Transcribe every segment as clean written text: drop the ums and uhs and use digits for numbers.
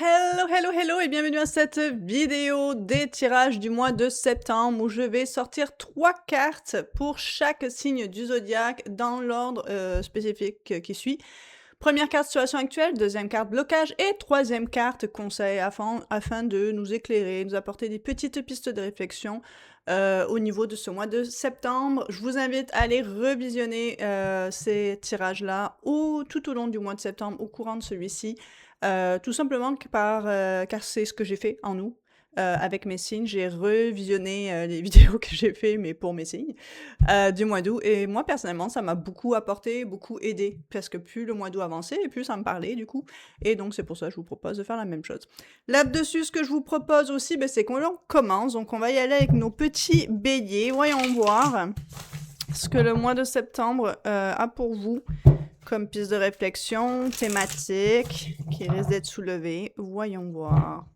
Hello, hello, hello et bienvenue à cette vidéo des tirages du mois de septembre où je vais sortir 3 cartes pour chaque signe du zodiaque dans l'ordre spécifique qui suit. Première carte situation actuelle, deuxième carte blocage et troisième carte conseil afin de nous éclairer, nous apporter des petites pistes de réflexion au niveau de ce mois de septembre. Je vous invite à aller revisionner ces tirages-là tout au long du mois de septembre, au courant de celui-ci. Tout simplement car c'est ce que j'ai fait en août. Avec mes signes, j'ai revisionné les vidéos que j'ai fait, mais pour mes signes, du mois d'août. Et moi, personnellement, ça m'a beaucoup apporté, beaucoup aidé. Parce que plus le mois d'août avançait, et plus ça me parlait, du coup. Et donc, c'est pour ça que je vous propose de faire la même chose. Là-dessus, ce que je vous propose aussi, c'est qu'on commence. Donc, on va y aller avec nos petits béliers. Voyons voir ce que le mois de septembre a pour vous comme piste de réflexion, thématique, qui risque d'être soulevée. Voyons voir.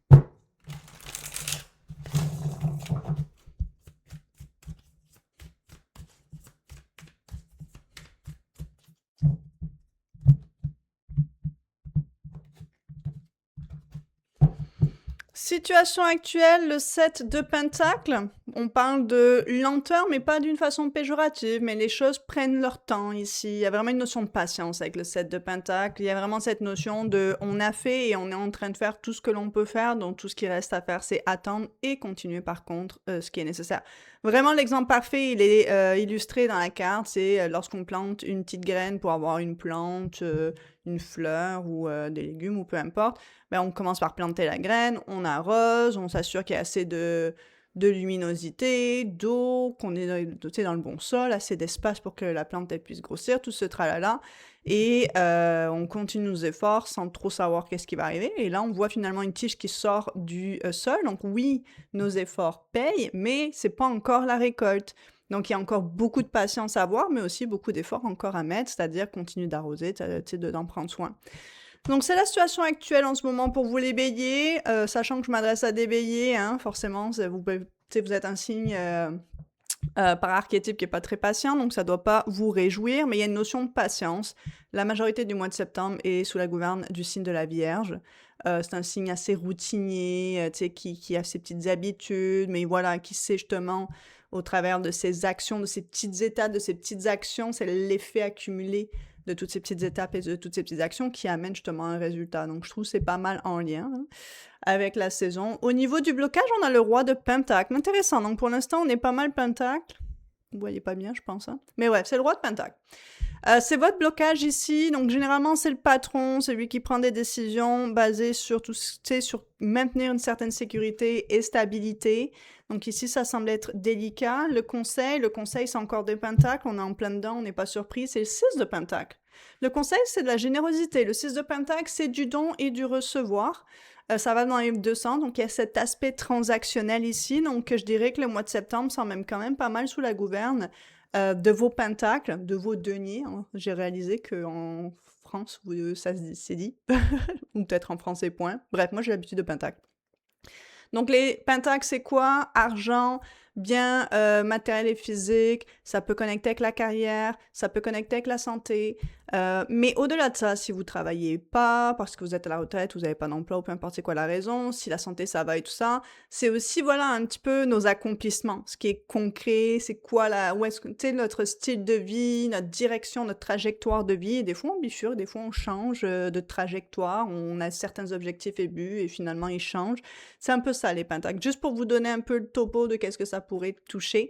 Situation actuelle, le 7 de Pentacle. On parle de lenteur, mais pas d'une façon péjorative, mais les choses prennent leur temps ici. Il y a vraiment une notion de patience avec le 7 de Pentacle. Il y a vraiment cette notion de on a fait et on est en train de faire tout ce que l'on peut faire, donc tout ce qui reste à faire, c'est attendre et continuer par contre ce qui est nécessaire. Vraiment, l'exemple parfait, il est illustré dans la carte, c'est lorsqu'on plante une petite graine pour avoir une plante, une fleur ou des légumes ou peu importe. On commence par planter la graine, on arrose, on s'assure qu'il y a assez de luminosité, d'eau, qu'on est dans le bon sol, assez d'espace pour que la plante elle puisse grossir, tout ce tralala. Et on continue nos efforts sans trop savoir qu'est-ce qui va arriver. Et là, on voit finalement une tige qui sort du sol. Donc oui, nos efforts payent, mais c'est pas encore la récolte. Donc, il y a encore beaucoup de patience à avoir, mais aussi beaucoup d'efforts encore à mettre, c'est-à-dire continuer d'arroser, d'en prendre soin. Donc, c'est la situation actuelle en ce moment pour vous les béliers, sachant que je m'adresse à des béliers, hein, forcément, vous êtes un signe par archétype qui n'est pas très patient, donc ça ne doit pas vous réjouir, mais il y a une notion de patience. La majorité du mois de septembre est sous la gouverne du signe de la Vierge. C'est un signe assez routinier, qui a ses petites habitudes, mais voilà, qui sait justement, au travers de ses actions, de ses petites étapes, de ses petites actions, c'est l'effet accumulé de toutes ces petites étapes et de toutes ces petites actions qui amènent justement un résultat. Donc, je trouve que c'est pas mal en lien avec la saison. Au niveau du blocage, on a le roi de Pentacle. Intéressant. Donc, pour l'instant, on est pas mal Pentacle. Vous voyez pas bien, je pense. Hein? Mais ouais, c'est le roi de Pentacle. C'est votre blocage ici. Donc, généralement, c'est le patron, c'est lui qui prend des décisions basées sur sur maintenir une certaine sécurité et stabilité. Donc, ici, ça semble être délicat. Le conseil, c'est encore des pentacles. On est en plein dedans, on n'est pas surpris. C'est le 6 de pentacle. Le conseil, c'est de la générosité. Le 6 de pentacle, c'est du don et du recevoir. Ça va dans les deux sens. Donc, il y a cet aspect transactionnel ici. Donc, je dirais que le mois de septembre semble même quand même pas mal sous la gouverne de vos pentacles, de vos deniers. Hein. J'ai réalisé qu'en France, c'est dit. Ou peut-être en français, point. Bref, moi, j'ai l'habitude de pentacles. Donc, les pentacles, c'est quoi? Argent, bien matériel et physique, ça peut connecter avec la carrière, ça peut connecter avec la santé. Mais au-delà de ça, si vous travaillez pas, parce que vous êtes à la retraite, vous n'avez pas d'emploi ou peu importe c'est quoi la raison, si la santé ça va et tout ça, c'est aussi voilà un petit peu nos accomplissements, ce qui est concret, c'est quoi où est-ce que notre style de vie, notre direction, notre trajectoire de vie. Et des fois on bifurque, des fois on change de trajectoire, on a certains objectifs et buts et finalement ils changent. C'est un peu ça les pentacles. Juste pour vous donner un peu le topo de qu'est-ce que ça pourrait toucher.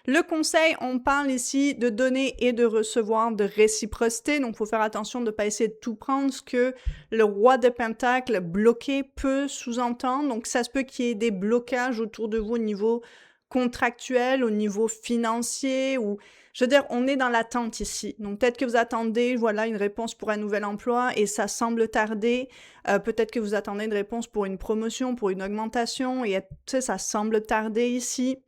Le conseil, on parle ici de donner et de recevoir, de réciprocité. Donc, il faut faire attention de ne pas essayer de tout prendre, ce que le roi de Pentacle bloqué peut sous-entendre. Donc, ça se peut qu'il y ait des blocages autour de vous au niveau contractuel, au niveau financier ou... Je veux dire, on est dans l'attente ici. Donc, peut-être que vous attendez, voilà, une réponse pour un nouvel emploi et ça semble tarder. Peut-être que vous attendez une réponse pour une promotion, pour une augmentation et ça semble tarder ici.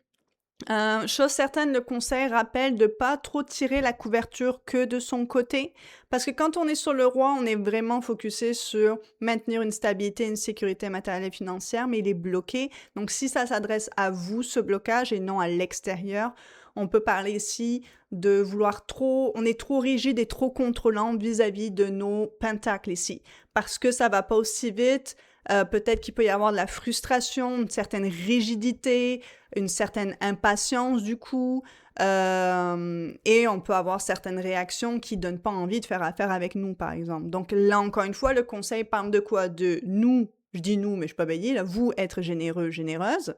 Chose certaine, le conseil rappelle de pas trop tirer la couverture que de son côté, parce que quand on est sur le roi, on est vraiment focusé sur maintenir une stabilité, une sécurité matérielle et financière, mais il est bloqué. Donc si ça s'adresse à vous, ce blocage, et non à l'extérieur, on peut parler ici de vouloir on est trop rigide et trop contrôlant vis-à-vis de nos pentacles ici, parce que ça va pas aussi vite. Peut-être qu'il peut y avoir de la frustration, une certaine rigidité, une certaine impatience du coup. Et on peut avoir certaines réactions qui donnent pas envie de faire affaire avec nous, par exemple. Donc là, encore une fois, le conseil parle de quoi? De nous, je dis nous, mais je peux pas bailler, là, vous être généreux, généreuse.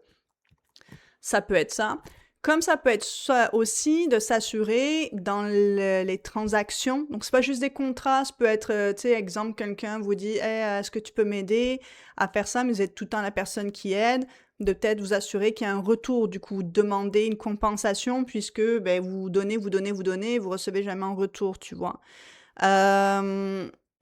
Ça peut être ça. Comme ça peut être ça aussi de s'assurer dans les transactions. Donc, c'est pas juste des contrats, ça peut être, tu sais, exemple, quelqu'un vous dit, hey, est-ce que tu peux m'aider à faire ça, mais vous êtes tout le temps la personne qui aide, de peut-être vous assurer qu'il y a un retour, du coup, demander une compensation, puisque ben, vous donnez, vous recevez jamais en retour, tu vois.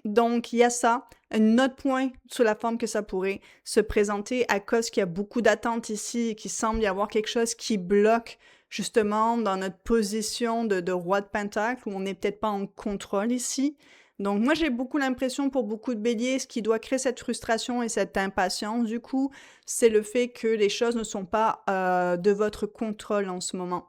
Donc, il y a ça. Un autre point sous la forme que ça pourrait se présenter à cause qu'il y a beaucoup d'attentes ici et qu'il semble y avoir quelque chose qui bloque justement dans notre position de roi de pentacle où on n'est peut-être pas en contrôle ici. Donc, moi, j'ai beaucoup l'impression pour beaucoup de béliers, ce qui doit créer cette frustration et cette impatience, du coup, c'est le fait que les choses ne sont pas de votre contrôle en ce moment.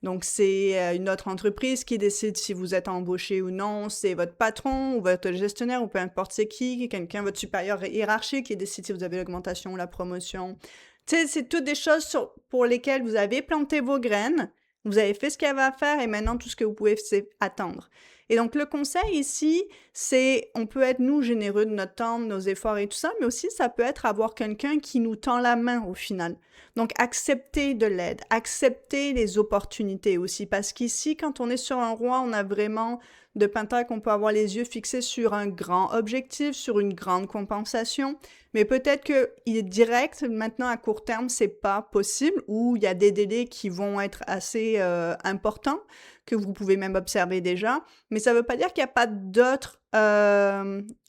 Donc, c'est une autre entreprise qui décide si vous êtes embauché ou non. C'est votre patron ou votre gestionnaire ou peu importe c'est qui, quelqu'un, votre supérieur hiérarchique qui décide si vous avez l'augmentation ou la promotion. Tu sais, c'est toutes des choses pour lesquelles vous avez planté vos graines, vous avez fait ce qu'il y avait à faire et maintenant tout ce que vous pouvez, c'est attendre. Et donc, le conseil ici, c'est, on peut être, nous, généreux de notre temps, de nos efforts et tout ça, mais aussi, ça peut être avoir quelqu'un qui nous tend la main au final. Donc, accepter de l'aide, accepter les opportunités aussi, parce qu'ici, quand on est sur un roi, on a vraiment de pentacle, on peut avoir les yeux fixés sur un grand objectif, sur une grande compensation, mais peut-être qu'il est direct, maintenant à court terme, c'est pas possible, ou il y a des délais qui vont être assez importants, que vous pouvez même observer déjà, mais ça veut pas dire qu'il n'y a pas d'autres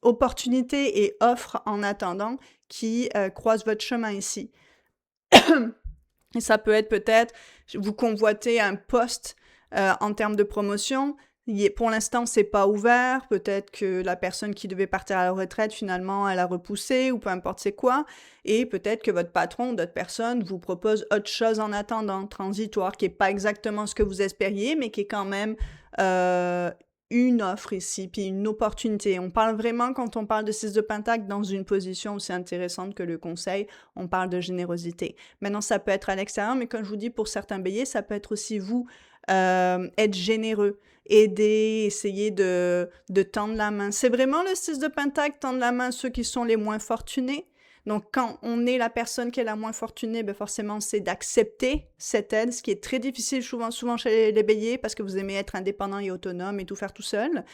opportunités et offres en attendant qui croisent votre chemin ici. Et ça peut être peut-être, vous convoitez un poste en termes de promotion, pour l'instant, c'est pas ouvert. Peut-être que la personne qui devait partir à la retraite, finalement, elle a repoussé ou peu importe c'est quoi. Et peut-être que votre patron, d'autres personnes, vous propose autre chose en attendant, transitoire, qui est pas exactement ce que vous espériez, mais qui est quand même une offre ici, puis une opportunité. On parle vraiment, quand on parle de 6 de Pentacle, dans une position aussi intéressante que le conseil, on parle de générosité. Maintenant, ça peut être à l'extérieur, mais comme je vous dis, pour certains béliers, ça peut être aussi vous, être généreux, aider, essayer de tendre la main. C'est vraiment le 6 de Pentacle, tendre la main à ceux qui sont les moins fortunés. Donc, quand on est la personne qui est la moins fortunée, ben forcément, c'est d'accepter cette aide, ce qui est très difficile souvent chez les béliers parce que vous aimez être indépendant et autonome et tout faire tout seul.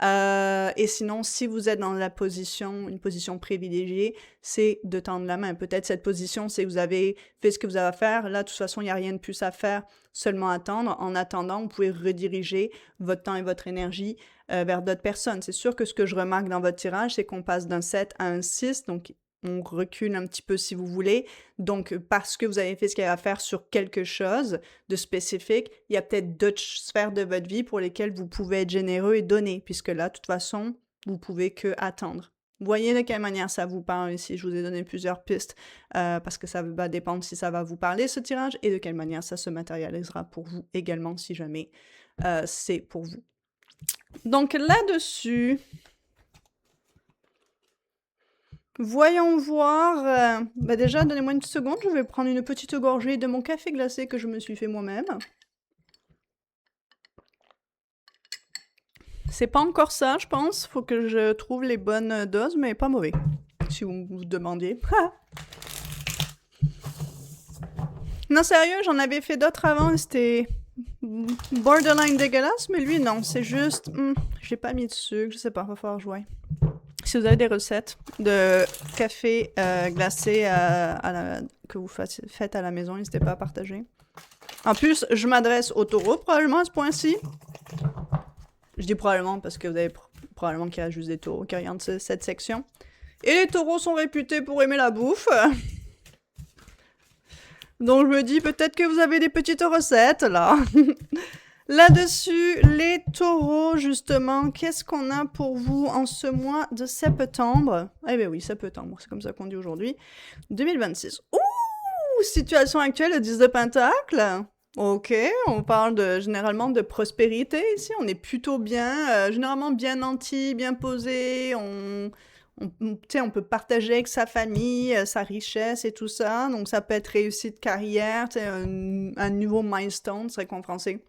Et sinon, si vous êtes dans une position privilégiée, c'est de tendre la main. Peut-être cette position, c'est que vous avez fait ce que vous avez à faire. Là, de toute façon, il n'y a rien de plus à faire, seulement attendre. En attendant, vous pouvez rediriger votre temps et votre énergie vers d'autres personnes. C'est sûr que ce que je remarque dans votre tirage, c'est qu'on passe d'un 7 à un 6, donc on recule un petit peu si vous voulez. Donc, parce que vous avez fait ce qu'il y a à faire sur quelque chose de spécifique, il y a peut-être d'autres sphères de votre vie pour lesquelles vous pouvez être généreux et donner, puisque là, de toute façon, vous pouvez que attendre. Voyez de quelle manière ça vous parle ici. Je vous ai donné plusieurs pistes parce que ça va dépendre si ça va vous parler, ce tirage, et de quelle manière ça se matérialisera pour vous également, si jamais c'est pour vous. Donc, là-dessus... Voyons voir. Déjà, donnez-moi une seconde, je vais prendre une petite gorgée de mon café glacé que je me suis fait moi-même. C'est pas encore ça, je pense. Faut que je trouve les bonnes doses, mais pas mauvais. Si vous me demandiez. Non, sérieux, j'en avais fait d'autres avant et c'était borderline dégueulasse, mais lui, non. C'est juste... j'ai pas mis de sucre, je sais pas, va falloir jouer. Si vous avez des recettes de café glacé que vous faites à la maison, n'hésitez pas à partager. En plus, je m'adresse aux taureaux probablement à ce point-ci. Je dis probablement parce que vous avez probablement qu'il y a juste des taureaux qui regardent cette section. Et les taureaux sont réputés pour aimer la bouffe. Donc je me dis peut-être que vous avez des petites recettes là. Là-dessus, les taureaux, justement, qu'est-ce qu'on a pour vous en ce mois de septembre? Eh bien oui, septembre, c'est comme ça qu'on dit aujourd'hui. 2026. Ouh! Situation actuelle, le 10 de Pentacle. Ok, on parle généralement de prospérité ici. On est plutôt bien, généralement bien nanti, bien posé. On Tu sais, on peut partager avec sa famille, sa richesse et tout ça. Donc, ça peut être réussite carrière, tu sais, un nouveau milestone, c'est qu'en français.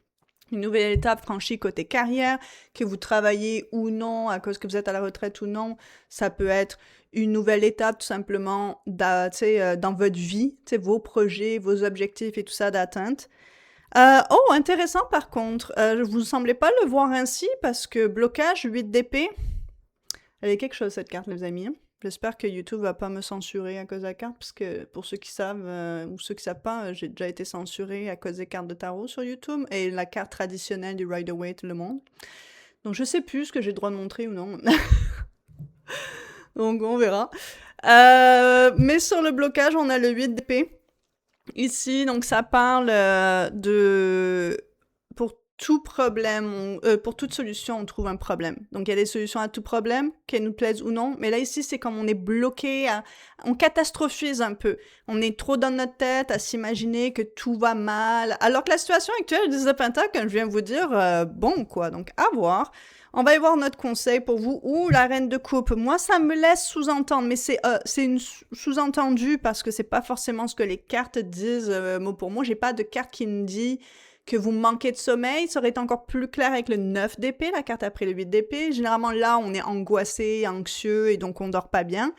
Une nouvelle étape franchie côté carrière, que vous travaillez ou non, à cause que vous êtes à la retraite ou non. Ça peut être une nouvelle étape tout simplement tu sais, dans votre vie, tu sais, vos projets, vos objectifs et tout ça d'atteinte. Oh, intéressant par contre. Vous ne semblez pas le voir ainsi parce que blocage 8 d'épée. Elle est quelque chose cette carte, les amis. J'espère que YouTube va pas me censurer à cause de la carte, parce que pour ceux qui savent ou ceux qui savent pas, j'ai déjà été censuré à cause des cartes de tarot sur YouTube et la carte traditionnelle du Rider-Waite Le Monde. Donc je sais plus ce que j'ai le droit de montrer ou non. Donc on verra. Mais sur le blocage, on a le 8 d'épée. Ici, donc ça parle de... Pour tout problème, pour toute solution, on trouve un problème. Donc il y a des solutions à tout problème, qu'elles nous plaisent ou non. Mais là, ici, c'est comme on est bloqué, on catastrophise un peu. On est trop dans notre tête à s'imaginer que tout va mal. Alors que la situation actuelle, 10 de Pentacle, comme je viens de vous dire, bon quoi. Donc à voir. On va y voir notre conseil pour vous. Ou la reine de coupe. Moi, ça me laisse sous-entendre, mais c'est une sous-entendu parce que c'est pas forcément ce que les cartes disent mot pour mot. J'ai pas de carte qui me dit que vous manquez de sommeil. Ça aurait été encore plus clair avec le 9 d'épée, la carte après le 8 d'épée. Généralement, là, on est angoissé, anxieux et donc on dort pas bien.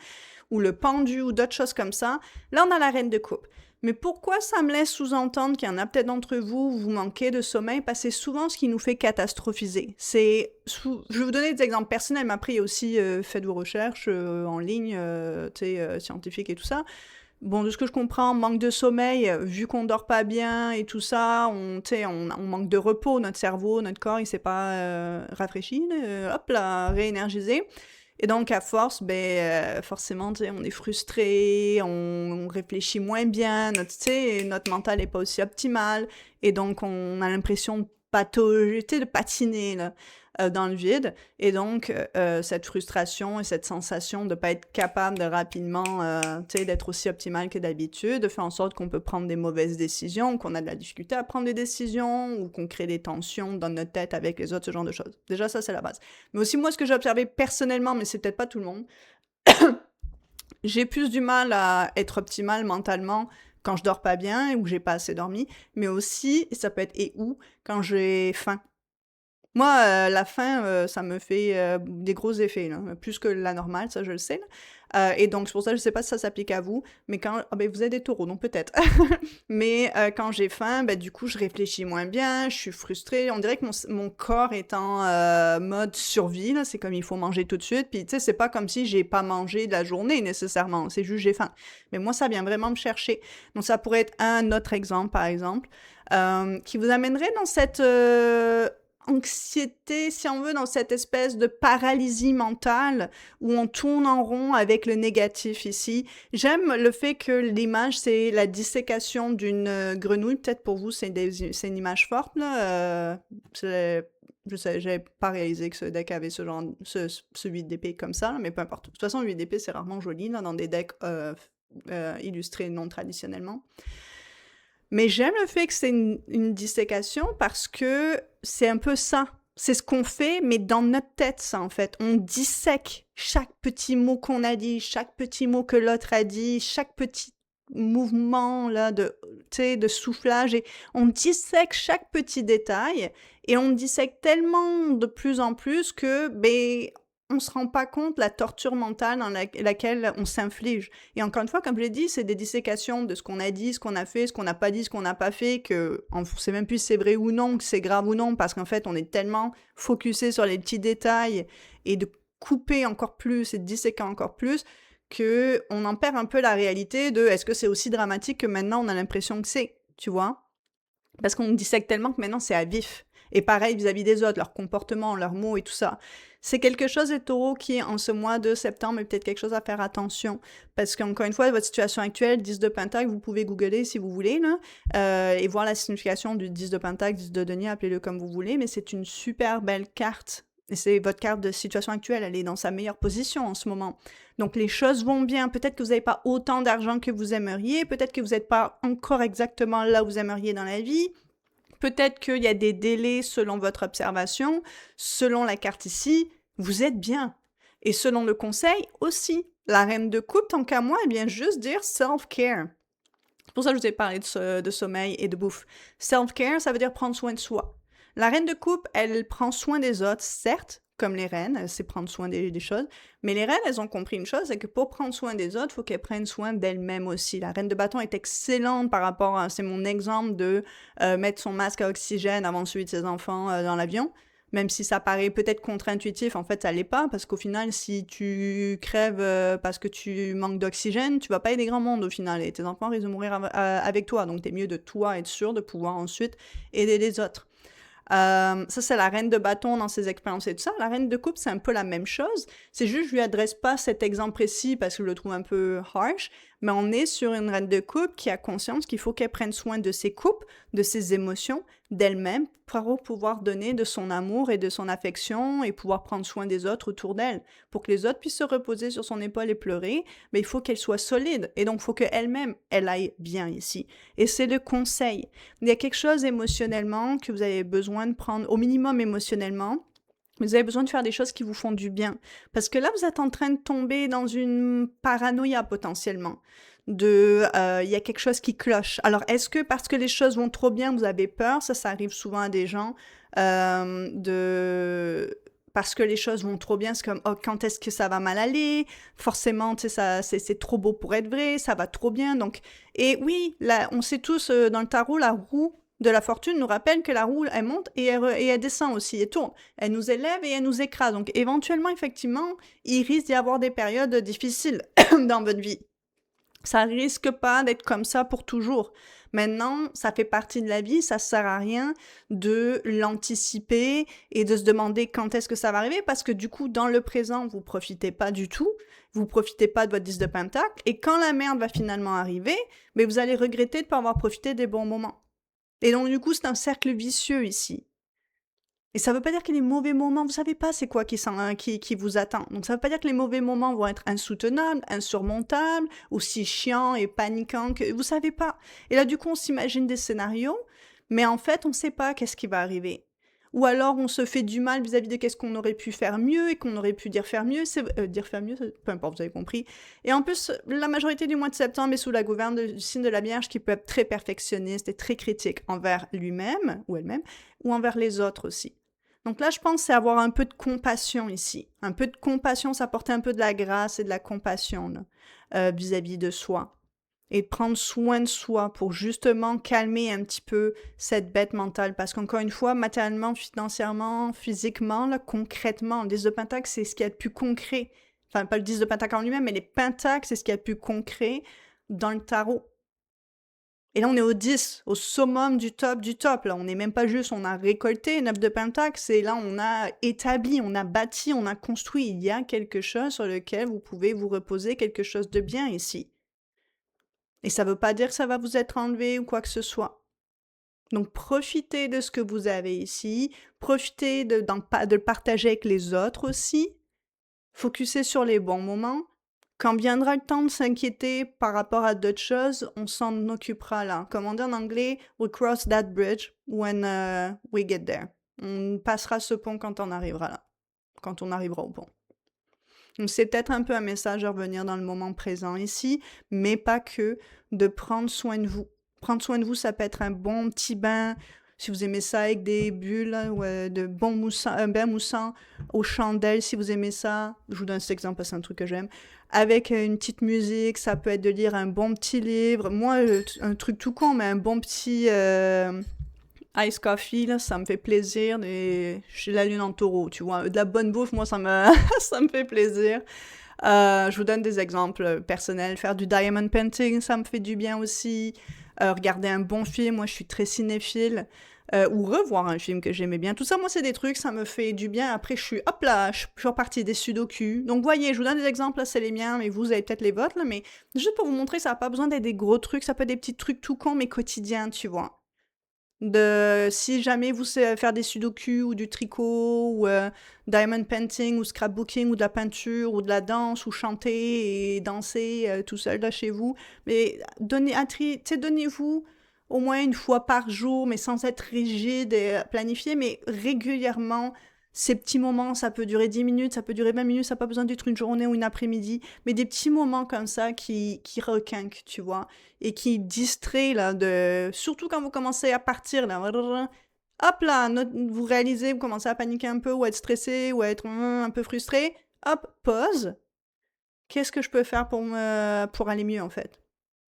Ou le pendu ou d'autres choses comme ça. Là, on a la reine de coupe. Mais pourquoi ça me laisse sous-entendre qu'il y en a peut-être d'entre vous, vous manquez de sommeil? Parce que c'est souvent ce qui nous fait catastrophiser. Je vais vous donner des exemples personnels, mais après, il y a aussi faites vos recherches en ligne, scientifiques et tout ça. Bon, de ce que je comprends, manque de sommeil, vu qu'on dort pas bien et tout ça, on manque de repos, notre cerveau, notre corps, il s'est pas rafraîchi, hop là, réénergisé. Et donc, à force, forcément, on est frustré, on réfléchit moins bien, notre mental n'est pas aussi optimal, et donc on a l'impression de patauger, de patiner là, dans le vide. Et donc, cette frustration et cette sensation de ne pas être capable de rapidement, d'être aussi optimal que d'habitude, fait en sorte qu'on peut prendre des mauvaises décisions, qu'on a de la difficulté à prendre des décisions, ou qu'on crée des tensions dans notre tête avec les autres, ce genre de choses. Déjà, ça, c'est la base. Mais aussi, moi, ce que j'ai observé personnellement, mais c'est peut-être pas tout le monde, j'ai plus du mal à être optimal mentalement quand je dors pas bien ou que j'ai pas assez dormi, mais aussi, ça peut être et où, quand j'ai faim. Moi, la faim, ça me fait, des gros effets, là, plus que la normale, ça je le sais, là. Et donc c'est pour ça, je sais pas si ça s'applique à vous, mais quand vous êtes des taureaux, donc peut-être. Mais quand j'ai faim, du coup, je réfléchis moins bien, je suis frustrée. On dirait que mon corps est en mode survie, là. C'est comme il faut manger tout de suite. Puis, tu sais, c'est pas comme si j'ai pas mangé de la journée nécessairement. C'est juste j'ai faim. Mais moi, ça vient vraiment me chercher. Donc, ça pourrait être un autre exemple, par exemple, qui vous amènerait dans cette anxiété, si on veut, dans cette espèce de paralysie mentale où on tourne en rond avec le négatif ici. J'aime le fait que l'image, c'est la dissécation d'une grenouille. Peut-être pour vous, c'est une image forte, là. Je sais, j'avais pas réalisé que ce deck avait ce genre, ce 8 d'épée comme ça, mais peu importe. De toute façon, 8 d'épée, c'est rarement joli, là, dans des decks illustrés non traditionnellement. Mais j'aime le fait que c'est une dissécation parce que c'est un peu ça. C'est ce qu'on fait, mais dans notre tête, ça, en fait. On dissèque chaque petit mot qu'on a dit, chaque petit mot que l'autre a dit, chaque petit mouvement là, de soufflage. Et on dissèque chaque petit détail et on dissèque tellement de plus en plus que on se rend pas compte la torture mentale dans laquelle on s'inflige. Et encore une fois, comme je l'ai dit, c'est des dissécations de ce qu'on a dit, ce qu'on a fait, ce qu'on n'a pas dit, ce qu'on n'a pas fait, que on ne sait même plus si c'est vrai ou non, que c'est grave ou non, parce qu'en fait, on est tellement focusé sur les petits détails et de couper encore plus et de disséquer encore plus qu'on en perd un peu la réalité de est-ce que c'est aussi dramatique que maintenant on a l'impression que c'est, tu vois? Parce qu'on dissèque tellement que maintenant c'est à vif. Et pareil vis-à-vis des autres, leur comportement, leurs mots et tout ça. C'est quelque chose, les taureaux, qui, en ce mois de septembre, est peut-être quelque chose à faire attention. Parce qu'encore une fois, votre situation actuelle, 10 de Pentacle, vous pouvez googler si vous voulez, là, et voir la signification du 10 de Pentacle, 10 de denier, appelez-le comme vous voulez, mais c'est une super belle carte. Et c'est votre carte de situation actuelle, elle est dans sa meilleure position en ce moment. Donc les choses vont bien. Peut-être que vous n'avez pas autant d'argent que vous aimeriez, peut-être que vous n'êtes pas encore exactement là où vous aimeriez dans la vie. Peut-être qu'il y a des délais selon votre observation, selon la carte ici, vous êtes bien. Et selon le conseil aussi, la reine de coupe, tant qu'à moi, elle vient juste dire self-care. C'est pour ça que je vous ai parlé de sommeil et de bouffe. Self-care, ça veut dire prendre soin de soi. La reine de coupe, elle prend soin des autres, certes, comme les reines, elle sait prendre soin des choses, mais les reines, elles ont compris une chose, c'est que pour prendre soin des autres, il faut qu'elles prennent soin d'elles-mêmes aussi. La reine de bâton est excellente par rapport à, c'est mon exemple de mettre son masque à oxygène avant celui de ses enfants dans l'avion. Même si ça paraît peut-être contre-intuitif, en fait, ça l'est pas, parce qu'au final, si tu crèves parce que tu manques d'oxygène, tu vas pas aider grand monde au final, et tes enfants risquent de mourir avec toi. Donc, t'es mieux de toi être sûr de pouvoir ensuite aider les autres. Ça, c'est la reine de bâton dans ses expériences et tout ça. La reine de coupe, c'est un peu la même chose. C'est juste, je lui adresse pas cet exemple précis parce que je le trouve un peu harsh, mais on est sur une reine de coupe qui a conscience qu'il faut qu'elle prenne soin de ses coupes, de ses émotions, d'elle-même, pour pouvoir donner de son amour et de son affection et pouvoir prendre soin des autres autour d'elle. Pour que les autres puissent se reposer sur son épaule et pleurer, mais il faut qu'elle soit solide. Et donc, il faut qu'elle-même, elle aille bien ici. Et c'est le conseil. Il y a quelque chose émotionnellement que vous avez besoin de prendre, au minimum émotionnellement. Vous avez besoin de faire des choses qui vous font du bien. Parce que là, vous êtes en train de tomber dans une paranoïa potentiellement. Il y a quelque chose qui cloche. Alors, est-ce que parce que les choses vont trop bien, vous avez peur? Ça arrive souvent à des gens. Parce que les choses vont trop bien, c'est comme, oh, quand est-ce que ça va mal aller? Forcément, tu sais, c'est trop beau pour être vrai, ça va trop bien. Donc, et oui, là, on sait tous, dans le tarot, la roue de la fortune nous rappelle que la roue, elle monte et elle descend aussi, elle tourne. Elle nous élève et elle nous écrase. Donc, éventuellement, effectivement, il risque d'y avoir des périodes difficiles dans votre vie. Ça risque pas d'être comme ça pour toujours. Maintenant, ça fait partie de la vie, ça sert à rien de l'anticiper et de se demander quand est-ce que ça va arriver parce que du coup, dans le présent, vous profitez pas du tout, vous profitez pas de votre 10 de pentacle et quand la merde va finalement arriver, mais vous allez regretter de ne pas avoir profité des bons moments. Et donc, du coup, c'est un cercle vicieux ici. Et ça veut pas dire que les mauvais moments, vous savez pas c'est quoi qui vous attend. Donc ça veut pas dire que les mauvais moments vont être insoutenables, insurmontables, aussi chiants et paniquants que vous savez pas. Et là du coup on s'imagine des scénarios, mais en fait on sait pas qu'est-ce qui va arriver. Ou alors on se fait du mal vis-à-vis de qu'est-ce qu'on aurait pu faire mieux et qu'on aurait pu dire faire mieux, peu importe, vous avez compris. Et en plus, la majorité du mois de septembre est sous la gouverne du signe de la Vierge qui peut être très perfectionniste et très critique envers lui-même ou elle-même, ou envers les autres aussi. Donc là, je pense que c'est avoir un peu de compassion ici. Un peu de compassion, ça apporter un peu de la grâce et de la compassion là, vis-à-vis de soi. Et de prendre soin de soi pour justement calmer un petit peu cette bête mentale. Parce qu'encore une fois, matériellement, financièrement, physiquement, là, concrètement, le 10 de pentacle, c'est ce qu'il y a de plus concret. Enfin, pas le 10 de pentacle en lui-même, mais les pentacles, c'est ce qu'il y a de plus concret dans le tarot. Et là, on est au 10, au summum du top. Là, on n'est même pas juste, on a récolté 9 de pentacle, c'est là, on a établi, on a bâti, on a construit. Il y a quelque chose sur lequel vous pouvez vous reposer, quelque chose de bien ici. Et ça ne veut pas dire que ça va vous être enlevé ou quoi que ce soit. Donc, profitez de ce que vous avez ici, profitez de le partager avec les autres aussi, focussez sur les bons moments. Quand viendra le temps de s'inquiéter par rapport à d'autres choses, on s'en occupera là. Comme on dit en anglais, we'll cross that bridge when we get there. On passera ce pont quand on arrivera là. Quand on arrivera au pont. Donc c'est peut-être un peu un message à revenir dans le moment présent ici, mais pas que, de prendre soin de vous. Prendre soin de vous, ça peut être un bon petit bain, si vous aimez ça avec des bulles, de bons moussants, un bain moussant aux chandelles, si vous aimez ça. Je vous donne cet exemple parce que c'est un truc que j'aime. Avec une petite musique, ça peut être de lire un bon petit livre. Moi, un truc tout con, mais un bon petit ice coffee, là, ça me fait plaisir. J'ai la lune en taureau, tu vois. De la bonne bouffe, moi, ça me, ça me fait plaisir. Je vous donne des exemples personnels. Faire du diamond painting, ça me fait du bien aussi. Regarder un bon film, moi, je suis très cinéphile. Ou revoir un film que j'aimais bien. Tout ça, moi, c'est des trucs, ça me fait du bien. Après, je suis repartie des sudoku. Donc, voyez, je vous donne des exemples, là, c'est les miens, mais vous avez peut-être les vôtres, là, mais juste pour vous montrer, ça n'a pas besoin d'être des gros trucs, ça peut être des petits trucs tout cons, mais quotidiens, tu vois. Si jamais vous savez faire des sudoku ou du tricot ou diamond painting ou scrapbooking ou de la peinture ou de la danse ou chanter et danser tout seul là chez vous, mais donnez-vous au moins une fois par jour, mais sans être rigide et planifié, mais régulièrement Ces petits moments, ça peut durer 10 minutes, ça peut durer 20 minutes, ça n'a pas besoin d'être une journée ou une après-midi, mais des petits moments comme ça qui requinquent, tu vois, et qui distraient, là, surtout quand vous commencez à partir, là, hop là, vous réalisez, vous commencez à paniquer un peu, ou à être stressé, ou à être un peu frustré, hop, pause. Qu'est-ce que je peux faire pour aller mieux, en fait?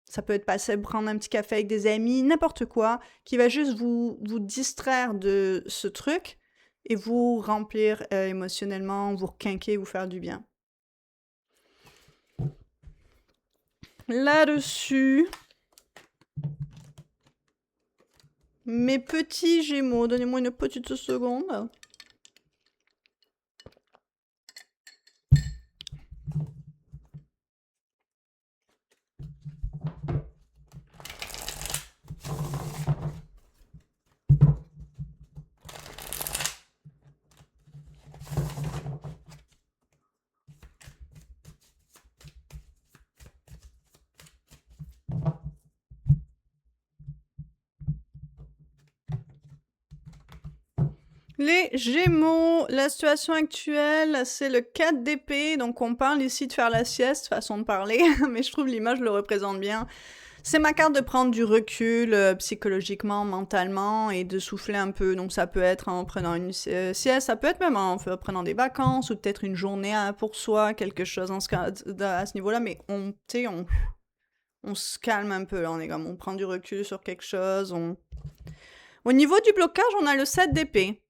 Ça peut être passer prendre un petit café avec des amis, n'importe quoi, qui va juste vous distraire de ce truc et vous remplir émotionnellement, vous requinquer, vous faire du bien. Là-dessus, mes petits Gémeaux, donnez-moi une petite seconde. Les Gémeaux, la situation actuelle, c'est le 4 d'épée, donc on parle ici de faire la sieste, façon de parler, mais je trouve l'image le représente bien. C'est ma carte de prendre du recul psychologiquement, mentalement, et de souffler un peu. Donc ça peut être en prenant une sieste, ça peut être même en prenant des vacances, ou peut-être une journée pour soi, quelque chose à ce niveau-là, mais on se calme un peu, là, on est comme, on prend du recul sur quelque chose. Au niveau du blocage, on a le 7 d'épée.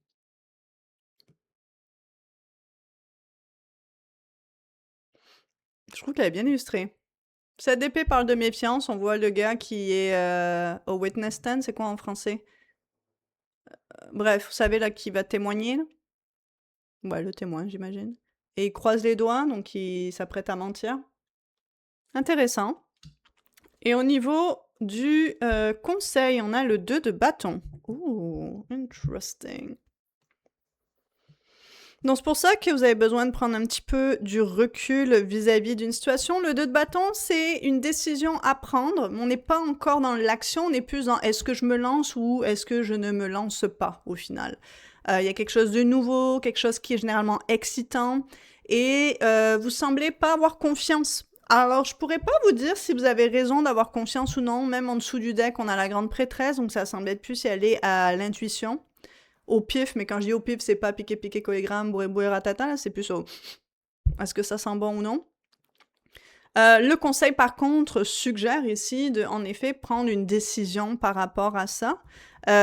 Je trouve qu'elle est bien illustrée. 7 d'épée parle de méfiance, on voit le gars qui est au witness stand, c'est quoi en français? Bref, vous savez là, qui va témoigner, là? Ouais, le témoin, j'imagine. Et il croise les doigts, donc il s'apprête à mentir. Intéressant. Et au niveau du conseil, on a le 2 de bâton. Ooh, interesting. Donc c'est pour ça que vous avez besoin de prendre un petit peu du recul vis-à-vis d'une situation. Le 2 de bâton, c'est une décision à prendre. On n'est pas encore dans l'action, on est plus dans est-ce que je me lance ou est-ce que je ne me lance pas au final. Il y a quelque chose de nouveau, quelque chose qui est généralement excitant et vous semblez pas avoir confiance. Alors, je pourrais pas vous dire si vous avez raison d'avoir confiance ou non. Même en dessous du deck, on a la grande prêtresse, donc ça semble être plus y aller à l'intuition. Au pif, mais quand je dis au pif, c'est pas piquer, collégramme, bourré, bourré, ratata, là, c'est plus au est-ce que ça sent bon ou non. Le conseil, par contre, suggère ici de, en effet, prendre une décision par rapport à ça.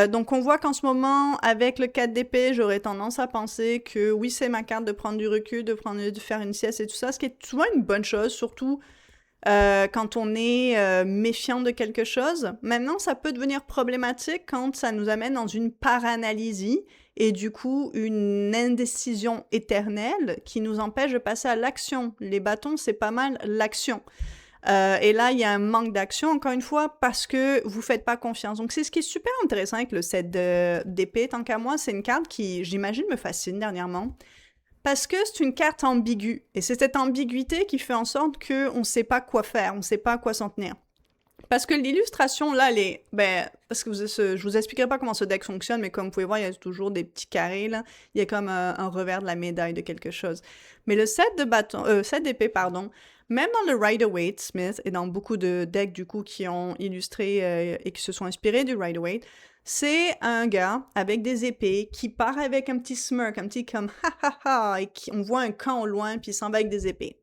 Donc, on voit qu'en ce moment, avec le 4 d'épée, j'aurais tendance à penser que oui, c'est ma carte de prendre du recul, de faire une sieste et tout ça, ce qui est souvent une bonne chose, surtout quand on est méfiant de quelque chose. Maintenant, ça peut devenir problématique quand ça nous amène dans une paranalysie et du coup une indécision éternelle qui nous empêche de passer à l'action. Les bâtons, c'est pas mal l'action. Et là, il y a un manque d'action, encore une fois, parce que vous faites pas confiance. Donc, c'est ce qui est super intéressant avec le set d'épée. Tant qu'à moi, c'est une carte qui, j'imagine, me fascine dernièrement. Parce que c'est une carte ambiguë. Et c'est cette ambiguïté qui fait en sorte qu'on ne sait pas quoi faire, on ne sait pas à quoi s'en tenir. Parce que l'illustration, là, elle est... parce que je vous expliquerai pas comment ce deck fonctionne, mais comme vous pouvez voir, il y a toujours des petits carrés, là. Il y a comme un revers de la médaille de quelque chose. Mais le set d'épée, pardon, même dans le Rider-Waite-Smith et dans beaucoup de decks, du coup, qui ont illustré et qui se sont inspirés du Rider-Waite, c'est un gars avec des épées qui part avec un petit smirk, un petit comme ha ha ha, et on voit un camp au loin, puis il s'en va avec des épées.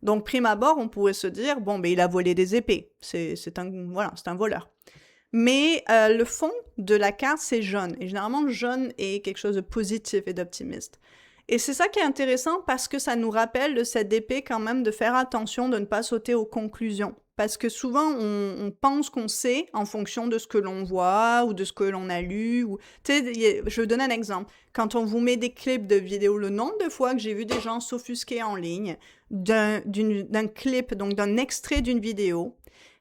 Donc, prime abord, on pourrait se dire, bon, ben, il a volé des épées. C'est un voleur. Mais le fond de la carte, c'est jaune. Et généralement, le jaune est quelque chose de positif et d'optimiste. Et c'est ça qui est intéressant parce que ça nous rappelle de cette épée quand même de faire attention de ne pas sauter aux conclusions. Parce que souvent, on pense qu'on sait en fonction de ce que l'on voit ou de ce que l'on a lu. Je vais vous donner un exemple. Quand on vous met des clips de vidéos, le nombre de fois que j'ai vu des gens s'offusquer en ligne d'un clip, donc d'un extrait d'une vidéo,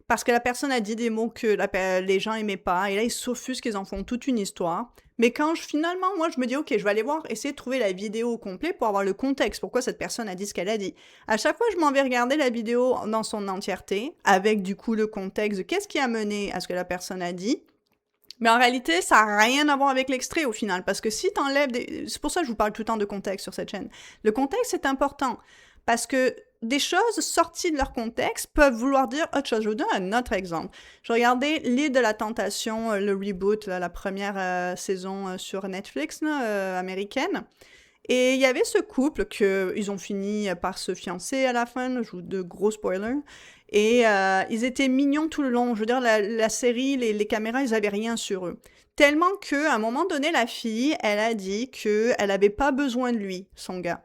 parce que la personne a dit des mots que les gens aimaient pas, et là, ils s'offusquent, ils en font toute une histoire. Mais quand finalement, moi, je me dis, ok, je vais aller voir, essayer de trouver la vidéo au complet pour avoir le contexte, pourquoi cette personne a dit ce qu'elle a dit. À chaque fois, je m'en vais regarder la vidéo dans son entièreté, avec du coup le contexte de qu'est-ce qui a mené à ce que la personne a dit. Mais en réalité, ça n'a rien à voir avec l'extrait au final, parce que si t'enlèves des... C'est pour ça que je vous parle tout le temps de contexte sur cette chaîne. Le contexte est important, parce que des choses sorties de leur contexte peuvent vouloir dire autre chose. Je vous donne un autre exemple. Je regardais L'île de la tentation, le reboot, là, la première saison sur Netflix américaine. Et il y avait ce couple qu'ils ont fini par se fiancer à la fin, je vous de gros spoilers. Et ils étaient mignons tout le long. Je veux dire, la série, les caméras, ils avaient rien sur eux. Tellement qu'à un moment donné, la fille, elle a dit qu'elle avait pas besoin de lui, son gars.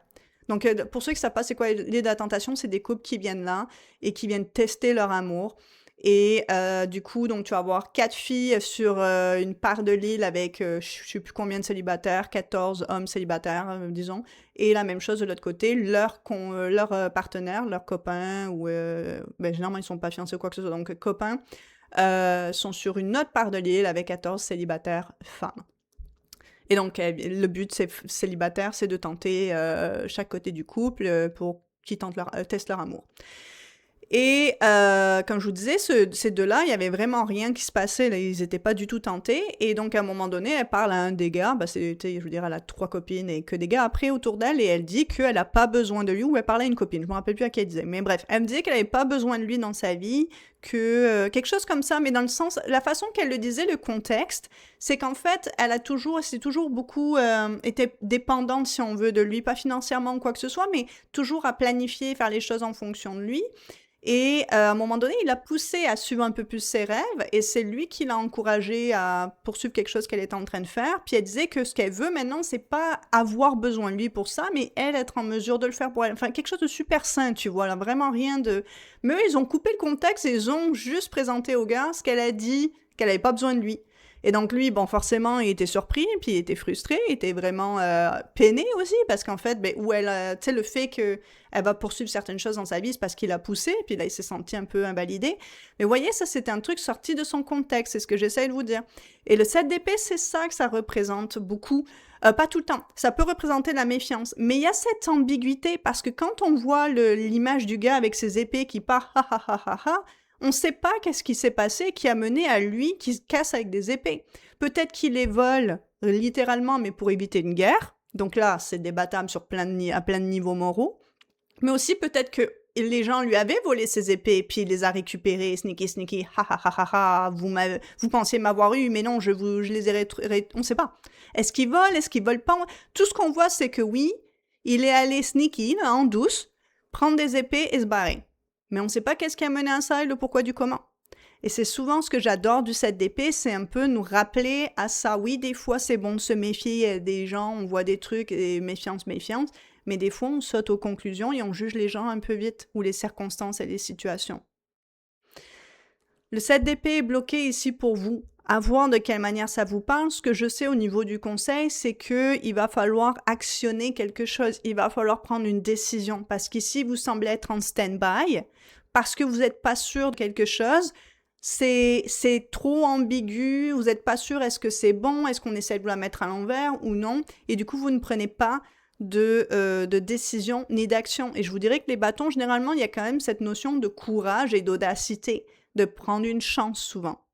Donc, pour ceux qui savent pas c'est quoi l'île de la tentation, c'est des couples qui viennent là et qui viennent tester leur amour. Et du coup, donc tu vas avoir 4 filles sur une part de l'île avec je sais plus combien de célibataires, 14 hommes célibataires, disons. Et la même chose de l'autre côté, leur partenaire, leurs copains, ou ben, généralement ils sont pas fiancés ou quoi que ce soit, donc copains, sont sur une autre part de l'île avec 14 célibataires femmes. Et donc, le but de ces célibataires, c'est de tenter chaque côté du couple pour qu'ils testent leur amour. Et comme je vous disais, ces deux-là, il y avait vraiment rien qui se passait, là, ils étaient pas du tout tentés. Et donc, à un moment donné, elle parle à un des gars, je veux dire, elle a 3 copines et que des gars après autour d'elle, et elle dit qu'elle a pas besoin de lui, ou elle parlait à une copine, je me rappelle plus à qui elle disait. Mais bref, elle me disait qu'elle avait pas besoin de lui dans sa vie, que quelque chose comme ça, mais dans le sens, la façon qu'elle le disait, le contexte, c'est qu'en fait, c'est toujours beaucoup été dépendante, si on veut, de lui, pas financièrement ou quoi que ce soit, mais toujours à planifier, faire les choses en fonction de lui. Et à un moment donné, il l'a poussée à suivre un peu plus ses rêves, et c'est lui qui l'a encouragée à poursuivre quelque chose qu'elle était en train de faire. Puis elle disait que ce qu'elle veut maintenant, c'est pas avoir besoin de lui pour ça, mais elle être en mesure de le faire pour elle. Enfin, quelque chose de super sain, tu vois, là, vraiment rien de... Mais eux, ils ont coupé le contexte et ils ont juste présenté au gars ce qu'elle a dit, qu'elle avait pas besoin de lui. Et donc lui, bon, forcément, il était surpris, puis il était frustré, il était vraiment peiné aussi, parce qu'en fait, ben, où elle, tu sais, le fait qu'elle va poursuivre certaines choses dans sa vie, c'est parce qu'il a poussé, puis là, il s'est senti un peu invalidé. Mais vous voyez, ça, c'était un truc sorti de son contexte, c'est ce que j'essaie de vous dire. Et le 7 d'épée, c'est ça que ça représente beaucoup. Pas tout le temps. Ça peut représenter la méfiance. Mais il y a cette ambiguïté, parce que quand on voit l'image du gars avec ses épées qui part, ha ha ha ha ha, on ne sait pas qu'est-ce qui s'est passé qui a mené à lui qui se casse avec des épées. Peut-être qu'il les vole littéralement, mais pour éviter une guerre. Donc là, c'est débattable sur à plein de niveaux moraux. Mais aussi peut-être que les gens lui avaient volé ses épées et puis il les a récupérées, sneaky, ha ha ha ha ha, vous pensiez m'avoir eu, mais non, je les ai on ne sait pas. Est-ce qu'il vole, est-ce qu'il vole pas? Tout ce qu'on voit, c'est que oui, il est allé sneaky, là, en douce, prendre des épées et se barrer. Mais on ne sait pas qu'est-ce qui a mené à ça et le pourquoi du comment. Et c'est souvent ce que j'adore du 7 d'épée, c'est un peu nous rappeler à ça. Oui, des fois, c'est bon de se méfier des gens, on voit des trucs, et méfiance, mais des fois, on saute aux conclusions et on juge les gens un peu vite, ou les circonstances et les situations. Le 7 d'épée est bloqué ici pour vous. À voir de quelle manière ça vous parle. Ce que je sais au niveau du conseil, c'est qu'il va falloir actionner quelque chose. Il va falloir prendre une décision. Parce qu'ici, vous semblez être en stand-by. Parce que vous n'êtes pas sûr de quelque chose. C'est trop ambigu. Vous n'êtes pas sûr, est-ce que c'est bon? Est-ce qu'on essaie de vous la mettre à l'envers ou non? Et du coup, vous ne prenez pas de décision ni d'action. Et je vous dirais que les bâtons, généralement, il y a quand même cette notion de courage et d'audacité. De prendre une chance souvent.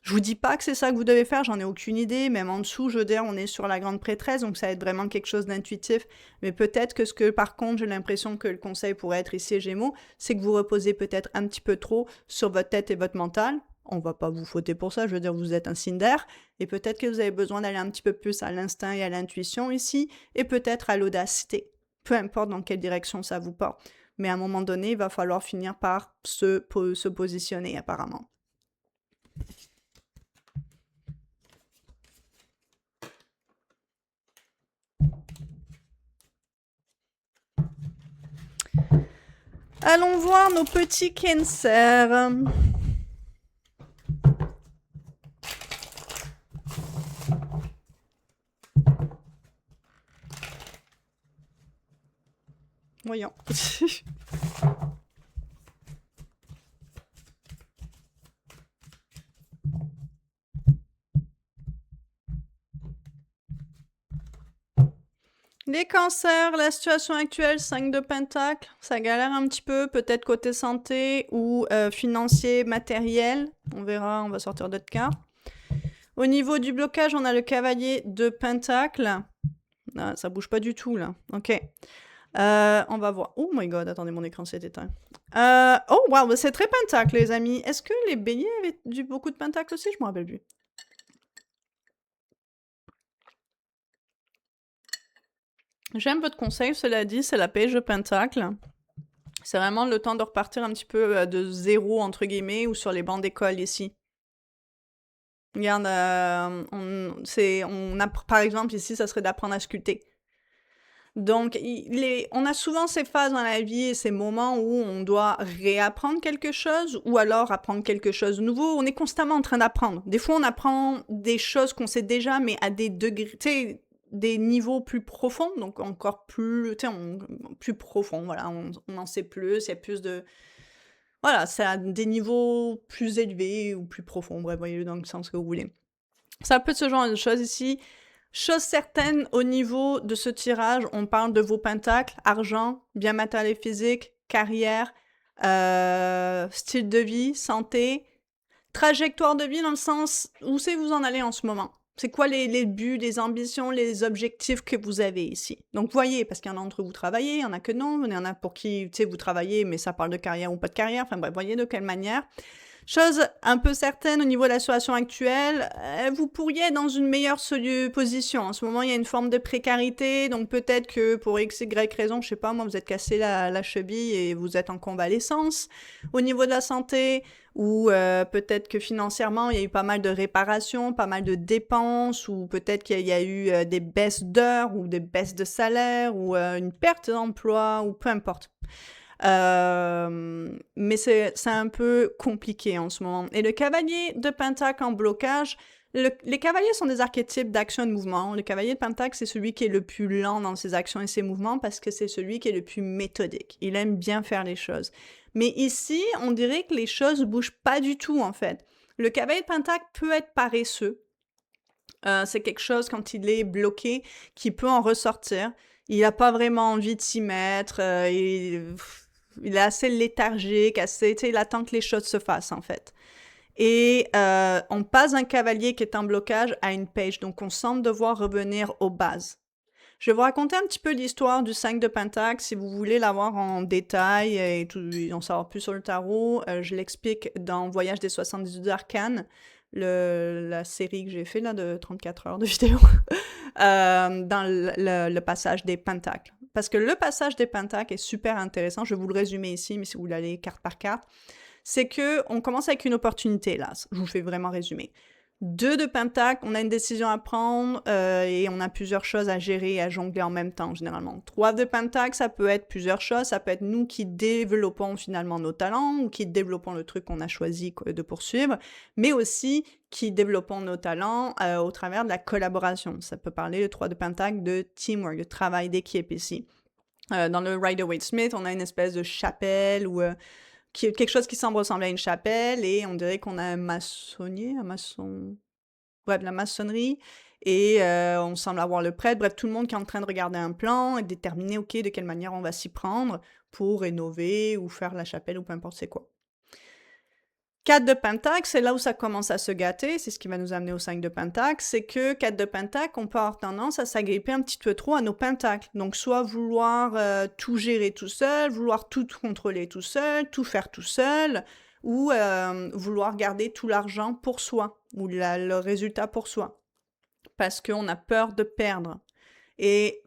Je vous dis pas que c'est ça que vous devez faire, j'en ai aucune idée, même en dessous, je veux dire, on est sur la grande prêtresse, donc ça va être vraiment quelque chose d'intuitif, mais peut-être que par contre, j'ai l'impression que le conseil pourrait être ici, Gémeaux, c'est que vous reposez peut-être un petit peu trop sur votre tête et votre mental, on va pas vous fauter pour ça, je veux dire, vous êtes un signe d'air, et peut-être que vous avez besoin d'aller un petit peu plus à l'instinct et à l'intuition ici, et peut-être à l'audacité, peu importe dans quelle direction ça vous porte. Mais à un moment donné, il va falloir finir par se positionner, apparemment. Allons voir nos petits cancers. Voyons. Les cancers, la situation actuelle, 5 de pentacle, ça galère un petit peu, peut-être côté santé ou financier, matériel. On verra, on va sortir d'autres cartes. Au niveau du blocage, on a le cavalier de pentacle. Ah, ça bouge pas du tout, là. OK. On va voir. Oh my god, attendez, mon écran s'est éteint. Oh, wow, bah, c'est très pentacle, les amis. Est-ce que les béliers avaient beaucoup de pentacles aussi? Je me rappelle plus. J'aime votre conseil, cela dit, c'est la page de pentacle. C'est vraiment le temps de repartir un petit peu de zéro, entre guillemets, ou sur les bancs d'école ici. Regarde, par exemple, ici, ça serait d'apprendre à sculpter. Donc, on a souvent ces phases dans la vie et ces moments où on doit réapprendre quelque chose ou alors apprendre quelque chose de nouveau. On est constamment en train d'apprendre. Des fois, on apprend des choses qu'on sait déjà, mais à des degrés, tu sais, des niveaux plus profonds, donc encore plus, tu sais, plus profonds, voilà, on en sait plus, il y a plus de... Voilà, c'est à des niveaux plus élevés ou plus profonds, bref, voyez-le dans le sens que vous voulez. Ça peut être ce genre de choses ici. Chose certaine, au niveau de ce tirage, on parle de vos pentacles, argent, bien matériel et physique, carrière, style de vie, santé, trajectoire de vie dans le sens où c'est vous en allez en ce moment. C'est quoi les buts, les ambitions, les objectifs que vous avez ici. Donc voyez, parce qu'il y en a entre vous travaillez, il y en a que non, il y en a pour qui, tu sais, vous travaillez, mais ça parle de carrière ou pas de carrière, enfin bref, voyez de quelle manière. Chose un peu certaine au niveau de la situation actuelle, vous pourriez être dans une meilleure position. En ce moment, il y a une forme de précarité, donc peut-être que pour x, y raison, je sais pas, moi, vous êtes cassé la cheville et vous êtes en convalescence. Au niveau de la santé, ou peut-être que financièrement, il y a eu pas mal de réparations, pas mal de dépenses, ou peut-être qu'il y a eu des baisses d'heures, ou des baisses de salaire, ou une perte d'emploi, ou peu importe. Mais c'est un peu compliqué en ce moment. Et le cavalier de pentacle en blocage, les cavaliers sont des archétypes d'action et de mouvement. Le cavalier de pentacle, c'est celui qui est le plus lent dans ses actions et ses mouvements parce que c'est celui qui est le plus méthodique. Il aime bien faire les choses. Mais ici, on dirait que les choses bougent pas du tout, en fait. Le cavalier de pentacle peut être paresseux. C'est quelque chose, quand il est bloqué, qui peut en ressortir. Il n'a pas vraiment envie de s'y mettre. Il est assez léthargique, il attend que les choses se fassent, en fait. Et on passe d'un cavalier qui est en blocage à une page, donc on semble devoir revenir aux bases. Je vais vous raconter un petit peu l'histoire du 5 de Pentacle, si vous voulez l'avoir en détail et en savoir plus sur le tarot. Je l'explique dans Voyage des 78 arcanes, la série que j'ai fait là, de 34 heures de vidéo, dans le passage des Pentacles. Parce que le passage des Pentacles est super intéressant, je vais vous le résumer ici, mais si vous voulez aller carte par carte, c'est qu'on commence avec une opportunité là, je vous fais vraiment résumer. 2 de pentacle, on a une décision à prendre et on a plusieurs choses à gérer et à jongler en même temps, généralement. 3 de pentacle, ça peut être plusieurs choses. Ça peut être nous qui développons finalement nos talents ou qui développons le truc qu'on a choisi de poursuivre, mais aussi qui développons nos talents au travers de la collaboration. Ça peut parler, le 3 de pentacle, de teamwork, de travail d'équipe ici. Dans le Rider-Waite-Smith, on a une espèce de chapelle ou... quelque chose qui semble ressembler à une chapelle, et on dirait qu'on a un maçonnier, bref, la maçonnerie, et on semble avoir le prêtre, bref, tout le monde qui est en train de regarder un plan et déterminer, ok, de quelle manière on va s'y prendre pour rénover ou faire la chapelle ou peu importe c'est quoi. 4 de pentacle, c'est là où ça commence à se gâter, c'est ce qui va nous amener au 5 de pentacle, c'est que 4 de pentacle, on peut avoir tendance à s'agripper un petit peu trop à nos pentacles. Donc soit vouloir tout gérer tout seul, vouloir tout contrôler tout seul, tout faire tout seul, ou vouloir garder tout l'argent pour soi, ou le résultat pour soi, parce qu'on a peur de perdre. Et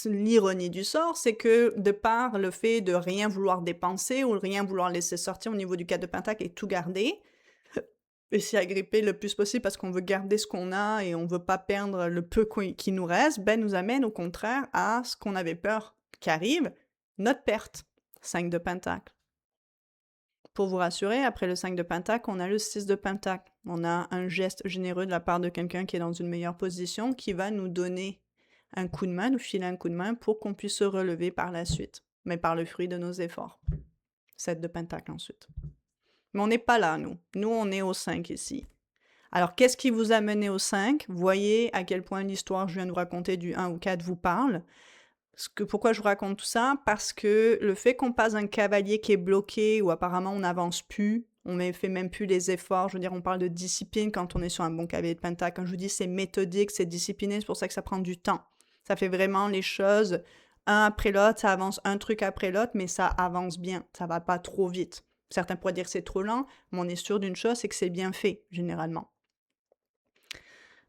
l'ironie du sort, c'est que de par le fait de rien vouloir dépenser ou rien vouloir laisser sortir au niveau du 4 de pentacle et tout garder, et s'y agripper le plus possible parce qu'on veut garder ce qu'on a et on veut pas perdre le peu qui nous reste, ben nous amène au contraire à ce qu'on avait peur qu'arrive, notre perte. 5 de pentacle. Pour vous rassurer, après le 5 de pentacle, on a le 6 de pentacle. On a un geste généreux de la part de quelqu'un qui est dans une meilleure position qui va nous donner un coup de main, nous filer un coup de main pour qu'on puisse se relever par la suite, mais par le fruit de nos efforts. 7 de pentacle ensuite. Mais on n'est pas là, nous. Nous, on est au 5 ici. Alors, qu'est-ce qui vous a mené au 5? Voyez à quel point l'histoire que je viens de vous raconter du 1 ou 4 vous parle. Pourquoi je vous raconte tout ça? Parce que le fait qu'on passe un cavalier qui est bloqué ou apparemment on n'avance plus, fait même plus les efforts. Je veux dire, on parle de discipline quand on est sur un bon cavalier de pentacle. Quand je vous dis c'est méthodique, c'est discipliné, c'est pour ça que ça prend du temps. Ça fait vraiment les choses un après l'autre, ça avance un truc après l'autre, mais ça avance bien. Ça va pas trop vite. Certains pourraient dire que c'est trop lent, mais on est sûr d'une chose, c'est que c'est bien fait, généralement.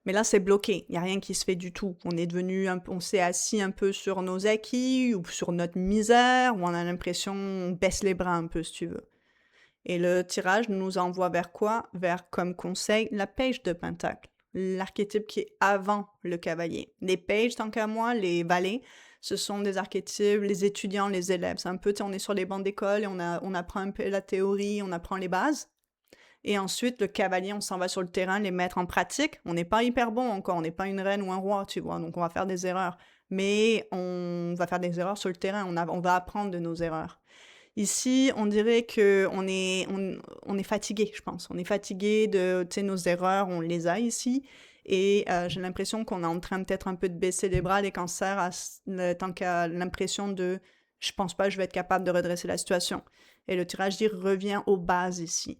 Mais là, c'est bloqué. Il n'y a rien qui se fait du tout. On s'est assis un peu sur nos acquis ou sur notre misère, ou on a l'impression, on baisse les bras un peu, si tu veux. Et le tirage nous envoie vers quoi? Vers, comme conseil, la page de pentacle. L'archétype qui est avant le cavalier. Les pages, tant qu'à moi, les valets, ce sont des archétypes, les étudiants, les élèves. C'est un peu, on est sur les bancs d'école et on apprend un peu la théorie, on apprend les bases. Et ensuite, le cavalier, on s'en va sur le terrain, les mettre en pratique. On n'est pas hyper bon encore, on n'est pas une reine ou un roi, tu vois, donc on va faire des erreurs. Mais on va faire des erreurs sur le terrain, on va apprendre de nos erreurs. Ici, on dirait que on est fatigué, je pense. On est fatigué de, tu sais, nos erreurs, on les a ici. Et j'ai l'impression qu'on est en train peut-être un peu de baisser les bras, les cancers, tant qu'à l'impression de « je pense pas que je vais être capable de redresser la situation ». Et le tirage dit « revient aux bases ici ».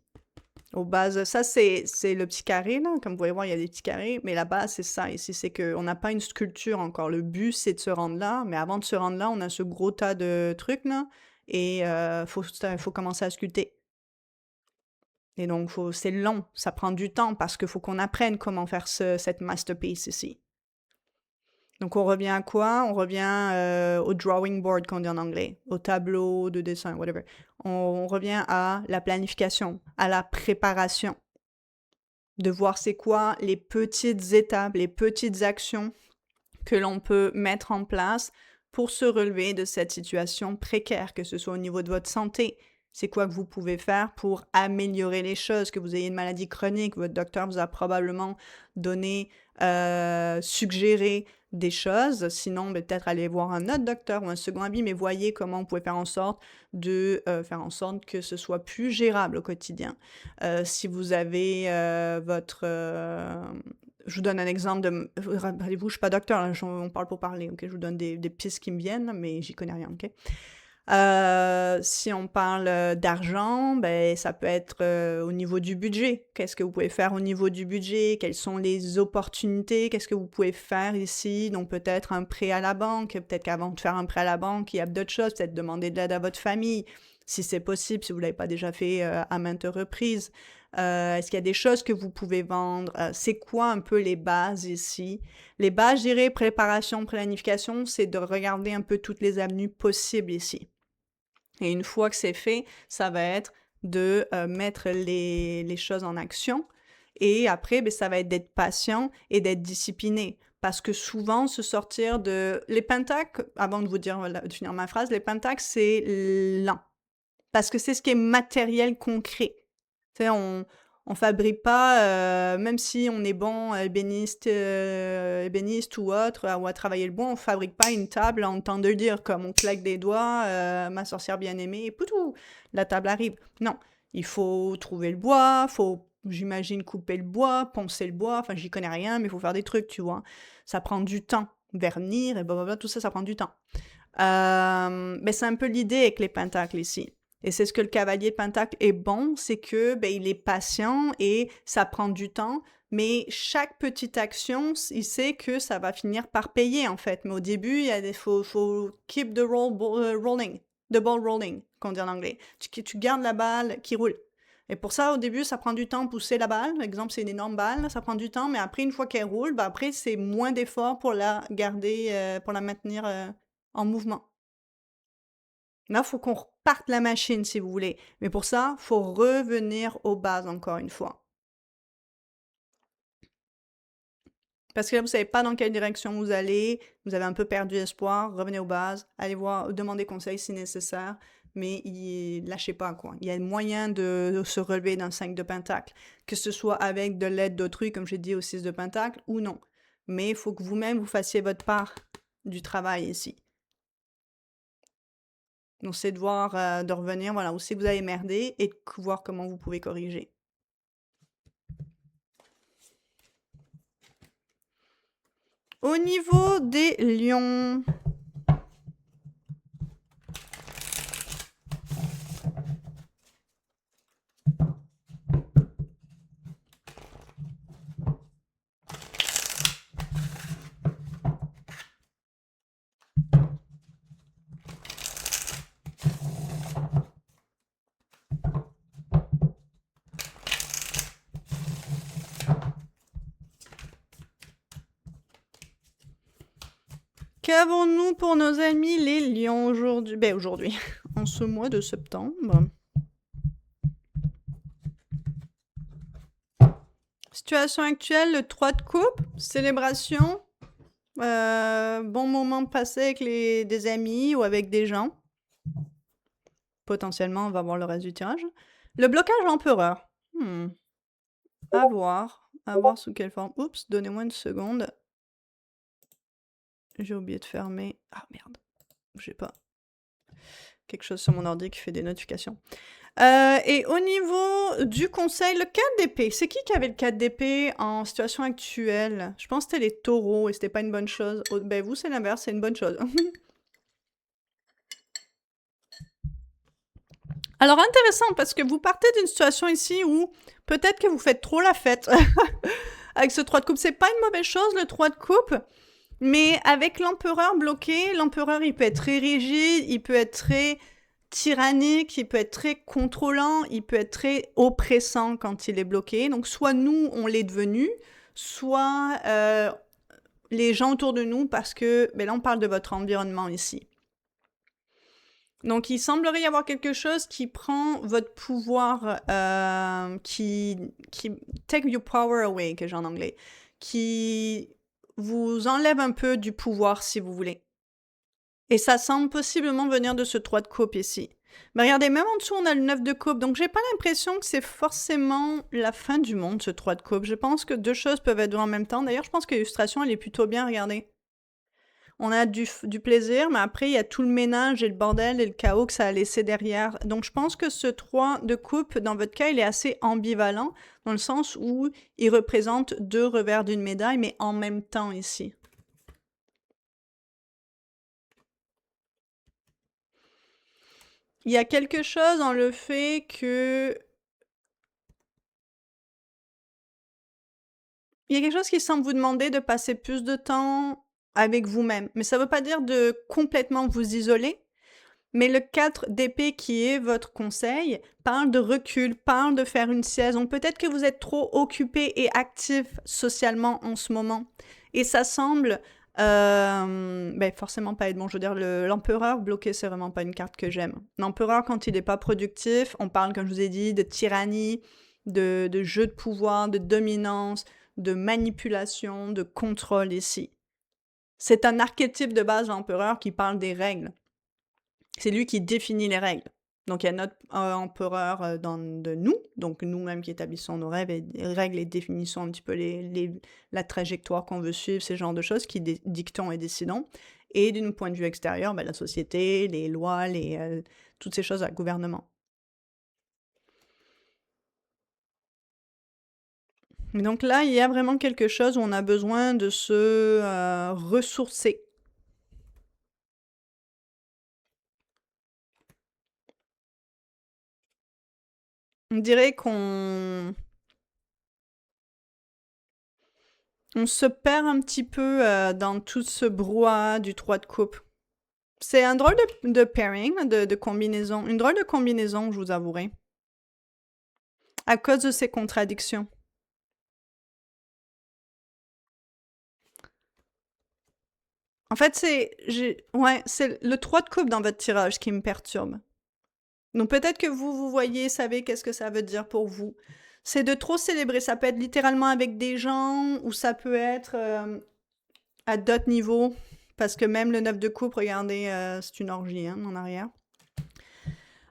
Aux bases, ça c'est le petit carré, là. Comme vous pouvez voir, il y a des petits carrés. Mais la base, c'est ça ici. C'est qu'on n'a pas une sculpture encore. Le but, c'est de se rendre là. Mais avant de se rendre là, on a ce gros tas de trucs, là. Et faut commencer à sculpter. Et donc, c'est long. Ça prend du temps parce qu'il faut qu'on apprenne comment faire cette masterpiece ici. Donc, on revient à quoi? On revient au drawing board, qu'on dit en anglais, au tableau de dessin, whatever. On revient à la planification, à la préparation, de voir c'est quoi les petites étapes, les petites actions que l'on peut mettre en place pour se relever de cette situation précaire, que ce soit au niveau de votre santé. C'est quoi que vous pouvez faire pour améliorer les choses, que vous ayez une maladie chronique, votre docteur vous a probablement donné, suggéré des choses, sinon peut-être aller voir un autre docteur ou un second avis, mais voyez comment vous pouvez faire en sorte que ce soit plus gérable au quotidien. Si vous avez je vous donne un exemple de... Rappelez-vous, je suis pas docteur, là, on parle pour parler, ok? Je vous donne des pistes qui me viennent, mais j'y connais rien, ok? Si on parle d'argent, ben, ça peut être au niveau du budget. Qu'est-ce que vous pouvez faire au niveau du budget? Quelles sont les opportunités? Qu'est-ce que vous pouvez faire ici? Donc peut-être un prêt à la banque. Peut-être qu'avant de faire un prêt à la banque, il y a d'autres choses. Peut-être demander de l'aide à votre famille, si c'est possible, si vous ne l'avez pas déjà fait à maintes reprises. Est-ce qu'il y a des choses que vous pouvez vendre? C'est quoi un peu les bases ici? Les bases, je dirais, préparation, planification, c'est de regarder un peu toutes les avenues possibles ici. Et une fois que c'est fait, ça va être de mettre les choses en action. Et après, ben, ça va être d'être patient et d'être discipliné. Parce que souvent, se sortir de... Les pentacles, avant de vous dire, de finir ma phrase, les pentacles, c'est lent. Parce que c'est ce qui est matériel, concret. Tu sais, on fabrique pas, même si on est bon ébéniste ou autre, ou à travailler le bois, on fabrique pas une table en temps de le dire, comme on claque des doigts, ma sorcière bien-aimée, et poutou, la table arrive. Non, il faut trouver le bois, faut, j'imagine, couper le bois, poncer le bois, enfin, j'y connais rien, mais il faut faire des trucs, tu vois. Ça prend du temps. Vernir, et blablabla, tout ça, ça prend du temps. Mais c'est un peu l'idée avec les pentacles ici. Et c'est ce que le cavalier de pentacle est bon, c'est que ben, il est patient et ça prend du temps, mais chaque petite action, il sait que ça va finir par payer en fait. Mais au début, il faut keep the rolling, the ball rolling, qu'on dit en anglais. Tu gardes la balle qui roule. Et pour ça, au début, ça prend du temps pousser la balle. Par exemple, c'est une énorme balle, ça prend du temps, mais après, une fois qu'elle roule, ben, après, c'est moins d'efforts pour la garder, pour la maintenir en mouvement. Là, il faut qu'on reparte la machine, si vous voulez. Mais pour ça, il faut revenir aux bases, encore une fois. Parce que là, vous ne savez pas dans quelle direction vous allez, vous avez un peu perdu espoir, revenez aux bases, allez voir, demandez conseil si nécessaire, mais lâchez pas, quoi. Il y a moyen de se relever d'un 5 de pentacle, que ce soit avec de l'aide d'autrui, comme j'ai dit, au 6 de pentacle, ou non. Mais il faut que vous-même, vous fassiez votre part du travail ici. Donc, c'est de voir, de revenir, voilà, où c'est que vous avez merdé et de voir comment vous pouvez corriger. Au niveau des lions, Qu'avons-nous pour nos amis les lions aujourd'hui? Ben aujourd'hui, en ce mois de septembre. Situation actuelle, le 3 de coupe, célébration, bon moment passé avec des amis ou avec des gens. Potentiellement, on va voir le reste du tirage. Le blocage l'empereur. À voir sous quelle forme. Oups, donnez-moi une seconde. J'ai oublié de fermer. Ah merde, j'ai pas quelque chose sur mon ordi qui fait des notifications. Et au niveau du conseil, le 4 d'épée, c'est qui avait le 4 d'épée en situation actuelle? Je pense que c'était les taureaux et c'était pas une bonne chose. Oh, ben vous, c'est l'inverse, c'est une bonne chose. Alors intéressant, parce que vous partez d'une situation ici où peut-être que vous faites trop la fête avec ce 3 de coupe. C'est pas une mauvaise chose, le 3 de coupe, mais avec l'empereur bloqué, l'empereur, il peut être très rigide, il peut être très tyrannique, il peut être très contrôlant, il peut être très oppressant quand il est bloqué. Donc soit nous, on l'est devenu, soit les gens autour de nous, parce que là, on parle de votre environnement ici. Donc, il semblerait y avoir quelque chose qui prend votre pouvoir, qui take your power away, que j'ai en anglais, qui vous enlève un peu du pouvoir, si vous voulez. Et ça semble possiblement venir de ce 3 de coupe ici. Mais regardez, même en dessous, on a le 9 de coupe, donc j'ai pas l'impression que c'est forcément la fin du monde, ce 3 de coupe. Je pense que deux choses peuvent être vraies en même temps. D'ailleurs, je pense que l'illustration, elle est plutôt bien, regardez. On a du plaisir, mais après, il y a tout le ménage et le bordel et le chaos que ça a laissé derrière. Donc, je pense que ce 3 de coupe, dans votre cas, il est assez ambivalent, dans le sens où il représente deux revers d'une médaille, mais en même temps ici. Il y a quelque chose dans le fait que... Il y a quelque chose qui semble vous demander de passer plus de temps avec vous-même. Mais ça ne veut pas dire de complètement vous isoler. Mais le 4 d'épée qui est votre conseil parle de recul, parle de faire une sieste. Donc peut-être que vous êtes trop occupé et actif socialement en ce moment. Et ça semble forcément pas être bon. Je veux dire, l'empereur bloqué, c'est vraiment pas une carte que j'aime. L'empereur, quand il n'est pas productif, on parle, comme je vous ai dit, de tyrannie, de jeu de pouvoir, de dominance, de manipulation, de contrôle ici. C'est un archétype de base, l'empereur, qui parle des règles. C'est lui qui définit les règles. Donc, il y a notre empereur de nous, donc nous-mêmes qui établissons nos règles et définissons un petit peu la trajectoire qu'on veut suivre, ces genres de choses qui dictons et décidons. Et d'un point de vue extérieur, la société, les lois, toutes ces choses, le gouvernement. Donc là, il y a vraiment quelque chose où on a besoin de se ressourcer. On dirait qu'on se perd un petit peu dans tout ce brouhaha du 3 de coupe. C'est un drôle de pairing, de combinaison. Une drôle de combinaison, je vous avouerai. À cause de ces contradictions. En fait, c'est le 3 de coupe dans votre tirage qui me perturbe. Donc peut-être que vous voyez, savez qu'est-ce que ça veut dire pour vous. C'est de trop célébrer. Ça peut être littéralement avec des gens ou ça peut être à d'autres niveaux. Parce que même le 9 de coupe, regardez, c'est une orgie en arrière.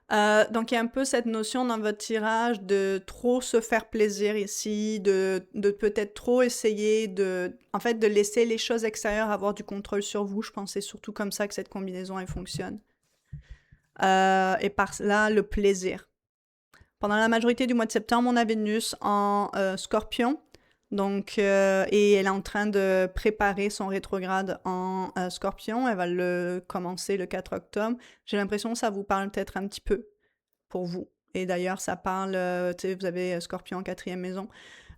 Donc il y a un peu cette notion dans votre tirage de trop se faire plaisir ici, de peut-être trop essayer de laisser les choses extérieures avoir du contrôle sur vous. Je pense que c'est surtout comme ça que cette combinaison elle fonctionne. Et par là, le plaisir. Pendant la majorité du mois de septembre, on a Vénus en Scorpion. Donc, et elle est en train de préparer son rétrograde en Scorpion. Elle va le commencer le 4 octobre. J'ai l'impression que ça vous parle peut-être un petit peu pour vous. Et d'ailleurs, ça parle, tu sais, vous avez Scorpion en 4e maison.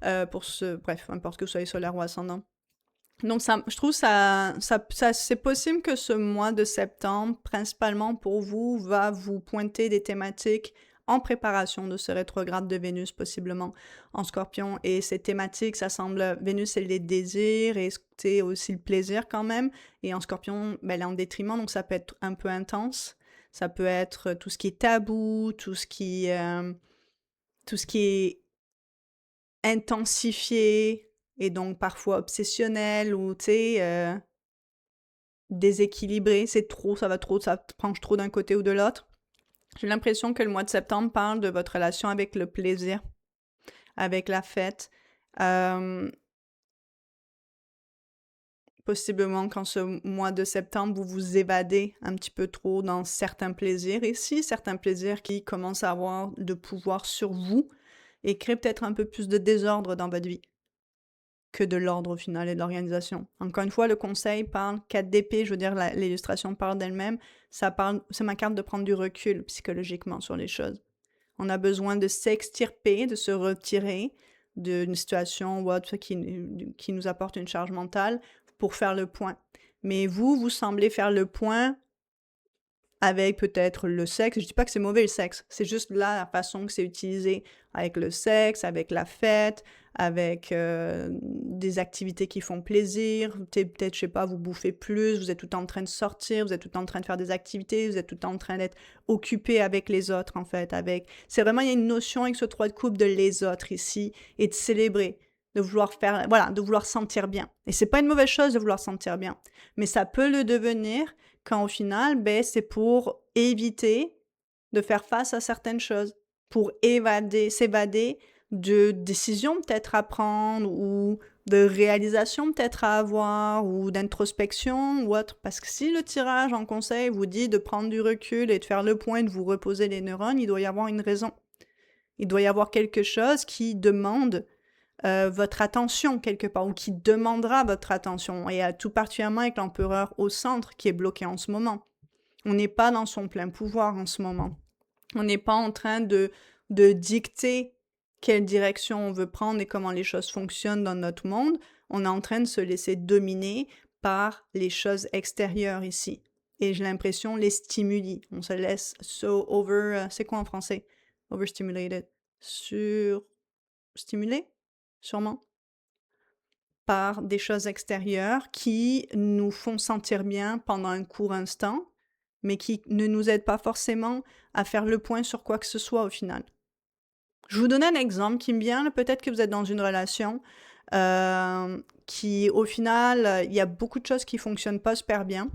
Bref, importe que vous soyez solaire ou ascendant. Donc, je trouve ça c'est possible que ce mois de septembre, principalement pour vous, va vous pointer des thématiques en préparation de ce rétrograde de Vénus, possiblement en Scorpion. Et ces thématiques, ça semble... Vénus, c'est les désirs et c'est aussi le plaisir quand même. Et en Scorpion, ben, elle est en détriment, donc ça peut être un peu intense. Ça peut être tout ce qui est tabou, tout ce qui est intensifié et donc parfois obsessionnel ou, tu sais, déséquilibré. C'est trop, ça va trop, ça penche trop d'un côté ou de l'autre. J'ai l'impression que le mois de septembre parle de votre relation avec le plaisir, avec la fête. Possiblement qu'en ce mois de septembre, vous vous évadez un petit peu trop dans certains plaisirs. Et si certains plaisirs qui commencent à avoir de pouvoir sur vous et créent peut-être un peu plus de désordre dans votre vie que de l'ordre au final et de l'organisation. Encore une fois, le conseil parle 4 d'épée, je veux dire, l'illustration parle d'elle-même. C'est ma carte de prendre du recul psychologiquement sur les choses. On a besoin de s'extirper, de se retirer d'une situation ou autre qui nous apporte une charge mentale pour faire le point. Mais vous semblez faire le point avec peut-être le sexe. Je dis pas que c'est mauvais le sexe, c'est juste là la façon que c'est utilisé avec le sexe, avec la fête, avec des activités qui font plaisir. Peut-être, je sais pas, vous bouffez plus, vous êtes tout le temps en train de sortir, vous êtes tout le temps en train de faire des activités, vous êtes tout le temps en train d'être occupé avec les autres en fait. C'est vraiment, il y a une notion avec ce 3 de coupe de les autres ici et de célébrer. De vouloir faire, voilà, de vouloir sentir bien. Et c'est pas une mauvaise chose de vouloir sentir bien, mais ça peut le devenir quand au final, ben, c'est pour éviter de faire face à certaines choses, pour s'évader de décisions peut-être à prendre ou de réalisations peut-être à avoir ou d'introspection ou autre. Parce que si le tirage en conseil vous dit de prendre du recul et de faire le point, de vous reposer les neurones, il doit y avoir une raison. Il doit y avoir quelque chose qui demande votre attention quelque part, ou qui demandera votre attention, et tout particulièrement avec l'empereur au centre qui est bloqué en ce moment. On n'est pas dans son plein pouvoir en ce moment. On n'est pas en train de dicter quelle direction on veut prendre et comment les choses fonctionnent dans notre monde. On est en train de se laisser dominer par les choses extérieures ici. Et j'ai l'impression les stimuli. On se laisse c'est quoi en français? Overstimulated. Surstimulé? Sûrement, par des choses extérieures qui nous font sentir bien pendant un court instant, mais qui ne nous aident pas forcément à faire le point sur quoi que ce soit au final. Je vous donne un exemple qui me vient, peut-être que vous êtes dans une relation qui, au final, il y a beaucoup de choses qui fonctionnent pas super bien,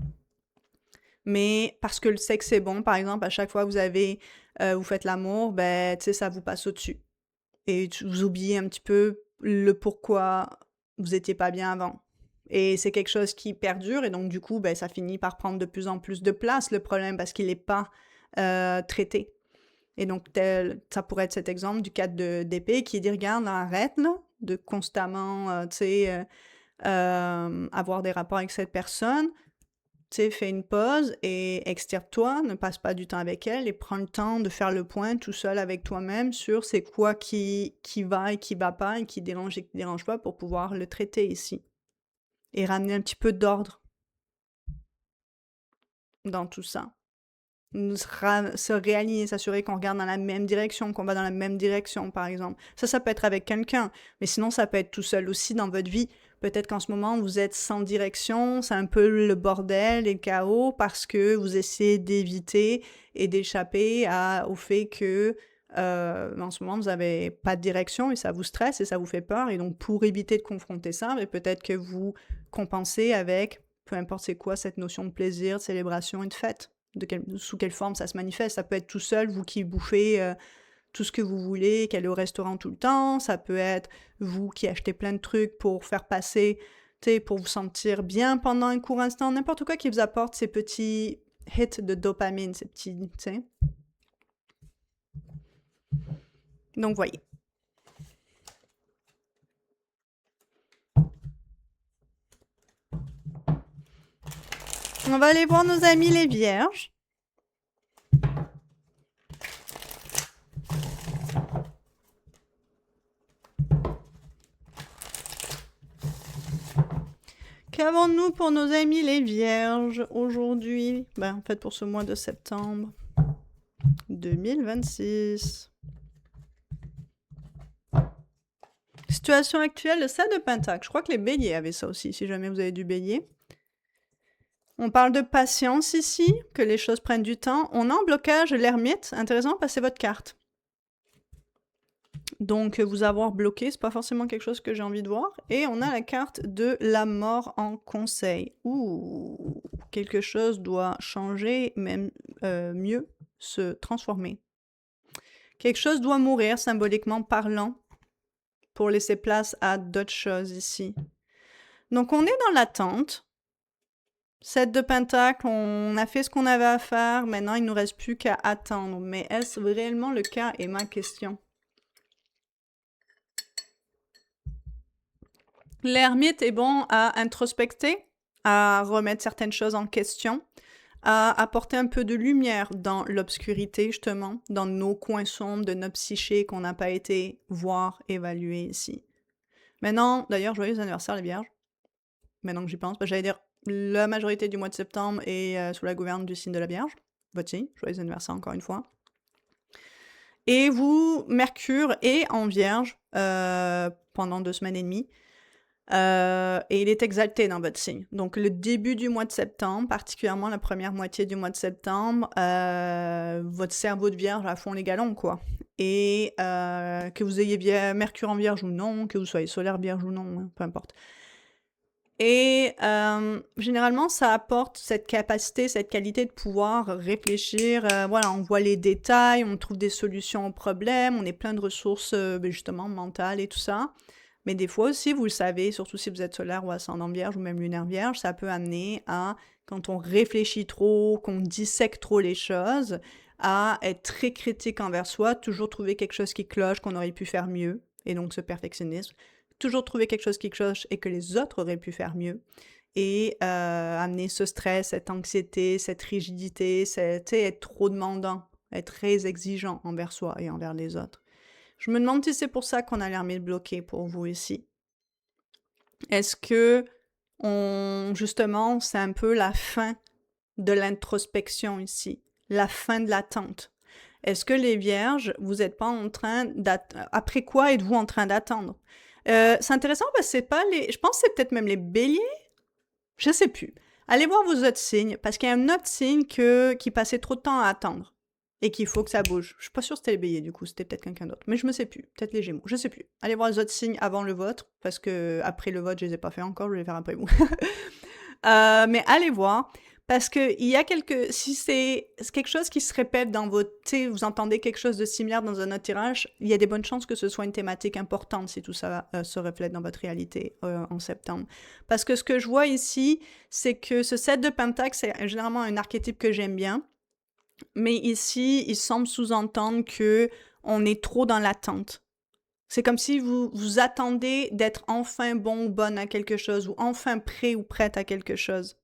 mais parce que le sexe est bon, par exemple, à chaque fois que vous faites l'amour, ben, tu sais, ça vous passe au-dessus. Et vous oubliez un petit peu le pourquoi vous étiez pas bien avant. Et c'est quelque chose qui perdure, et donc du coup, ben, ça finit par prendre de plus en plus de place, le problème, parce qu'il n'est pas traité. Et donc, ça pourrait être cet exemple du 4 d'épée qui dit, regarde, là, arrête, là, de constamment, tu sais, avoir des rapports avec cette personne. Tu sais, fais une pause et extirpe-toi, ne passe pas du temps avec elle et prends le temps de faire le point tout seul avec toi-même sur c'est quoi qui va et qui va pas et qui dérange et qui dérange pas pour pouvoir le traiter ici. Et ramener un petit peu d'ordre dans tout ça. Se réaligner, s'assurer qu'on regarde dans la même direction, qu'on va dans la même direction, par exemple. Ça peut être avec quelqu'un, mais sinon, ça peut être tout seul aussi dans votre vie. Peut-être qu'en ce moment, vous êtes sans direction, c'est un peu le bordel et le chaos parce que vous essayez d'éviter et d'échapper au fait que en ce moment, vous n'avez pas de direction et ça vous stresse et ça vous fait peur. Et donc, pour éviter de confronter ça, mais peut-être que vous compensez avec, peu importe c'est quoi, cette notion de plaisir, de célébration et de fête. Sous quelle forme ça se manifeste. Ça peut être tout seul, vous qui bouffez tout ce que vous voulez, qui allez au restaurant tout le temps. Ça peut être vous qui achetez plein de trucs pour faire passer, pour vous sentir bien pendant un court instant. N'importe quoi qui vous apporte ces petits hits de dopamine, ces petits, tu sais. Donc, voyez. On va aller voir nos amis les vierges. Qu'avons-nous pour nos amis les vierges aujourd'hui? En fait, pour ce mois de septembre 2026. Situation actuelle, le 7 de Pentacle. Je crois que les béliers avaient ça aussi, si jamais vous avez du bélier. On parle de patience ici, que les choses prennent du temps. On a en blocage l'ermite. Intéressant, passez votre carte. Donc, vous avoir bloqué, c'est pas forcément quelque chose que j'ai envie de voir. Et on a la carte de la mort en conseil. Ouh, quelque chose doit changer, même mieux, se transformer. Quelque chose doit mourir, symboliquement parlant, pour laisser place à d'autres choses ici. Donc, on est dans l'attente. 7 de Pentacle, on a fait ce qu'on avait à faire. Maintenant, il ne nous reste plus qu'à attendre. Mais est-ce réellement le cas est ma question. L'ermite est bon à introspecter, à remettre certaines choses en question, à apporter un peu de lumière dans l'obscurité, justement, dans nos coins sombres de notre psyché qu'on n'a pas été voir, évaluer ici. Maintenant, d'ailleurs, joyeux anniversaire les Vierges. Maintenant que j'y pense, j'allais dire, la majorité du mois de septembre est sous la gouverne du signe de la Vierge. Votre signe, joyeux anniversaire encore une fois. Et vous, Mercure est en Vierge pendant 2 semaines et demie. Et il est exalté dans votre signe. Donc, le début du mois de septembre, particulièrement la première moitié du mois de septembre, votre cerveau de Vierge à fond les galons, quoi. Et que vous ayez Mercure en Vierge ou non, que vous soyez solaire Vierge ou non, hein, peu importe. Et généralement, ça apporte cette capacité, cette qualité de pouvoir réfléchir. Voilà, on voit les détails, on trouve des solutions aux problèmes, on est plein de ressources, justement, mentales et tout ça. Mais des fois aussi, vous le savez, surtout si vous êtes solaire ou ascendant Vierge ou même lunaire Vierge, ça peut amener à, quand on réfléchit trop, qu'on dissèque trop les choses, à être très critique envers soi, toujours trouver quelque chose qui cloche, qu'on aurait pu faire mieux, et donc ce perfectionnisme. Toujours trouver quelque chose qui cloche et que les autres auraient pu faire mieux. Et amener ce stress, cette anxiété, cette rigidité, être trop demandant, être très exigeant envers soi et envers les autres. Je me demande si c'est pour ça qu'on a l'ermite bloqué pour vous ici. Est-ce que, justement, c'est un peu la fin de l'introspection ici, la fin de l'attente? Est-ce que les vierges, vous n'êtes pas en train d'attendre? Après quoi êtes-vous en train d'attendre? C'est intéressant parce que c'est pas les... Je pense que c'est peut-être même les béliers. Je sais plus. Allez voir vos autres signes, parce qu'il y a un autre signe qui passait trop de temps à attendre et qu'il faut que ça bouge. Je suis pas sûre que c'était les béliers, du coup, c'était peut-être quelqu'un d'autre. Mais je me sais plus. Peut-être les gémeaux, je sais plus. Allez voir les autres signes avant le vôtre, parce que après le vote, je les ai pas fait encore, je vais les faire après vous. Mais allez voir, parce que il y a si c'est quelque chose qui se répète dans votre... vous entendez quelque chose de similaire dans un autre tirage, il y a des bonnes chances que ce soit une thématique importante si tout ça se reflète dans votre réalité en septembre. Parce que ce que je vois ici, c'est que ce 7 de Pentacle, c'est généralement un archétype que j'aime bien. Mais ici, il semble sous-entendre que on est trop dans l'attente. C'est comme si vous attendez d'être enfin bon ou bonne à quelque chose, ou enfin prêt ou prête à quelque chose,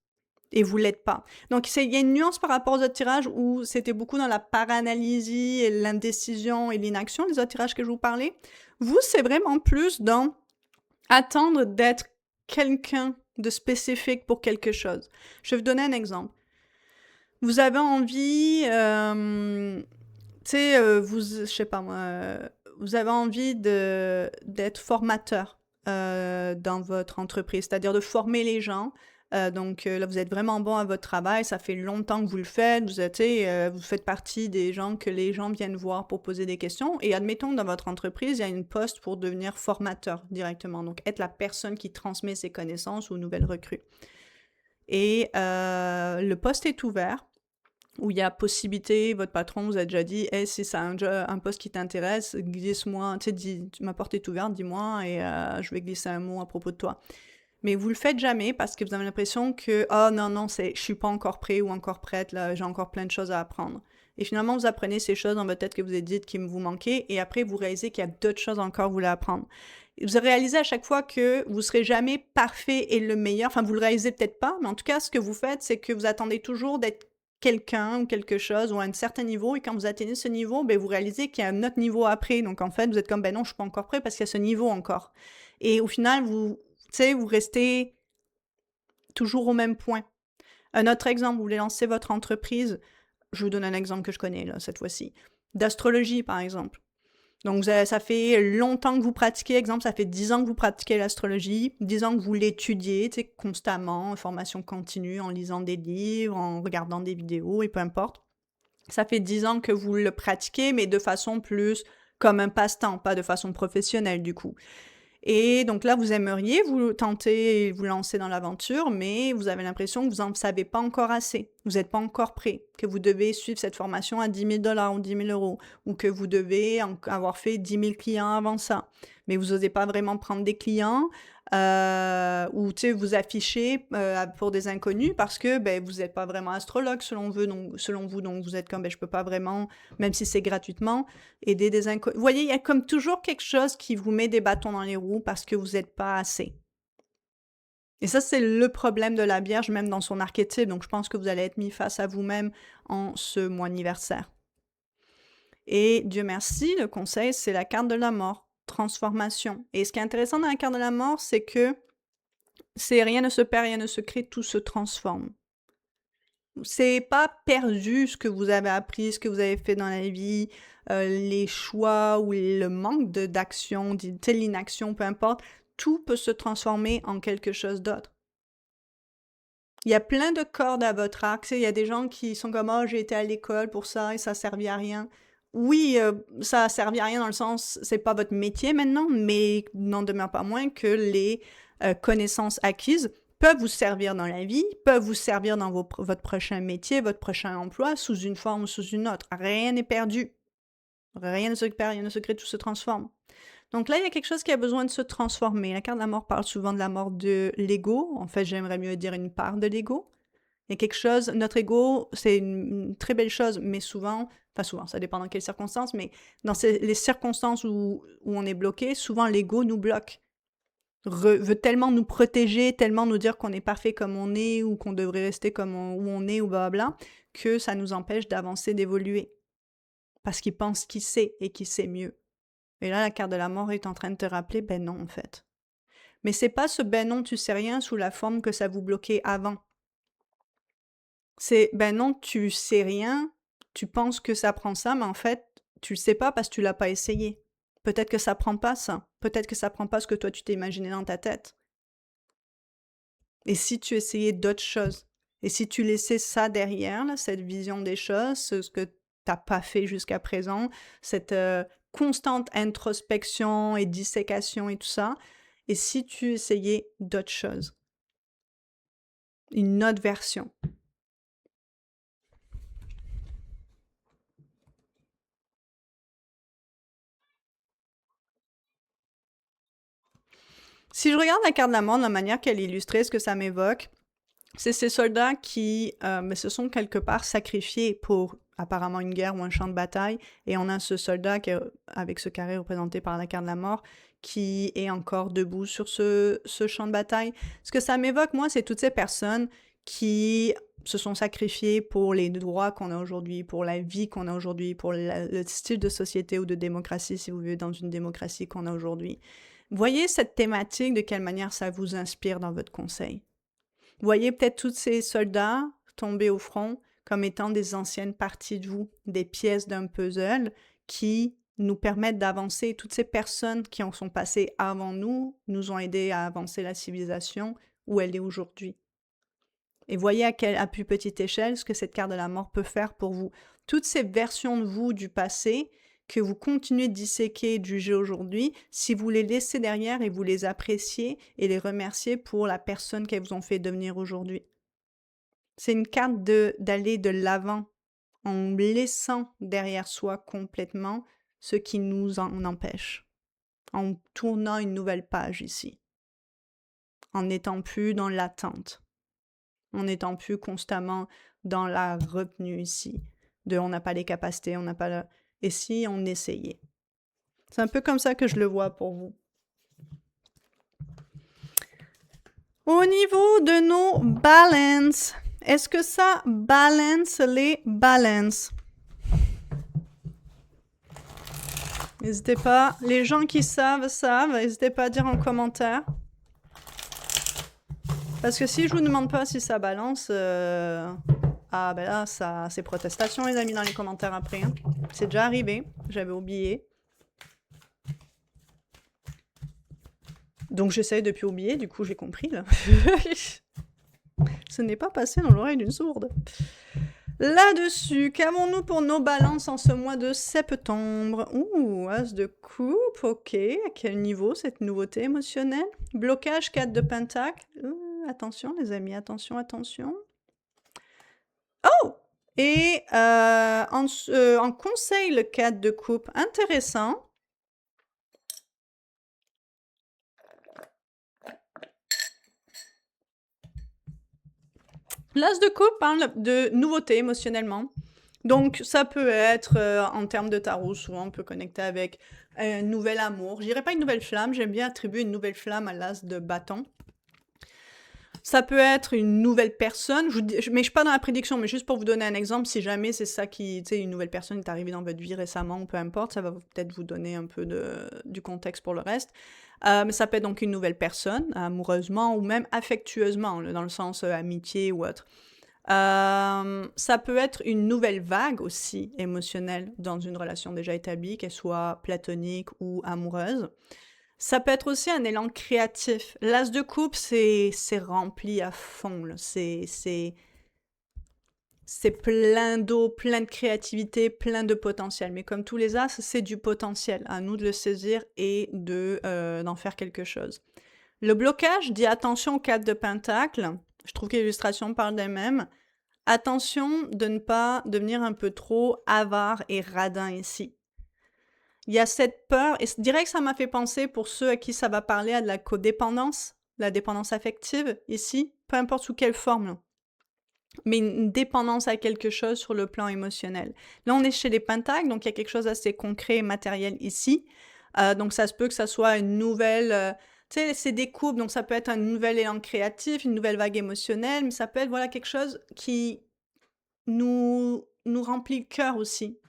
et vous l'êtes pas. Donc, il y a une nuance par rapport aux autres tirages où c'était beaucoup dans la paranalysie et l'indécision et l'inaction, les autres tirages que je vous parlais. Vous, c'est vraiment plus dans attendre d'être quelqu'un de spécifique pour quelque chose. Je vais vous donner un exemple. Vous avez envie, je sais pas moi, vous avez envie d'être formateur dans votre entreprise, c'est-à-dire de former les gens. Donc là, vous êtes vraiment bon à votre travail, ça fait longtemps que vous le faites, vous faites partie des gens que les gens viennent voir pour poser des questions. Et admettons que dans votre entreprise, il y a une poste pour devenir formateur directement, donc être la personne qui transmet ses connaissances aux nouvelles recrues. Et le poste est ouvert, où il y a possibilité, votre patron vous a déjà dit « Hey, si c'est un poste qui t'intéresse, glisse-moi, ma porte est ouverte, dis-moi, et je vais glisser un mot à propos de toi. » Mais vous le faites jamais parce que vous avez l'impression que « Oh non, je suis pas encore prêt ou encore prête, là, j'ai encore plein de choses à apprendre. » Et finalement, vous apprenez ces choses dans votre tête que vous avez dites qui vous manquaient, et après, vous réalisez qu'il y a d'autres choses encore que vous voulez apprendre. Et vous réalisez à chaque fois que vous serez jamais parfait et le meilleur, enfin, vous le réalisez peut-être pas, mais en tout cas, ce que vous faites, c'est que vous attendez toujours d'être quelqu'un ou quelque chose ou à un certain niveau, et quand vous atteignez ce niveau, vous réalisez qu'il y a un autre niveau après. Donc en fait, vous êtes comme, non, je suis pas encore prêt parce qu'il y a ce niveau encore. Et au final, vous restez toujours au même point. Un autre exemple, vous voulez lancer votre entreprise, je vous donne un exemple que je connais là, cette fois-ci. d'astrologie, par exemple. Donc, ça fait longtemps que vous pratiquez, exemple, ça fait 10 ans que vous pratiquez l'astrologie, 10 ans que vous l'étudiez, tu sais, constamment, en formation continue, en lisant des livres, en regardant des vidéos, et peu importe. Ça fait 10 ans que vous le pratiquez, mais de façon plus comme un passe-temps, pas de façon professionnelle, du coup. Et donc là, vous aimeriez vous tenter et vous lancer dans l'aventure, mais vous avez l'impression que vous n'en savez pas encore assez. Vous n'êtes pas encore prêt, que vous devez suivre cette formation à 10 000 $ ou 10 000 €, ou que vous devez avoir fait 10 000 clients avant ça. Mais vous n'osez pas vraiment prendre des clients, ou vous afficher pour des inconnus parce que vous n'êtes pas vraiment astrologue selon vous, donc vous êtes comme je peux pas vraiment, même si c'est gratuitement, aider des inconnus. Vous voyez, il y a comme toujours quelque chose qui vous met des bâtons dans les roues parce que vous n'êtes pas assez. Et ça, c'est le problème de la Vierge, même dans son archétype. Donc, je pense que vous allez être mis face à vous-même en ce mois anniversaire. Et Dieu merci, le conseil, c'est la carte de la mort, transformation. Et ce qui est intéressant dans la carte de la mort, c'est que rien ne se perd, rien ne se crée, tout se transforme. C'est pas perdu ce que vous avez appris, ce que vous avez fait dans la vie, les choix ou le manque d'action, l'inaction, peu importe. Tout peut se transformer en quelque chose d'autre. Il y a plein de cordes à votre arc. Il y a des gens qui sont comme « Oh, j'ai été à l'école pour ça et ça a servi à rien ». Oui, ça a servi à rien dans le sens, c'est pas votre métier maintenant, mais n'en demeure pas moins que les connaissances acquises peuvent vous servir dans la vie, peuvent vous servir dans votre prochain métier, votre prochain emploi, sous une forme ou sous une autre. Rien n'est perdu. Rien ne se perd, rien ne se crée, tout se transforme. Donc là, il y a quelque chose qui a besoin de se transformer. La carte de la mort parle souvent de la mort de l'ego. En fait, j'aimerais mieux dire une part de l'ego. Il y a quelque chose, notre ego, c'est une très belle chose, mais souvent, ça dépend dans quelles circonstances, mais dans les circonstances où on est bloqué, souvent l'ego nous bloque. Veut tellement nous protéger, tellement nous dire qu'on est parfait comme on est, ou qu'on devrait rester comme où on est, ou blablabla, que ça nous empêche d'avancer, d'évoluer. Parce qu'il pense qu'il sait et qu'il sait mieux. Et là, la carte de la mort est en train de te rappeler, ben non, en fait. Mais c'est pas ce ben non, tu sais rien sous la forme que ça vous bloquait avant. C'est ben non, tu sais rien, tu penses que ça prend ça, mais en fait, tu le sais pas parce que tu l'as pas essayé. Peut-être que ça prend pas ça. Peut-être que ça prend pas ce que toi tu t'es imaginé dans ta tête. Et si tu essayais d'autres choses? Et si tu laissais ça derrière, là, cette vision des choses, ce que t'as pas fait jusqu'à présent, cette constante introspection et dissécation et tout ça, et si tu essayais d'autres choses? Une autre version. Si je regarde la carte de la mort, de la manière qu'elle est illustrée, ce que ça m'évoque, c'est ces soldats qui se sont quelque part sacrifiés pour apparemment une guerre ou un champ de bataille, et on a ce soldat avec ce carré représenté par la carte de la mort qui est encore debout sur ce champ de bataille. Ce que ça m'évoque, moi, c'est toutes ces personnes qui se sont sacrifiées pour les droits qu'on a aujourd'hui, pour la vie qu'on a aujourd'hui, pour le style de société ou de démocratie, si vous vivez dans une démocratie qu'on a aujourd'hui. Voyez cette thématique, de quelle manière ça vous inspire dans votre conseil. Voyez peut-être tous ces soldats tombés au front comme étant des anciennes parties de vous, des pièces d'un puzzle qui nous permettent d'avancer. Toutes ces personnes qui en sont passées avant nous ont aidé à avancer la civilisation où elle est aujourd'hui. Et voyez à plus petite échelle ce que cette carte de la mort peut faire pour vous. Toutes ces versions de vous du passé que vous continuez de disséquer et de juger aujourd'hui, si vous les laissez derrière et vous les appréciez et les remerciez pour la personne qu'elles vous ont fait devenir aujourd'hui. C'est une carte d'aller de l'avant en laissant derrière soi complètement ce qui nous en empêche, en tournant une nouvelle page ici, en n'étant plus dans l'attente, en n'étant plus constamment dans la retenue ici, on n'a pas les capacités, on n'a pas le... Et si on essayait? C'est un peu comme ça que je le vois pour vous. Au niveau de nos balances, est-ce que ça balance les balances? N'hésitez pas, les gens qui savent, n'hésitez pas à dire en commentaire. Parce que si je vous demande pas si ça balance, Ah ben là, ça, c'est protestation, les amis, dans les commentaires après. Hein. C'est déjà arrivé, j'avais oublié. Donc j'essaye depuis oublier, du coup j'ai compris là. Ce n'est pas passé dans l'oreille d'une sourde. Là-dessus, qu'avons-nous pour nos balances en ce mois de septembre? Ouh, as de coupe, ok. À quel niveau cette nouveauté émotionnelle? Blocage 4 de pentacle. Attention les amis, attention, attention. Oh! Et en conseil, le 4 de coupe. Intéressant. L'as de coupe parle de nouveauté émotionnellement. Donc, ça peut être, en termes de tarot, souvent on peut connecter avec un nouvel amour. Je dirais pas une nouvelle flamme, j'aime bien attribuer une nouvelle flamme à l'as de bâton. Ça peut être une nouvelle personne, mais je suis pas dans la prédiction, mais juste pour vous donner un exemple, si jamais c'est ça qui, tu sais, une nouvelle personne est arrivée dans votre vie récemment, ou peu importe, ça va peut-être vous donner un peu du contexte pour le reste. Mais ça peut être donc une nouvelle personne, amoureusement ou même affectueusement, dans le sens amitié ou autre. Ça peut être une nouvelle vague aussi émotionnelle dans une relation déjà établie, qu'elle soit platonique ou amoureuse. Ça peut être aussi un élan créatif. L'as de coupe, c'est rempli à fond. Là. C'est plein d'eau, plein de créativité, plein de potentiel. Mais comme tous les as, c'est du potentiel. À nous de le saisir et d'en faire quelque chose. Le blocage dit attention au 4 de pentacle. Je trouve que l'illustration parle d'elle-même. Attention de ne pas devenir un peu trop avare et radin ici. Il y a cette peur, et je dirais que ça m'a fait penser, pour ceux à qui ça va parler, à de la codépendance, la dépendance affective, ici, peu importe sous quelle forme, là. Mais une dépendance à quelque chose sur le plan émotionnel. Là, on est chez les pentacles, donc il y a quelque chose d'assez concret et matériel ici. Donc ça se peut que ça soit une nouvelle... tu sais, c'est des coupes, donc ça peut être un nouvel élan créatif, une nouvelle vague émotionnelle, mais ça peut être voilà, quelque chose qui nous remplit le cœur aussi.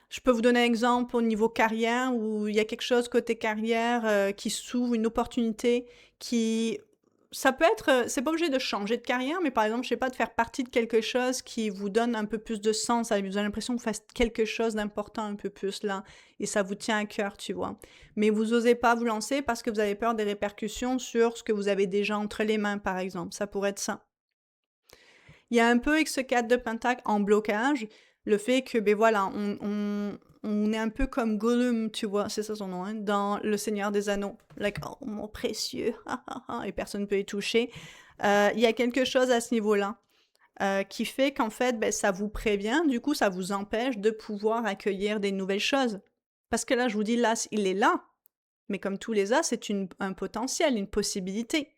Je peux vous donner un exemple au niveau carrière où il y a quelque chose côté carrière qui s'ouvre, une opportunité qui... Ça peut être... C'est pas obligé de changer de carrière, mais par exemple, je sais pas, de faire partie de quelque chose qui vous donne un peu plus de sens. Vous avez l'impression que vous faites quelque chose d'important un peu plus là. Et ça vous tient à cœur, tu vois. Mais vous osez pas vous lancer parce que vous avez peur des répercussions sur ce que vous avez déjà entre les mains, par exemple. Ça pourrait être ça. Il y a un peu avec ce 4 de pentacle en blocage, le fait que, ben voilà, on est un peu comme Gollum, tu vois, c'est ça son nom, hein, dans Le Seigneur des Anneaux. Like, oh, mon précieux, et personne ne peut y toucher. Il y a quelque chose à ce niveau-là qui fait qu'en fait, ben, ça vous prévient, du coup, ça vous empêche de pouvoir accueillir des nouvelles choses. Parce que là, je vous dis, l'as, il est là, mais comme tous les as, c'est un potentiel, une possibilité.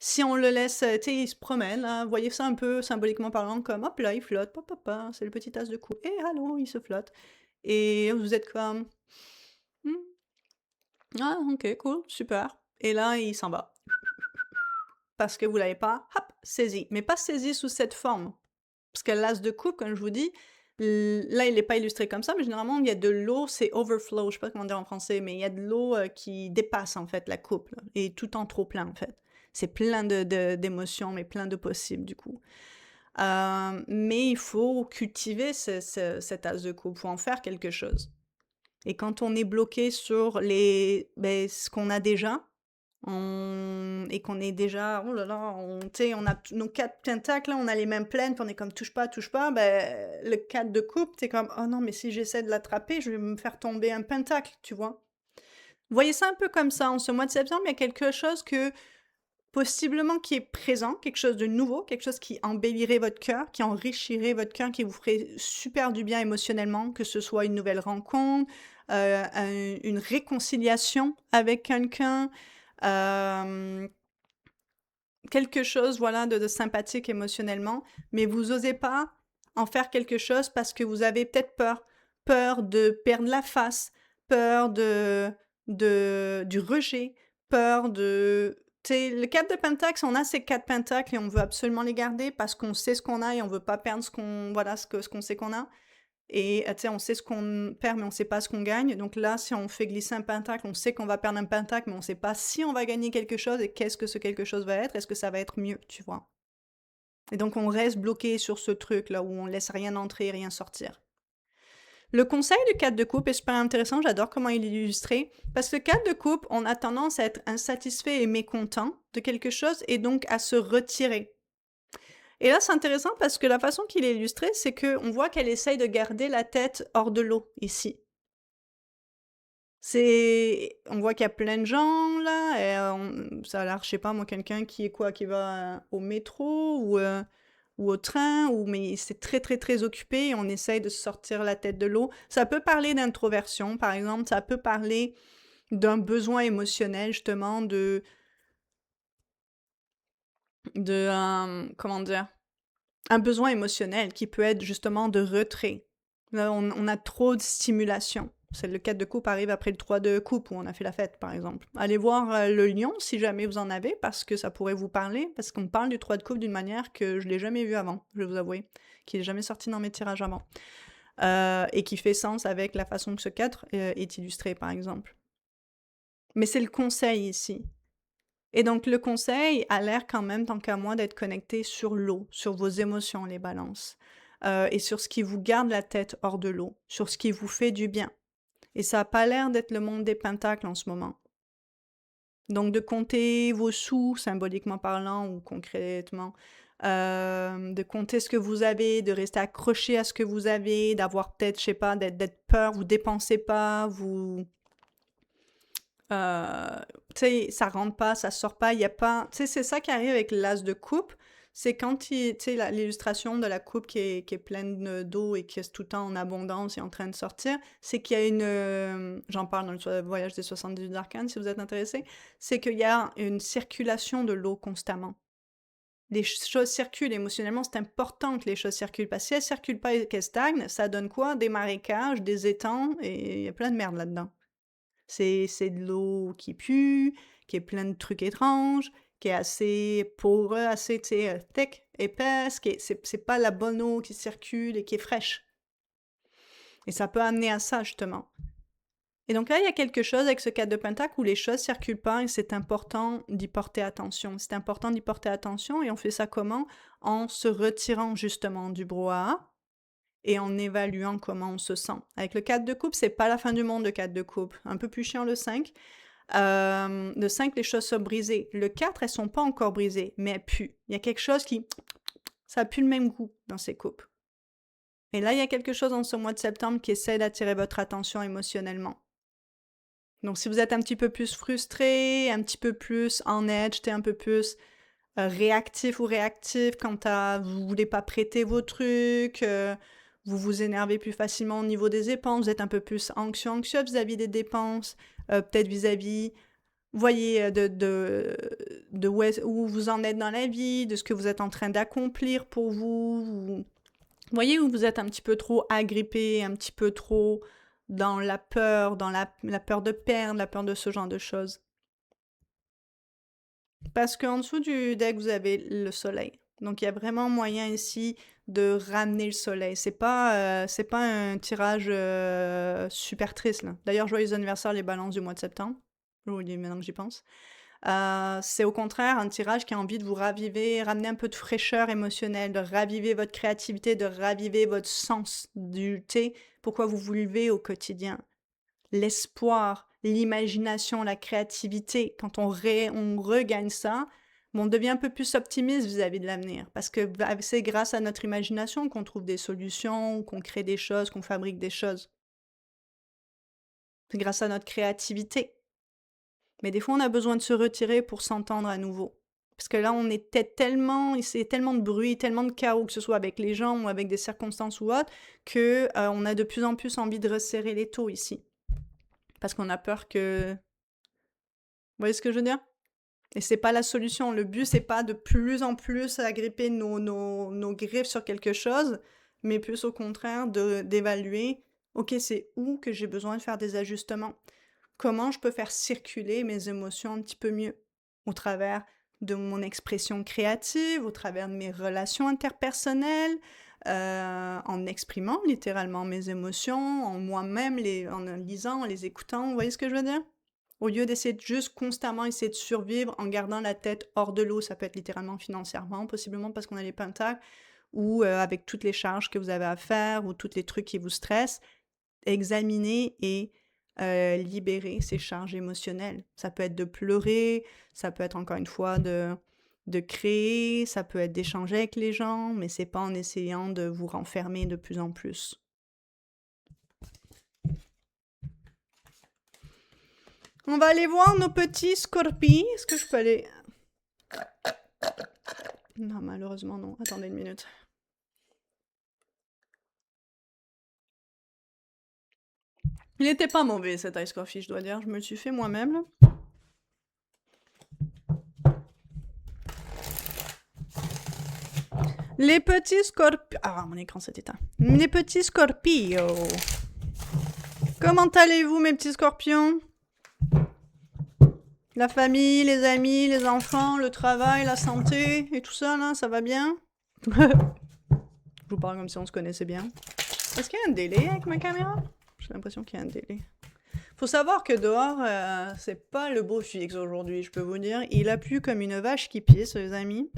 Si on le laisse, tu sais, il se promène, là, voyez ça un peu symboliquement parlant, comme hop là, il flotte, pop, pop, pop, c'est le petit as de coupe, et allô, il se flotte. Et vous êtes comme, hmm, ah, ok, cool, super. Et là, il s'en va. Parce que vous l'avez pas, hop, saisi. Mais pas saisi sous cette forme. Parce que l'as de coupe, comme je vous dis, là, il n'est pas illustré comme ça, mais généralement, il y a de l'eau, c'est overflow, je sais pas comment dire en français, mais il y a de l'eau qui dépasse, en fait, la coupe, là, et tout en trop plein, en fait. C'est plein d'émotions, mais plein de possibles, du coup. Mais il faut cultiver cet as de coupe, il faut en faire quelque chose. Et quand on est bloqué sur ce qu'on a déjà, et qu'on est déjà, oh là là, on a nos 4 pentacles, là, on a les mêmes plaines, puis on est comme touche pas, ben, le 4 de coupe, t'es comme, oh non, mais si j'essaie de l'attraper, je vais me faire tomber un pentacle, tu vois. Voyez ça un peu comme ça, en ce mois de septembre, il y a quelque chose que possiblement qui est présent, quelque chose de nouveau, quelque chose qui embellirait votre cœur, qui enrichirait votre cœur, qui vous ferait super du bien émotionnellement, que ce soit une nouvelle rencontre, une réconciliation avec quelqu'un, quelque chose voilà, de sympathique émotionnellement, mais vous osez pas en faire quelque chose parce que vous avez peut-être peur. Peur de perdre la face, peur du rejet, peur de... Le 4 de Pentacle, on a ces 4 pentacles et on veut absolument les garder parce qu'on sait ce qu'on a et on veut pas perdre ce qu'on sait qu'on a. Et on sait ce qu'on perd, mais on sait pas ce qu'on gagne. Donc là, si on fait glisser un pentacle, on sait qu'on va perdre un pentacle, mais on sait pas si on va gagner quelque chose et qu'est-ce que ce quelque chose va être. Est-ce que ça va être mieux, tu vois? Et donc, on reste bloqué sur ce truc-là où on laisse rien entrer, rien sortir. Le conseil du 4 de coupe est super intéressant, j'adore comment il est illustré, parce que le 4 de coupe, on a tendance à être insatisfait et mécontent de quelque chose et donc à se retirer. Et là, c'est intéressant parce que la façon qu'il est illustré, c'est qu'on voit qu'elle essaye de garder la tête hors de l'eau ici. On voit qu'il y a plein de gens là, et ça a l'air, je sais pas moi, quelqu'un qui va au métro ou au train, mais c'est très très très occupé et on essaye de sortir la tête de l'eau. Ça peut parler d'introversion, par exemple, ça peut parler d'un besoin émotionnel justement comment dire, un besoin émotionnel qui peut être justement de retrait. Là, on a trop de stimulation. C'est le 4 de coupe arrive après le 3 de coupe où on a fait la fête, par exemple. Allez voir le lion si jamais vous en avez, parce que ça pourrait vous parler, parce qu'on parle du 3 de coupe d'une manière que je l'ai jamais vu avant, je vais vous avouer, qui n'est jamais sorti dans mes tirages avant. Et qui fait sens avec la façon que ce 4 est illustré, par exemple. Mais c'est le conseil ici. Et donc, le conseil a l'air quand même, tant qu'à moi, d'être connecté sur l'eau, sur vos émotions, les balances, et sur ce qui vous garde la tête hors de l'eau, sur ce qui vous fait du bien. Et ça n'a pas l'air d'être le monde des pentacles en ce moment. Donc, de compter vos sous, symboliquement parlant ou concrètement, de compter ce que vous avez, de rester accroché à ce que vous avez, d'avoir peut-être, je sais pas, d'être peur, vous dépensez pas, vous... tu sais, ça rentre pas, ça sort pas, il y a pas... Tu sais, c'est ça qui arrive avec l'as de coupe, c'est quand tu sais, l'illustration de la coupe qui est pleine d'eau et qui est tout le temps en abondance et en train de sortir, c'est qu'il y a une... j'en parle dans le voyage des 78 arcanes, si vous êtes intéressé, c'est qu'il y a une circulation de l'eau constamment. Les choses circulent émotionnellement, c'est important que les choses circulent, parce que si elles circulent pas et qu'elles stagnent, ça donne quoi? Des marécages, des étangs, et il y a plein de merde là-dedans. C'est de l'eau qui pue, qui est plein de trucs étranges, qui est assez poreux, assez, tu sais, thick, épaisse, c'est pas la bonne eau qui circule et qui est fraîche. Et ça peut amener à ça, justement. Et donc là, il y a quelque chose avec ce 4 de pentacle où les choses circulent pas et c'est important d'y porter attention. C'est important d'y porter attention et on fait ça comment? En se retirant justement du brouhaha et en évaluant comment on se sent. Avec le 4 de coupe, c'est pas la fin du monde, le 4 de coupe. Un peu plus chiant le 5. Le 5, les choses sont brisées. Le 4, elles sont pas encore brisées, mais elles puent. Il y a quelque chose qui... Ça pue le même goût dans ces coupes. Et là, il y a quelque chose en ce mois de septembre qui essaie d'attirer votre attention émotionnellement. Donc, si vous êtes un petit peu plus frustré, un petit peu plus en edge, un peu plus réactif ou réactif quand vous voulez pas prêter vos trucs, vous vous énervez plus facilement au niveau des dépenses, vous êtes un peu plus anxieux vis-à-vis des dépenses, peut-être vis-à-vis, voyez, de où vous en êtes dans la vie, de ce que vous êtes en train d'accomplir pour vous. Voyez où vous êtes un petit peu trop agrippé, un petit peu trop dans la peur, dans la peur de perdre, la peur de ce genre de choses. Parce qu'en dessous du deck, vous avez le soleil. Donc, il y a vraiment moyen ici de ramener le soleil. C'est pas un tirage super triste, là. D'ailleurs, joyeux anniversaire les balances du mois de septembre. Oui, maintenant que j'y pense. C'est au contraire un tirage qui a envie de vous raviver, ramener un peu de fraîcheur émotionnelle, de raviver votre créativité, de raviver votre sens du thé, pourquoi vous vous levez au quotidien. L'espoir, l'imagination, la créativité, quand on regagne ça, on devient un peu plus optimiste vis-à-vis de l'avenir. Parce que c'est grâce à notre imagination qu'on trouve des solutions, qu'on crée des choses, qu'on fabrique des choses. C'est grâce à notre créativité. Mais des fois, on a besoin de se retirer pour s'entendre à nouveau. Parce que là, on était tellement, c'est tellement de bruit, tellement de chaos, que ce soit avec les gens ou avec des circonstances ou autres, que on a de plus en plus envie de resserrer les taux ici. Parce qu'on a peur que... Vous voyez ce que je veux dire? Et c'est pas la solution. Le but, c'est pas de plus en plus agripper nos griffes sur quelque chose, mais plus au contraire d'évaluer, ok, c'est où que j'ai besoin de faire des ajustements? Comment je peux faire circuler mes émotions un petit peu mieux? Au travers de mon expression créative, au travers de mes relations interpersonnelles, en exprimant littéralement mes émotions, en moi-même, en lisant, en les écoutant, vous voyez ce que je veux dire? Au lieu d'essayer de juste constamment essayer de survivre en gardant la tête hors de l'eau, ça peut être littéralement financièrement, possiblement parce qu'on a les pentacles, ou avec toutes les charges que vous avez à faire, ou tous les trucs qui vous stressent, examiner et libérer ces charges émotionnelles. Ça peut être de pleurer, ça peut être encore une fois de créer, ça peut être d'échanger avec les gens, mais c'est pas en essayant de vous renfermer de plus en plus. On va aller voir nos petits scorpions. Est-ce que je peux aller... Non, malheureusement non. Attendez une minute. Il n'était pas mauvais cet ice coffee, je dois dire. Je me le suis fait moi-même, là. Les petits scorpions... Ah, mon écran s'est éteint. Les petits scorpions. Comment allez-vous, mes petits scorpions? La famille, les amis, les enfants, le travail, la santé et tout ça, là, ça va bien? Je vous parle comme si on se connaissait bien. Est-ce qu'il y a un délai avec ma caméra? J'ai l'impression qu'il y a un délai. Faut savoir que dehors, c'est pas le beau fixe aujourd'hui, je peux vous dire. Il a plu comme une vache qui pisse, les amis.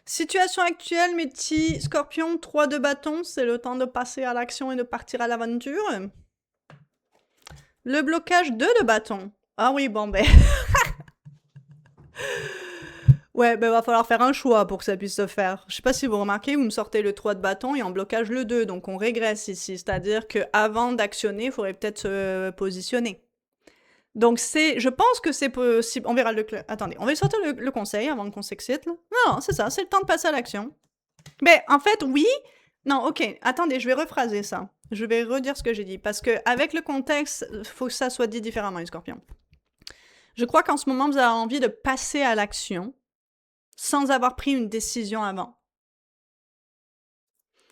Situation actuelle, mes petits scorpions, 3 de bâton, c'est le temps de passer à l'action et de partir à l'aventure. Le blocage 2 de bâton. Ah oui, bon ben... Ouais, ben va falloir faire un choix pour que ça puisse se faire. Je sais pas si vous remarquez, vous me sortez le 3 de bâton et en blocage le 2, donc on régresse ici. C'est-à-dire qu'avant d'actionner, il faudrait peut-être se positionner. Donc je pense que c'est possible. On verra le... Attendez, on va sortir le conseil avant qu'on s'excite. Non, c'est ça, c'est le temps de passer à l'action. Mais en fait, oui... Non, ok, attendez, je vais rephraser ça. Je vais redire ce que j'ai dit, parce que avec le contexte, il faut que ça soit dit différemment, les scorpions. Je crois qu'en ce moment, vous avez envie de passer à l'action sans avoir pris une décision avant.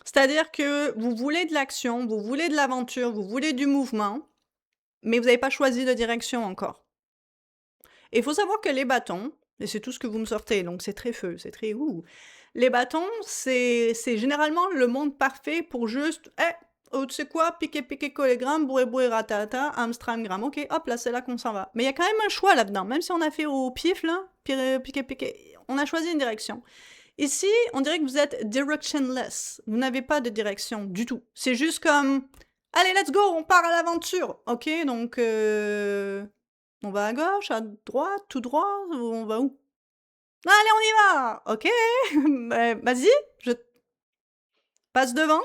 C'est-à-dire que vous voulez de l'action, vous voulez de l'aventure, vous voulez du mouvement, mais vous n'avez pas choisi de direction encore. Et il faut savoir que les bâtons, et c'est tout ce que vous me sortez, donc c'est très feu, c'est très ouh. Les bâtons, c'est généralement le monde parfait pour juste, tu sais quoi, piquer, collégramme, bourré, ratata, Amstramgram, ok, hop, là, c'est là qu'on s'en va. Mais il y a quand même un choix là-dedans, même si on a fait au pif, là, piquer, on a choisi une direction. Ici, on dirait que vous êtes directionless. Vous n'avez pas de direction du tout. C'est juste comme, allez, let's go, on part à l'aventure. Ok, donc, on va à gauche, à droite, tout droit, ou on va où? Allez, on y va. Ok, vas-y, je passe devant.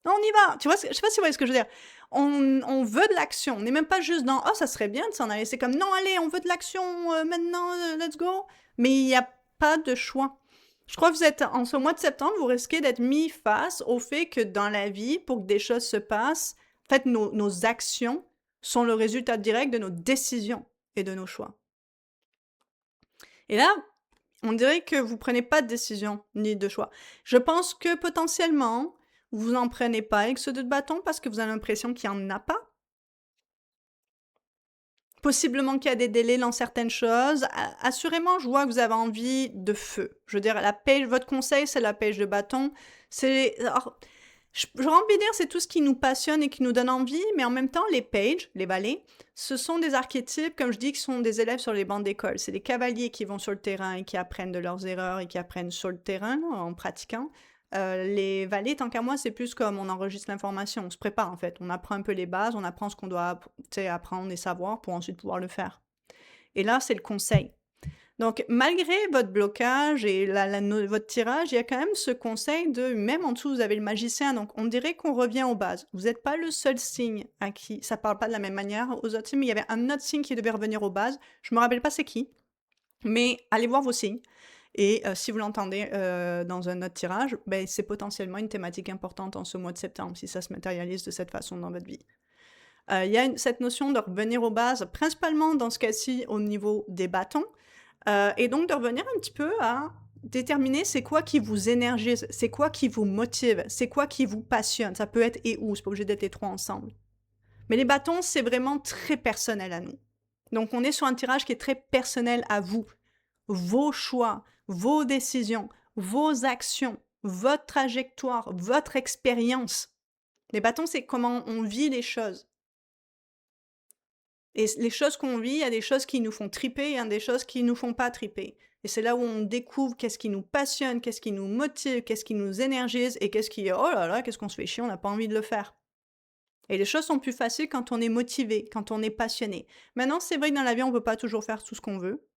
On y va. Tu vois, je sais pas si vous voyez ce que je veux dire. On veut de l'action. On n'est même pas juste dans, oh, ça serait bien de s'en aller. C'est comme, non, allez, on veut de l'action maintenant, let's go. Mais il n'y a pas de choix. Je crois que vous êtes, en ce mois de septembre, vous risquez d'être mis face au fait que dans la vie, pour que des choses se passent, en fait, nos actions sont le résultat direct de nos décisions et de nos choix. Et là, on dirait que vous prenez pas de décision ni de choix. Je pense que potentiellement, vous n'en prenez pas avec ce 2 de bâton parce que vous avez l'impression qu'il n'y en a pas. Possiblement qu'il y a des délais dans certaines choses. Assurément, je vois que vous avez envie de feu. Je veux dire, la pêche, votre conseil, c'est la pêche de bâton. J'aurais envie de dire, c'est tout ce qui nous passionne et qui nous donne envie, mais en même temps, les pages, les valets, ce sont des archétypes, comme je dis, qui sont des élèves sur les bancs d'école. C'est des cavaliers qui vont sur le terrain et qui apprennent de leurs erreurs et qui apprennent sur le terrain, là, en pratiquant. Les valets, tant qu'à moi, c'est plus comme on enregistre l'information, on se prépare en fait. On apprend un peu les bases, on apprend ce qu'on doit apprendre et savoir pour ensuite pouvoir le faire. Et là, c'est le conseil. Donc, malgré votre blocage et votre tirage, il y a quand même ce conseil de, même en dessous, vous avez le magicien, donc on dirait qu'on revient aux bases. Vous n'êtes pas le seul signe à qui ça parle pas de la même manière aux autres signes, mais il y avait un autre signe qui devait revenir aux bases. Je me rappelle pas c'est qui, mais allez voir vos signes. Et si vous l'entendez dans un autre tirage, ben, c'est potentiellement une thématique importante en ce mois de septembre, si ça se matérialise de cette façon dans votre vie. Il y a cette notion de revenir aux bases, principalement dans ce cas-ci au niveau des bâtons, et donc de revenir un petit peu à déterminer c'est quoi qui vous énergise, c'est quoi qui vous motive, c'est quoi qui vous passionne. Ça peut être et où, c'est pas obligé d'être les trois ensemble. Mais les bâtons, c'est vraiment très personnel à nous. Donc on est sur un tirage qui est très personnel à vous. Vos choix, vos décisions, vos actions, votre trajectoire, votre expérience. Les bâtons, c'est comment on vit les choses. Et les choses qu'on vit, il y a des choses qui nous font triper, il y a des choses qui nous font pas triper. Et c'est là où on découvre qu'est-ce qui nous passionne, qu'est-ce qui nous motive, qu'est-ce qui nous énergise et qu'est-ce qui, oh là là, qu'est-ce qu'on se fait chier, on n'a pas envie de le faire. Et les choses sont plus faciles quand on est motivé, quand on est passionné. Maintenant, c'est vrai que dans la vie, on ne peut pas toujours faire tout ce qu'on veut,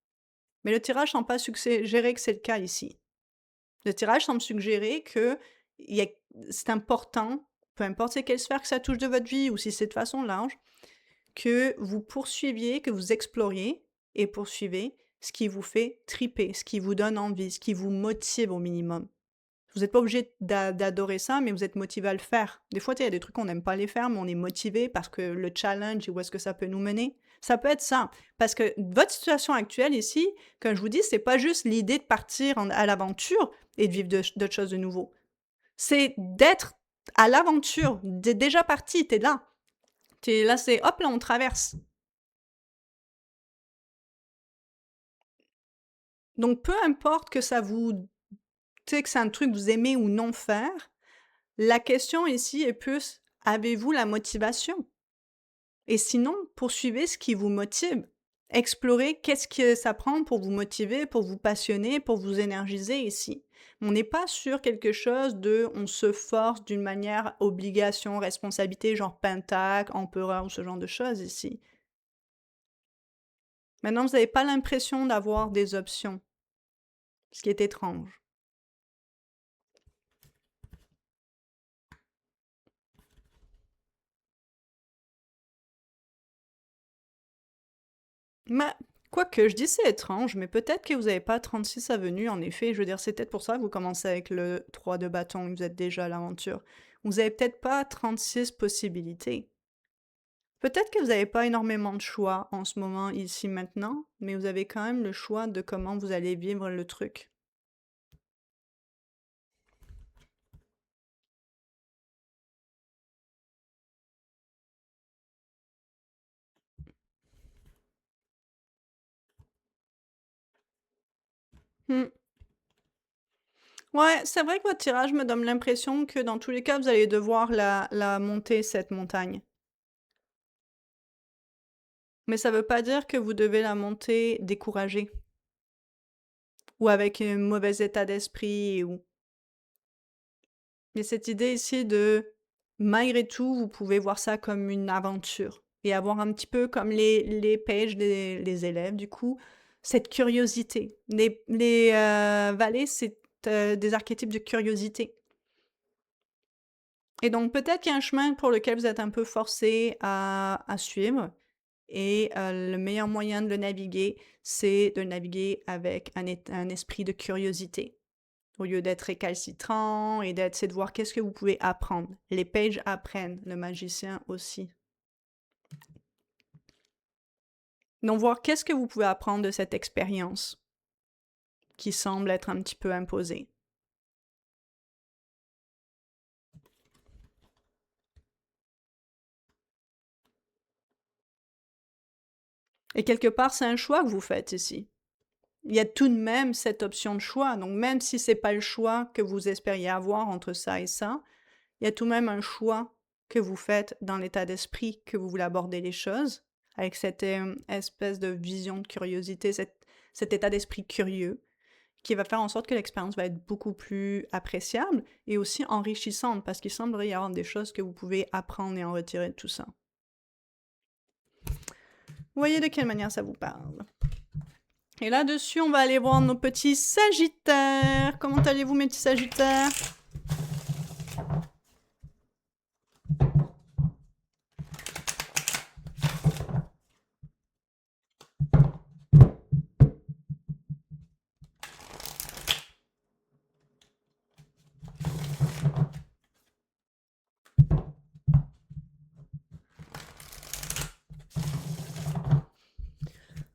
mais le tirage semble pas suggérer que c'est le cas ici. Le tirage semble suggérer que il y a- c'est important, peu importe c'est quelle sphère que ça touche de votre vie ou si c'est de façon large, que vous poursuiviez, que vous exploriez et poursuivez ce qui vous fait triper, ce qui vous donne envie, ce qui vous motive au minimum. Vous n'êtes pas obligé d'adorer ça, mais vous êtes motivé à le faire. Des fois, il y a des trucs qu'on n'aime pas les faire, mais on est motivé parce que le challenge et où est-ce que ça peut nous mener. Ça peut être ça. Parce que votre situation actuelle ici, comme je vous dis, c'est pas juste l'idée de partir à l'aventure et de vivre d'autres choses de nouveau. C'est d'être à l'aventure, d'être déjà parti, t'es là. T'es là, c'est hop, là, on traverse. Donc, peu importe que ça vous, tu sais, que c'est un truc que vous aimez ou non faire, la question ici est plus, avez-vous la motivation? Et sinon, poursuivez ce qui vous motive. Explorez qu'est-ce que ça prend pour vous motiver, pour vous passionner, pour vous énergiser ici. On n'est pas sur quelque chose de on se force d'une manière obligation, responsabilité, genre Pentacle, empereur ou ce genre de choses ici. Maintenant, vous n'avez pas l'impression d'avoir des options, ce qui est étrange. Mais, quoique, je dis c'est étrange, mais peut-être que vous n'avez pas 36 avenues, en effet. Je veux dire, c'est peut-être pour ça que vous commencez avec le 3 de bâton, vous êtes déjà à l'aventure. Vous n'avez peut-être pas 36 possibilités. Peut-être que vous n'avez pas énormément de choix en ce moment, ici, maintenant, mais vous avez quand même le choix de comment vous allez vivre le truc. Hmm. Ouais, c'est vrai que votre tirage me donne l'impression que dans tous les cas, vous allez devoir la monter, cette montagne. Mais ça veut pas dire que vous devez la monter découragé ou avec un mauvais état d'esprit ou il y a cette idée ici de malgré tout, vous pouvez voir ça comme une aventure et avoir un petit peu comme les pages, les élèves du coup, cette curiosité. Les valets, c'est des archétypes de curiosité. Et donc peut-être qu'il y a un chemin pour lequel vous êtes un peu forcé à suivre. Et le meilleur moyen de le naviguer, c'est de le naviguer avec un esprit de curiosité. Au lieu d'être récalcitrant et c'est de voir qu'est-ce que vous pouvez apprendre. Les pages apprennent, le magicien aussi. Donc voir qu'est-ce que vous pouvez apprendre de cette expérience qui semble être un petit peu imposée. Et quelque part, c'est un choix que vous faites ici. Il y a tout de même cette option de choix. Donc même si c'est pas le choix que vous espériez avoir entre ça et ça, il y a tout de même un choix que vous faites dans l'état d'esprit que vous voulez aborder les choses, avec cette espèce de vision de curiosité, cet état d'esprit curieux, qui va faire en sorte que l'expérience va être beaucoup plus appréciable et aussi enrichissante, parce qu'il semblerait y avoir des choses que vous pouvez apprendre et en retirer de tout ça. Vous voyez de quelle manière ça vous parle? Et là-dessus, on va aller voir nos petits sagittaires. Comment allez-vous, mes petits sagittaires?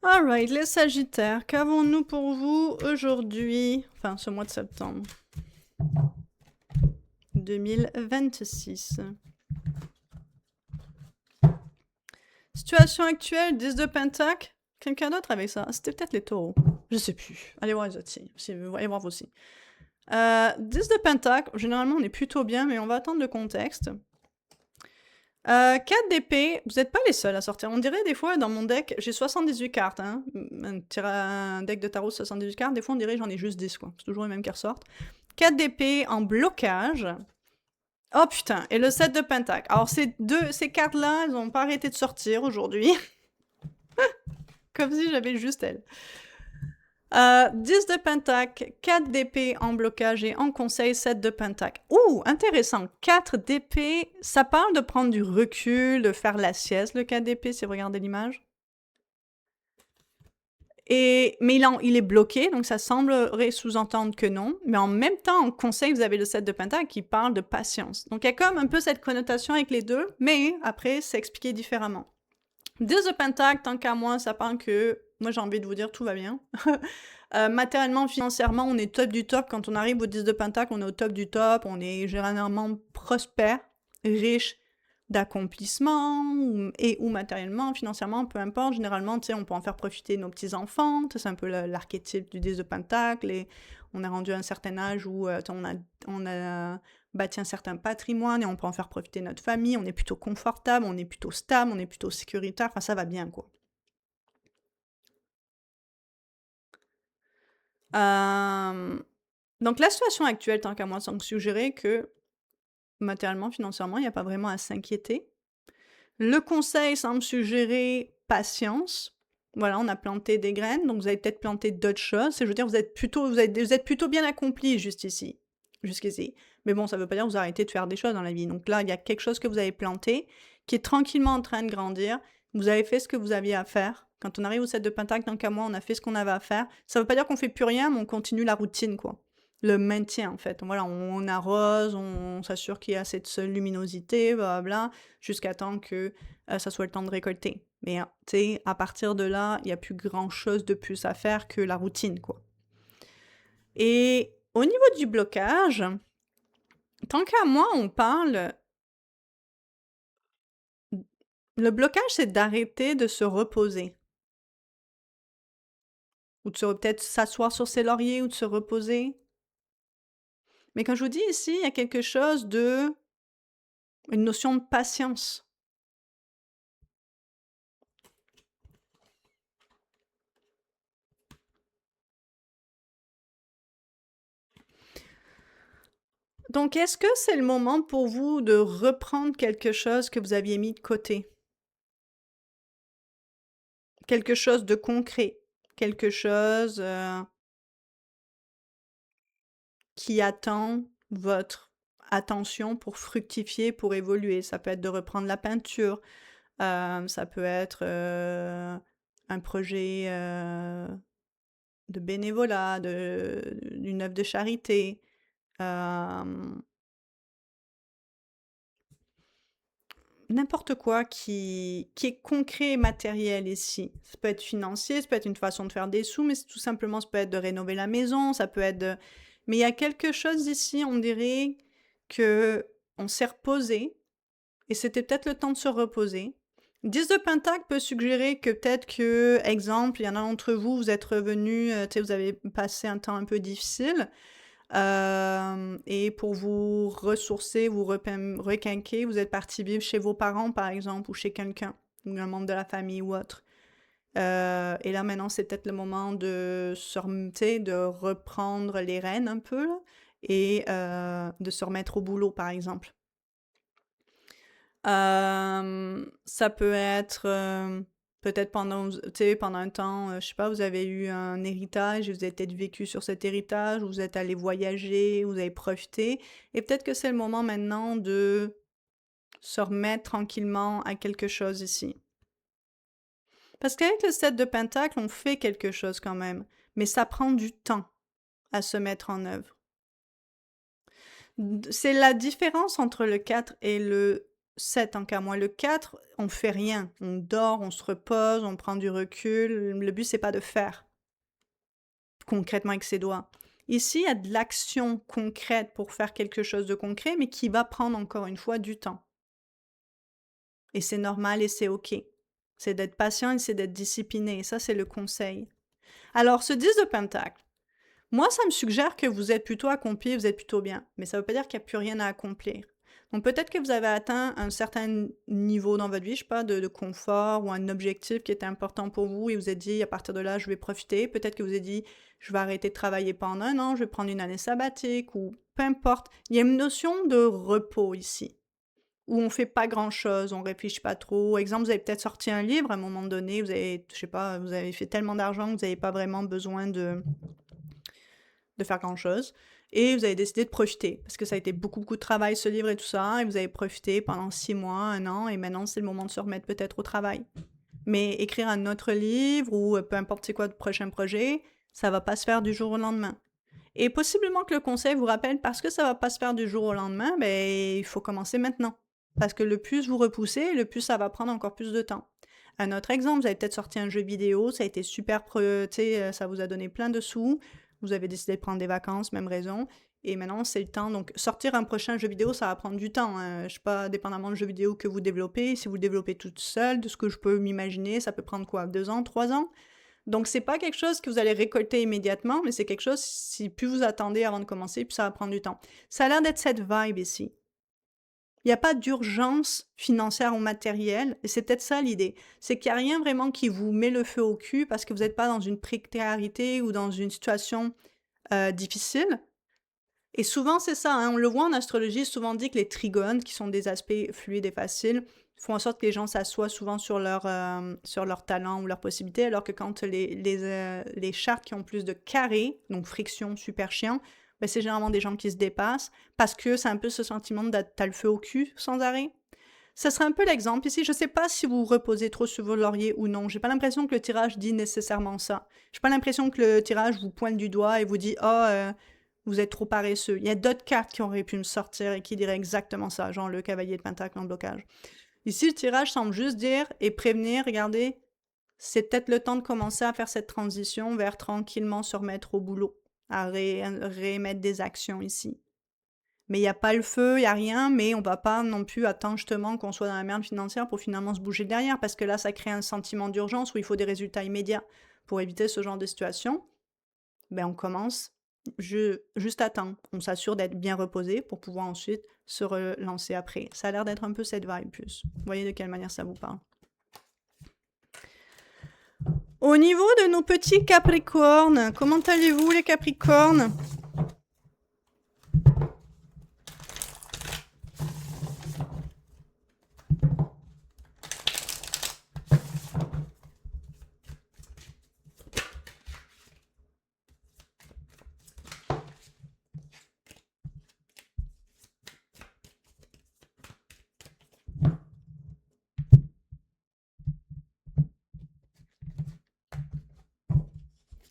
Alright, les Sagittaires, qu'avons-nous pour vous aujourd'hui? Enfin, ce mois de septembre 2026. Situation actuelle, 10 de Pentacle. Quelqu'un d'autre avec ça? C'était peut-être les taureaux. Je sais plus. Allez voir les autres signes. Allez voir vous aussi. 10 de Pentacle, généralement on est plutôt bien, mais on va attendre le contexte. 4 d'épée, vous n'êtes pas les seuls à sortir. On dirait des fois dans mon deck, j'ai 78 cartes, hein. Un deck de tarot 78 cartes, des fois on dirait j'en ai juste 10, quoi. C'est toujours les mêmes qui ressortent. 4 d'épée en blocage. Oh putain, et le 7 de pentacle. Alors ces cartes-là, elles n'ont pas arrêté de sortir aujourd'hui. Comme si j'avais juste elles. 10 de pentacle, 4 d'épée en blocage et en conseil, 7 de pentacle. Ouh, intéressant. 4 d'épée, ça parle de prendre du recul, de faire la sieste, le 4 d'épée, si vous regardez l'image. Mais il est bloqué, donc ça semblerait sous-entendre que non. Mais en même temps, en conseil, vous avez le 7 de pentacle qui parle de patience. Donc il y a comme un peu cette connotation avec les deux, mais après, c'est expliqué différemment. 10 de pentacle, tant qu'à moi, ça parle que, moi j'ai envie de vous dire, tout va bien. Matériellement, financièrement, on est top du top. Quand on arrive au 10 de pentacle, on est au top du top. On est généralement prospère, riche d'accomplissements, ou matériellement, financièrement, peu importe. Généralement, tu sais, on peut en faire profiter nos petits-enfants. C'est un peu l'archétype du 10 de pentacle. Et on est rendu à un certain âge où on a bâti un certain patrimoine et on peut en faire profiter notre famille. On est plutôt confortable, on est plutôt stable, on est plutôt sécuritaire. Enfin, ça va bien, quoi. Donc la situation actuelle, tant qu'à moi, semble suggérer que matériellement, financièrement, il n'y a pas vraiment à s'inquiéter. Le conseil semble suggérer patience. Voilà, on a planté des graines, donc vous avez peut-être planté d'autres choses. Je veux dire, vous êtes plutôt bien accompli jusqu'ici. Mais bon, ça ne veut pas dire que vous arrêtez de faire des choses dans la vie. Donc là, il y a quelque chose que vous avez planté, qui est tranquillement en train de grandir. Vous avez fait ce que vous aviez à faire. Quand on arrive au 7 de pentacle, tant qu'à moi, on a fait ce qu'on avait à faire. Ça ne veut pas dire qu'on fait plus rien, mais on continue la routine, quoi. Le maintien, en fait. Voilà, on arrose, on s'assure qu'il y a cette luminosité, blablabla, jusqu'à temps que ça soit le temps de récolter. Mais, tu sais, à partir de là, il n'y a plus grand-chose de plus à faire que la routine, quoi. Et au niveau du blocage, tant qu'à moi, on parle... Le blocage, c'est d'arrêter de se reposer. Ou de peut-être s'asseoir sur ses lauriers ou de se reposer. Mais quand je vous dis ici, il y a quelque chose de... une notion de patience. Donc, est-ce que c'est le moment pour vous de reprendre quelque chose que vous aviez mis de côté? Quelque chose de concret, quelque chose qui attend votre attention pour fructifier, pour évoluer. Ça peut être de reprendre la peinture, ça peut être un projet de bénévolat, d'une œuvre de charité. N'importe quoi qui est concret et matériel ici. Ça peut être financier, ça peut être une façon de faire des sous, mais tout simplement, ça peut être de rénover la maison, ça peut être de... Mais il y a quelque chose ici, on dirait que on s'est reposé, et c'était peut-être le temps de se reposer. 10 de Pentacle peut suggérer que peut-être que, exemple, il y en a d'entre vous, vous êtes revenus, tu sais, vous avez passé un temps un peu difficile, et pour vous ressourcer, vous requinquer, vous êtes parti vivre chez vos parents, par exemple, ou chez quelqu'un, ou un membre de la famille ou autre. Et là, maintenant, c'est peut-être le moment de de reprendre les rênes un peu, là, et de se remettre au boulot, par exemple. Ça peut être peut-être pendant un temps, je sais pas, vous avez eu un héritage et vous avez peut-être vécu sur cet héritage, vous êtes allé voyager, vous avez profité. Et peut-être que c'est le moment maintenant de se remettre tranquillement à quelque chose ici. Parce qu'avec le 7 de Pentacle, on fait quelque chose quand même, mais ça prend du temps à se mettre en œuvre. C'est la différence entre le 4 et le 7 en cas moi. Le 4, on fait rien. On dort, on se repose, on prend du recul. Le but, c'est pas de faire concrètement avec ses doigts. Ici, il y a de l'action concrète pour faire quelque chose de concret, mais qui va prendre encore une fois du temps. Et c'est normal et c'est OK. C'est d'être patient et c'est d'être discipliné. Et ça, c'est le conseil. Alors, ce 10 de Pentacle, moi, ça me suggère que vous êtes plutôt accompli, vous êtes plutôt bien. Mais ça ne veut pas dire qu'il n'y a plus rien à accomplir. Donc peut-être que vous avez atteint un certain niveau dans votre vie, je sais pas, de confort ou un objectif qui était important pour vous et vous êtes dit, à partir de là, je vais profiter. Peut-être que vous avez dit, je vais arrêter de travailler pendant 1 an, je vais prendre une année sabbatique ou peu importe. Il y a une notion de repos ici, où on fait pas grand-chose, on réfléchit pas trop. Exemple, vous avez peut-être sorti un livre à un moment donné, vous avez, je sais pas, vous avez fait tellement d'argent que vous n'avez pas vraiment besoin de faire grand-chose. Et vous avez décidé de profiter, parce que ça a été beaucoup, beaucoup de travail, ce livre et tout ça, et vous avez profité pendant 6 mois, 1 an, et maintenant, c'est le moment de se remettre peut-être au travail. Mais écrire un autre livre, ou peu importe c'est quoi le prochain projet, ça va pas se faire du jour au lendemain. Et possiblement que le conseil vous rappelle, parce que ça va pas se faire du jour au lendemain, ben, il faut commencer maintenant. Parce que le plus vous repoussez, le plus ça va prendre encore plus de temps. Un autre exemple, vous avez peut-être sorti un jeu vidéo, ça a été super, ça vous a donné plein de sous, vous avez décidé de prendre des vacances, même raison, et maintenant c'est le temps. Donc sortir un prochain jeu vidéo, ça va prendre du temps, hein. Je sais pas, dépendamment du jeu vidéo que vous développez, si vous le développez toute seule, de ce que je peux m'imaginer, ça peut prendre quoi, 2 ans, 3 ans? Donc c'est pas quelque chose que vous allez récolter immédiatement, mais c'est quelque chose, si plus vous attendez avant de commencer, plus ça va prendre du temps. Ça a l'air d'être cette vibe ici. Il n'y a pas d'urgence financière ou matérielle, et c'est peut-être ça l'idée. C'est qu'il n'y a rien vraiment qui vous met le feu au cul parce que vous n'êtes pas dans une précarité ou dans une situation difficile. Et souvent, c'est ça, hein, on le voit en astrologie, souvent dit que les trigones, qui sont des aspects fluides et faciles, font en sorte que les gens s'assoient souvent sur leur talent ou leurs possibilités, alors que quand les chartes qui ont plus de carrés, donc friction, super chiant, ben c'est généralement des gens qui se dépassent, parce que c'est un peu ce sentiment de t'as le feu au cul sans arrêt. Ça serait un peu l'exemple ici. Je ne sais pas si vous reposez trop sur vos lauriers ou non. J'ai pas l'impression que le tirage dit nécessairement ça. J'ai pas l'impression que le tirage vous pointe du doigt et vous dit vous êtes trop paresseux. Il y a d'autres cartes qui auraient pu me sortir et qui diraient exactement ça, genre le cavalier de pentacle en blocage. Ici, le tirage semble juste dire et prévenir, regardez, c'est peut-être le temps de commencer à faire cette transition vers tranquillement se remettre au boulot, à réémettre des actions ici. Mais il n'y a pas le feu, il n'y a rien, mais on va pas non plus attendre justement qu'on soit dans la merde financière pour finalement se bouger derrière, parce que là, ça crée un sentiment d'urgence où il faut des résultats immédiats. Pour éviter ce genre de situation, ben on commence juste à temps. On s'assure d'être bien reposé pour pouvoir ensuite se relancer après. Ça a l'air d'être un peu cette vibe plus. Vous voyez de quelle manière ça vous parle. Au niveau de nos petits Capricornes, comment allez-vous les Capricornes ?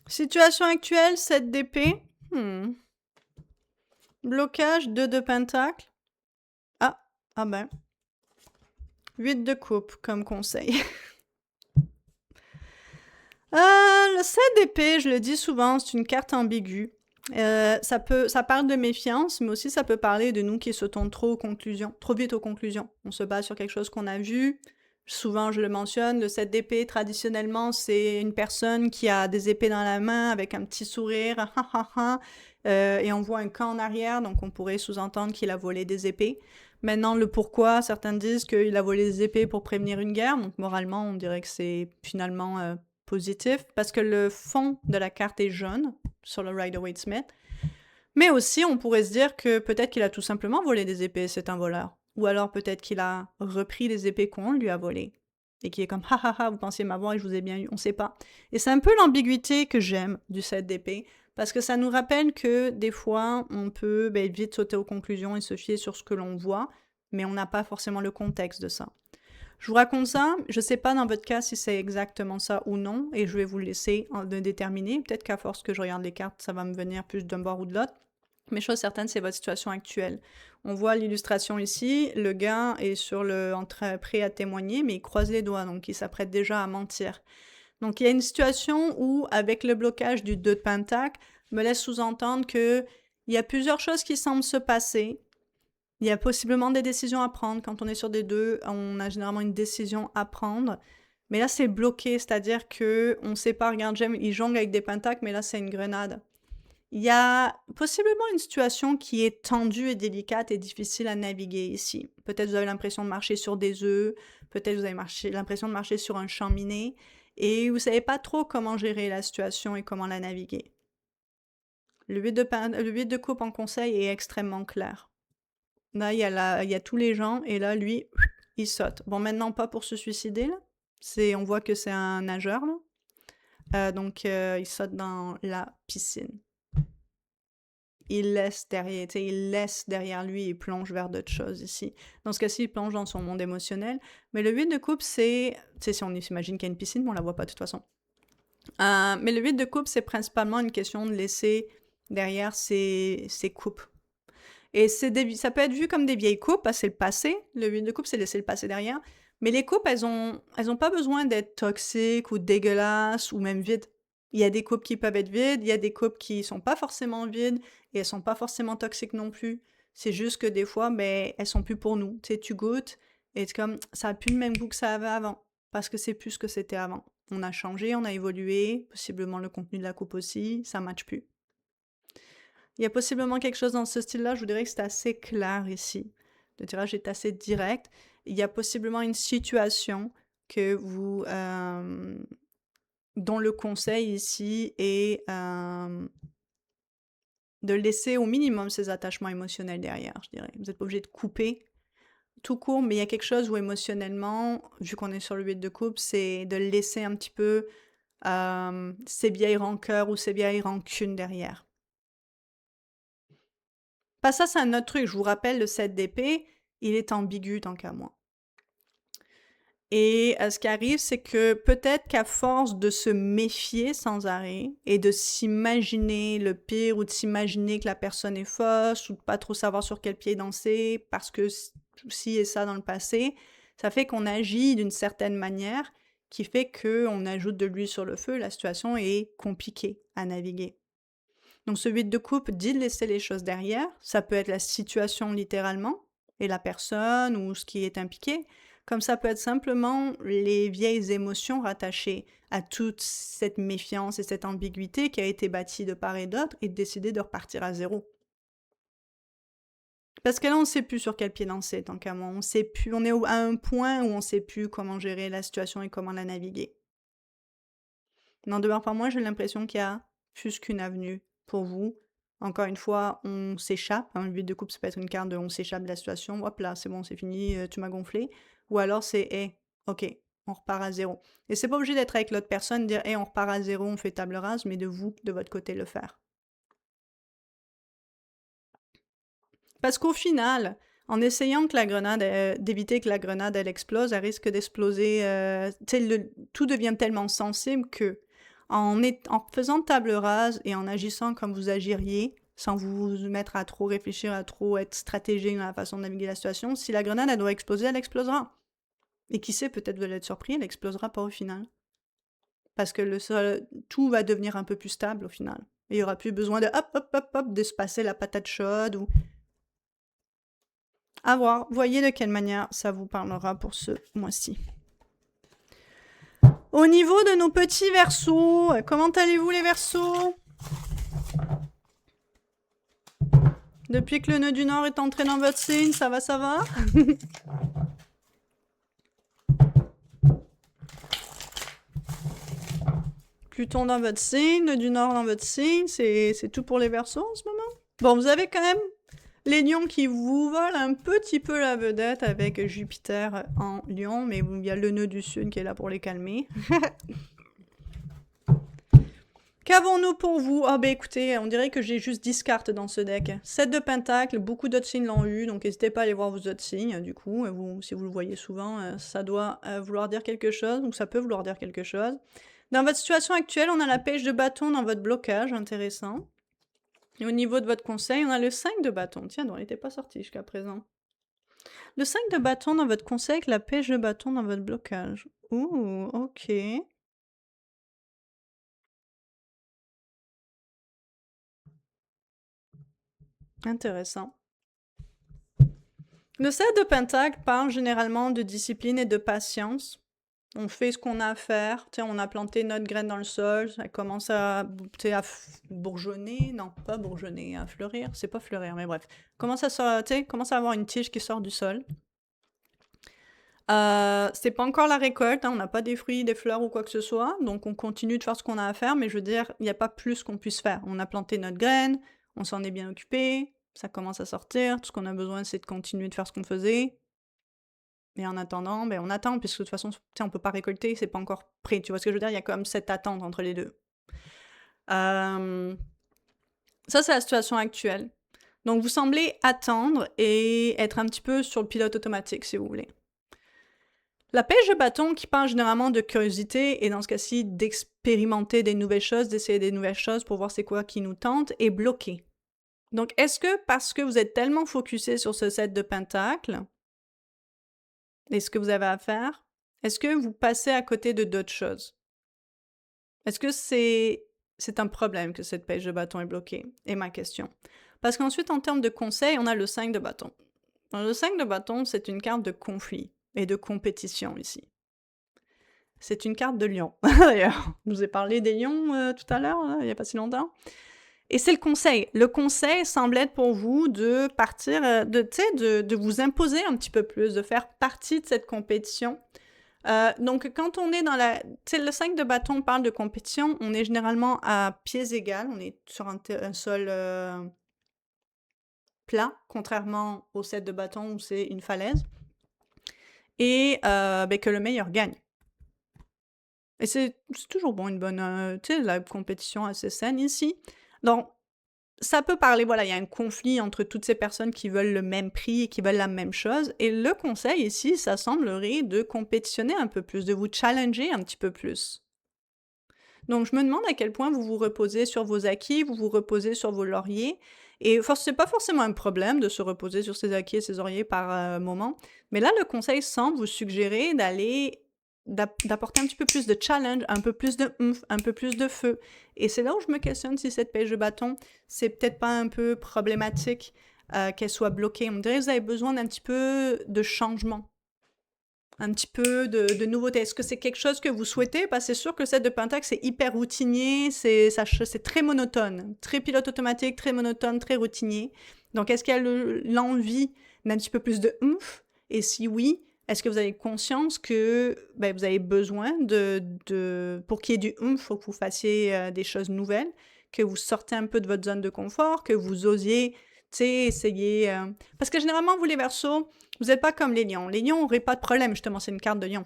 Situation actuelle, 7 d'épée. Blocage, 2 de pentacle. Ah ben. 8 de coupe comme conseil. Le 7 d'épée, je le dis souvent, c'est une carte ambiguë. Ça parle de méfiance, mais aussi ça peut parler de nous qui sautons trop vite aux conclusions. On se base sur quelque chose qu'on a vu. Souvent, je le mentionne, le 7 d'épée, traditionnellement, c'est une personne qui a des épées dans la main avec un petit sourire, et on voit un camp en arrière, donc on pourrait sous-entendre qu'il a volé des épées. Maintenant, le pourquoi, certains disent qu'il a volé des épées pour prévenir une guerre, donc moralement, on dirait que c'est finalement positif, parce que le fond de la carte est jaune, sur le Rider-Waite-Smith. Mais aussi, on pourrait se dire que peut-être qu'il a tout simplement volé des épées, c'est un voleur. Ou alors peut-être qu'il a repris les épées qu'on lui a volées. Et qui est comme, vous pensiez m'avoir et je vous ai bien eu, on sait pas. Et c'est un peu l'ambiguïté que j'aime du 7 d'épée, parce que ça nous rappelle que des fois, on peut vite sauter aux conclusions et se fier sur ce que l'on voit, mais on n'a pas forcément le contexte de ça. Je vous raconte ça, je sais pas dans votre cas si c'est exactement ça ou non, et je vais vous laisser de déterminer. Peut-être qu'à force que je regarde les cartes, ça va me venir plus d'un bord ou de l'autre. Mais chose certaine, c'est votre situation actuelle. On voit l'illustration ici, le gars est prêt à témoigner, mais il croise les doigts, donc il s'apprête déjà à mentir. Donc il y a une situation où, avec le blocage du 2 de pentacle, me laisse sous-entendre qu'il y a plusieurs choses qui semblent se passer. Il y a possiblement des décisions à prendre. Quand on est sur des 2, on a généralement une décision à prendre. Mais là, c'est bloqué, c'est-à-dire qu'on ne sait pas, regarde, il jongle avec des pentacles, mais là, c'est une grenade. Il y a possiblement une situation qui est tendue et délicate et difficile à naviguer ici. Peut-être vous avez l'impression de marcher sur des œufs, peut-être vous avez l'impression de marcher sur un champ miné, et vous savez pas trop comment gérer la situation et comment la naviguer. Le 8 de coupe en conseil est extrêmement clair. Là, il y a tous les gens, et là, lui, il saute. Bon, maintenant, pas pour se suicider, là. On voit que c'est un nageur, là. Donc, il saute dans la piscine. Il laisse derrière, tu sais, il laisse derrière lui et plonge vers d'autres choses ici. Dans ce cas-ci, il plonge dans son monde émotionnel. Mais le 8 de coupe, c'est... Tu sais, si on s'imagine qu'il y a une piscine, mais on la voit pas de toute façon. Mais le 8 de coupe, c'est principalement une question de laisser derrière ses coupes. Et ça peut être vu comme des vieilles coupes, parce que c'est le passé. Le 8 de coupe, c'est laisser le passé derrière. Mais les coupes, elles ont pas besoin d'être toxiques ou dégueulasses ou même vides. Il y a des coupes qui peuvent être vides, il y a des coupes qui sont pas forcément vides et elles sont pas forcément toxiques non plus. C'est juste que des fois, ben, elles sont plus pour nous. Tu sais, tu goûtes et c'est comme, ça a plus le même goût que ça avait avant. Parce que c'est plus ce que c'était avant. On a changé, on a évolué, possiblement le contenu de la coupe aussi, ça matche plus. Il y a possiblement quelque chose dans ce style-là, je vous dirais que c'est assez clair ici. Le tirage est assez direct. Il y a possiblement une situation que vous... dont le conseil ici est de laisser au minimum ces attachements émotionnels derrière, je dirais. Vous n'êtes pas obligé de couper tout court, mais il y a quelque chose où émotionnellement, vu qu'on est sur le 8 de coupe, c'est de laisser un petit peu ces vieilles rancœurs ou ces vieilles rancunes derrière. Pas ça, c'est un autre truc. Je vous rappelle, le 7 d'épée, il est ambigu tant qu'à moi. Et ce qui arrive, c'est que peut-être qu'à force de se méfier sans arrêt et de s'imaginer le pire ou de s'imaginer que la personne est fausse ou de pas trop savoir sur quel pied danser parce que ci et ça dans le passé, ça fait qu'on agit d'une certaine manière qui fait qu'on ajoute de l'huile sur le feu. La situation est compliquée à naviguer. Donc ce 8 de coupe dit de laisser les choses derrière. Ça peut être la situation littéralement et la personne ou ce qui est impliqué. Comme ça peut être simplement les vieilles émotions rattachées à toute cette méfiance et cette ambiguïté qui a été bâtie de part et d'autre et de décider de repartir à zéro. Parce que là, on ne sait plus sur quel pied danser, tant qu'à moi. On sait plus, on est à un point où on ne sait plus comment gérer la situation et comment la naviguer. N'en demeure pas moins, j'ai l'impression qu'il y a plus qu'une avenue pour vous. Encore une fois, on s'échappe. Hein, le 8 de coupe, ça peut être une carte de on s'échappe de la situation. Hop là, c'est bon, c'est fini, tu m'as gonflé. Ou alors c'est hey, ok, on repart à zéro. Et c'est pas obligé d'être avec l'autre personne, dire hey, on repart à zéro, on fait table rase, mais de vous, de votre côté, le faire. Parce qu'au final, en essayant que la grenade, d'éviter que la grenade elle explose, elle risque d'exploser. Tout devient tellement sensible que en faisant table rase et en agissant comme vous agiriez, sans vous mettre à trop réfléchir, à trop être stratégique dans la façon de naviguer la situation, si la grenade elle doit exploser, elle explosera. Et qui sait, peut-être vous allez être surpris, elle explosera pas au final. Parce que tout va devenir un peu plus stable au final. Et il y aura plus besoin de hop, hop, hop, hop, de se passer la patate chaude ou à voir, voyez de quelle manière ça vous parlera pour ce mois-ci. Au niveau de nos petits versos, comment allez-vous les versos? Depuis que le nœud du Nord est entré dans votre signe, ça va, ça va? Pluton dans votre signe, nœud du Nord dans votre signe, c'est tout pour les versos en ce moment? Bon, vous avez quand même les lions qui vous volent un petit peu la vedette avec Jupiter en lion, mais il y a le nœud du sud qui est là pour les calmer. Qu'avons-nous pour vous? Ah ben écoutez, on dirait que j'ai juste 10 cartes dans ce deck. 7 de pentacles, beaucoup d'autres signes l'ont eu, donc n'hésitez pas à aller voir vos autres signes, du coup, si vous le voyez souvent, ça doit vouloir dire quelque chose, ou ça peut vouloir dire quelque chose. Dans votre situation actuelle, on a la pêche de bâton dans votre blocage, intéressant. Et au niveau de votre conseil, on a le 5 de bâton. Tiens, donc, il n'était pas sorti jusqu'à présent. Le 5 de bâton dans votre conseil avec la pêche de bâton dans votre blocage. Ouh, ok. Intéressant. Le 7 de pentacle parle généralement de discipline et de patience. On fait ce qu'on a à faire. Tu sais, on a planté notre graine dans le sol, ça commence à, tu sais, bourgeonner. Non, pas bourgeonner, à fleurir. C'est pas fleurir, mais bref. Tu sais, commence à avoir une tige qui sort du sol. C'est pas encore la récolte, hein, on n'a pas des fruits, des fleurs ou quoi que ce soit, donc on continue de faire ce qu'on a à faire, mais je veux dire, il n'y a pas plus qu'on puisse faire. On a planté notre graine, on s'en est bien occupé, ça commence à sortir, tout ce qu'on a besoin, c'est de continuer de faire ce qu'on faisait. Et en attendant, ben on attend, puisque de toute façon, tu sais, on peut pas récolter, c'est pas encore prêt. Tu vois ce que je veux dire? Il y a comme cette attente entre les deux. Euh, Ça, c'est la situation actuelle. Donc, vous semblez attendre et être un petit peu sur le pilote automatique, si vous voulez. La pêche de bâton, qui parle généralement de curiosité et dans ce cas-ci d'expérimenter des nouvelles choses, d'essayer des nouvelles choses pour voir c'est quoi qui nous tente, est bloquée. Donc, est-ce que parce que vous êtes tellement focusé sur ce set de pentacles et ce que vous avez à faire, est-ce que vous passez à côté de d'autres choses? Est-ce que c'est un problème que cette pêche de bâton est bloquée? Est ma question. Parce qu'ensuite, en termes de conseils, on a le 5 de bâton. Alors, le 5 de bâton, c'est une carte de conflit et de compétition ici. C'est une carte de lion, d'ailleurs. Je vous ai parlé des lions tout à l'heure, il n'y a pas si longtemps. Et c'est le conseil. Le conseil semble être pour vous de partir, de vous imposer un petit peu plus, de faire partie de cette compétition. Donc, quand on est dans la... Tu sais, le 5 de bâton parle de compétition, on est généralement à pieds égaux, on est sur un sol plat, contrairement au 7 de bâton où c'est une falaise. Et ben, que le meilleur gagne. Et c'est toujours bon, une bonne, tu sais, la compétition assez saine ici. Donc, ça peut parler, voilà, il y a un conflit entre toutes ces personnes qui veulent le même prix et qui veulent la même chose. Et le conseil ici, ça semblerait de compétitionner un peu plus, de vous challenger un petit peu plus. Donc, je me demande à quel point vous vous reposez sur vos acquis, vous vous reposez sur vos lauriers. Et c'est pas forcément un problème de se reposer sur ses acquis et ses lauriers par moment. Mais là, le conseil semble vous suggérer d'apporter un petit peu plus de challenge, un peu plus de oomph, un peu plus de feu. Et c'est là où je me questionne si cette pêche de bâton, c'est peut-être pas un peu problématique qu'elle soit bloquée. On me dirait que vous avez besoin d'un petit peu de changement, un petit peu de nouveauté. Est-ce que c'est quelque chose que vous souhaitez? Parce que c'est sûr que le set de Pentax, c'est hyper routinier, c'est très monotone, très pilote automatique, très monotone, très routinier. Donc, est-ce qu'il y a l'envie d'un petit peu plus de oomph? Et si oui, est-ce que vous avez conscience que ben, vous avez besoin pour qu'il y êt du oomph, il faut que vous fassiez des choses nouvelles, que vous sortez un peu de votre zone de confort, que vous osiez, tu sais, essayer... Parce que généralement, vous les Verseaux, vous n'êtes pas comme les lions. Les lions n'auraient pas de problème, justement, c'est une carte de lion.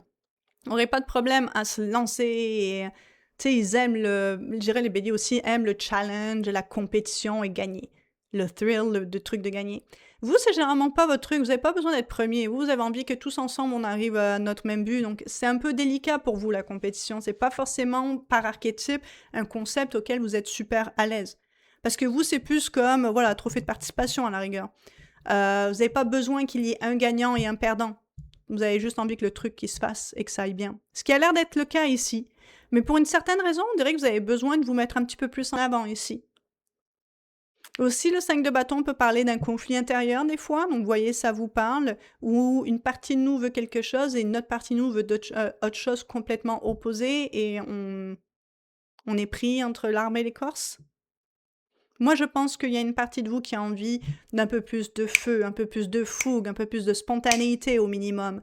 N'auraient pas de problème à se lancer et... Tu sais, ils aiment je dirais les béliers aussi aiment le challenge, la compétition et gagner. Le thrill, le truc de gagner. Vous, c'est généralement pas votre truc, vous n'avez pas besoin d'être premier. Vous avez envie que tous ensemble, on arrive à notre même but. Donc, c'est un peu délicat pour vous, la compétition. C'est pas forcément, par archétype, un concept auquel vous êtes super à l'aise. Parce que vous, c'est plus comme, voilà, trophée de participation à la rigueur. Vous n'avez pas besoin qu'il y ait un gagnant et un perdant. Vous avez juste envie que le truc qui se fasse et que ça aille bien. Ce qui a l'air d'être le cas ici. Mais pour une certaine raison, on dirait que vous avez besoin de vous mettre un petit peu plus en avant ici. Aussi, le 5 de bâton peut parler d'un conflit intérieur des fois. Donc, vous voyez, ça vous parle. Où une partie de nous veut quelque chose et une autre partie de nous veut autre chose complètement opposée. Et on est pris entre l'arbre et l'écorce. Moi, je pense qu'il y a une partie de vous qui a envie d'un peu plus de feu, un peu plus de fougue, un peu plus de spontanéité au minimum,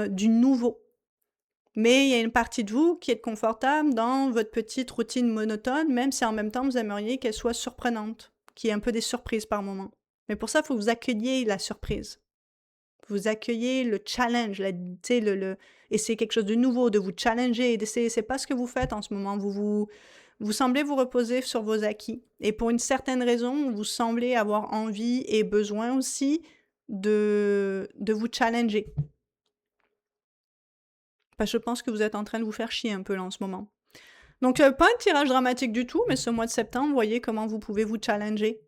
du nouveau. Mais il y a une partie de vous qui est confortable dans votre petite routine monotone, même si en même temps vous aimeriez qu'elle soit surprenante, qu'il y ait un peu des surprises par moment. Mais pour ça, il faut que vous accueilliez la surprise. Vous accueillez le challenge, essayer quelque chose de nouveau, de vous challenger, d'essayer. C'est pas ce que vous faites en ce moment. Vous semblez vous reposer sur vos acquis. Et pour une certaine raison, vous semblez avoir envie et besoin aussi de vous challenger. Parce que je pense que vous êtes en train de vous faire chier un peu là en ce moment. Donc, pas un tirage dramatique du tout, mais ce mois de septembre, voyez comment vous pouvez vous challenger.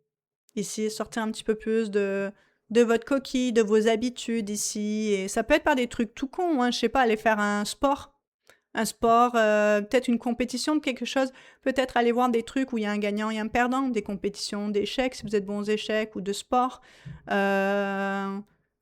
Ici, sortir un petit peu plus de votre coquille, de vos habitudes ici. Et ça peut être par des trucs tout cons, hein, je sais pas, aller faire un sport, peut-être une compétition de quelque chose, peut-être aller voir des trucs où il y a un gagnant et un perdant, des compétitions d'échecs si vous êtes bons aux échecs ou de sport.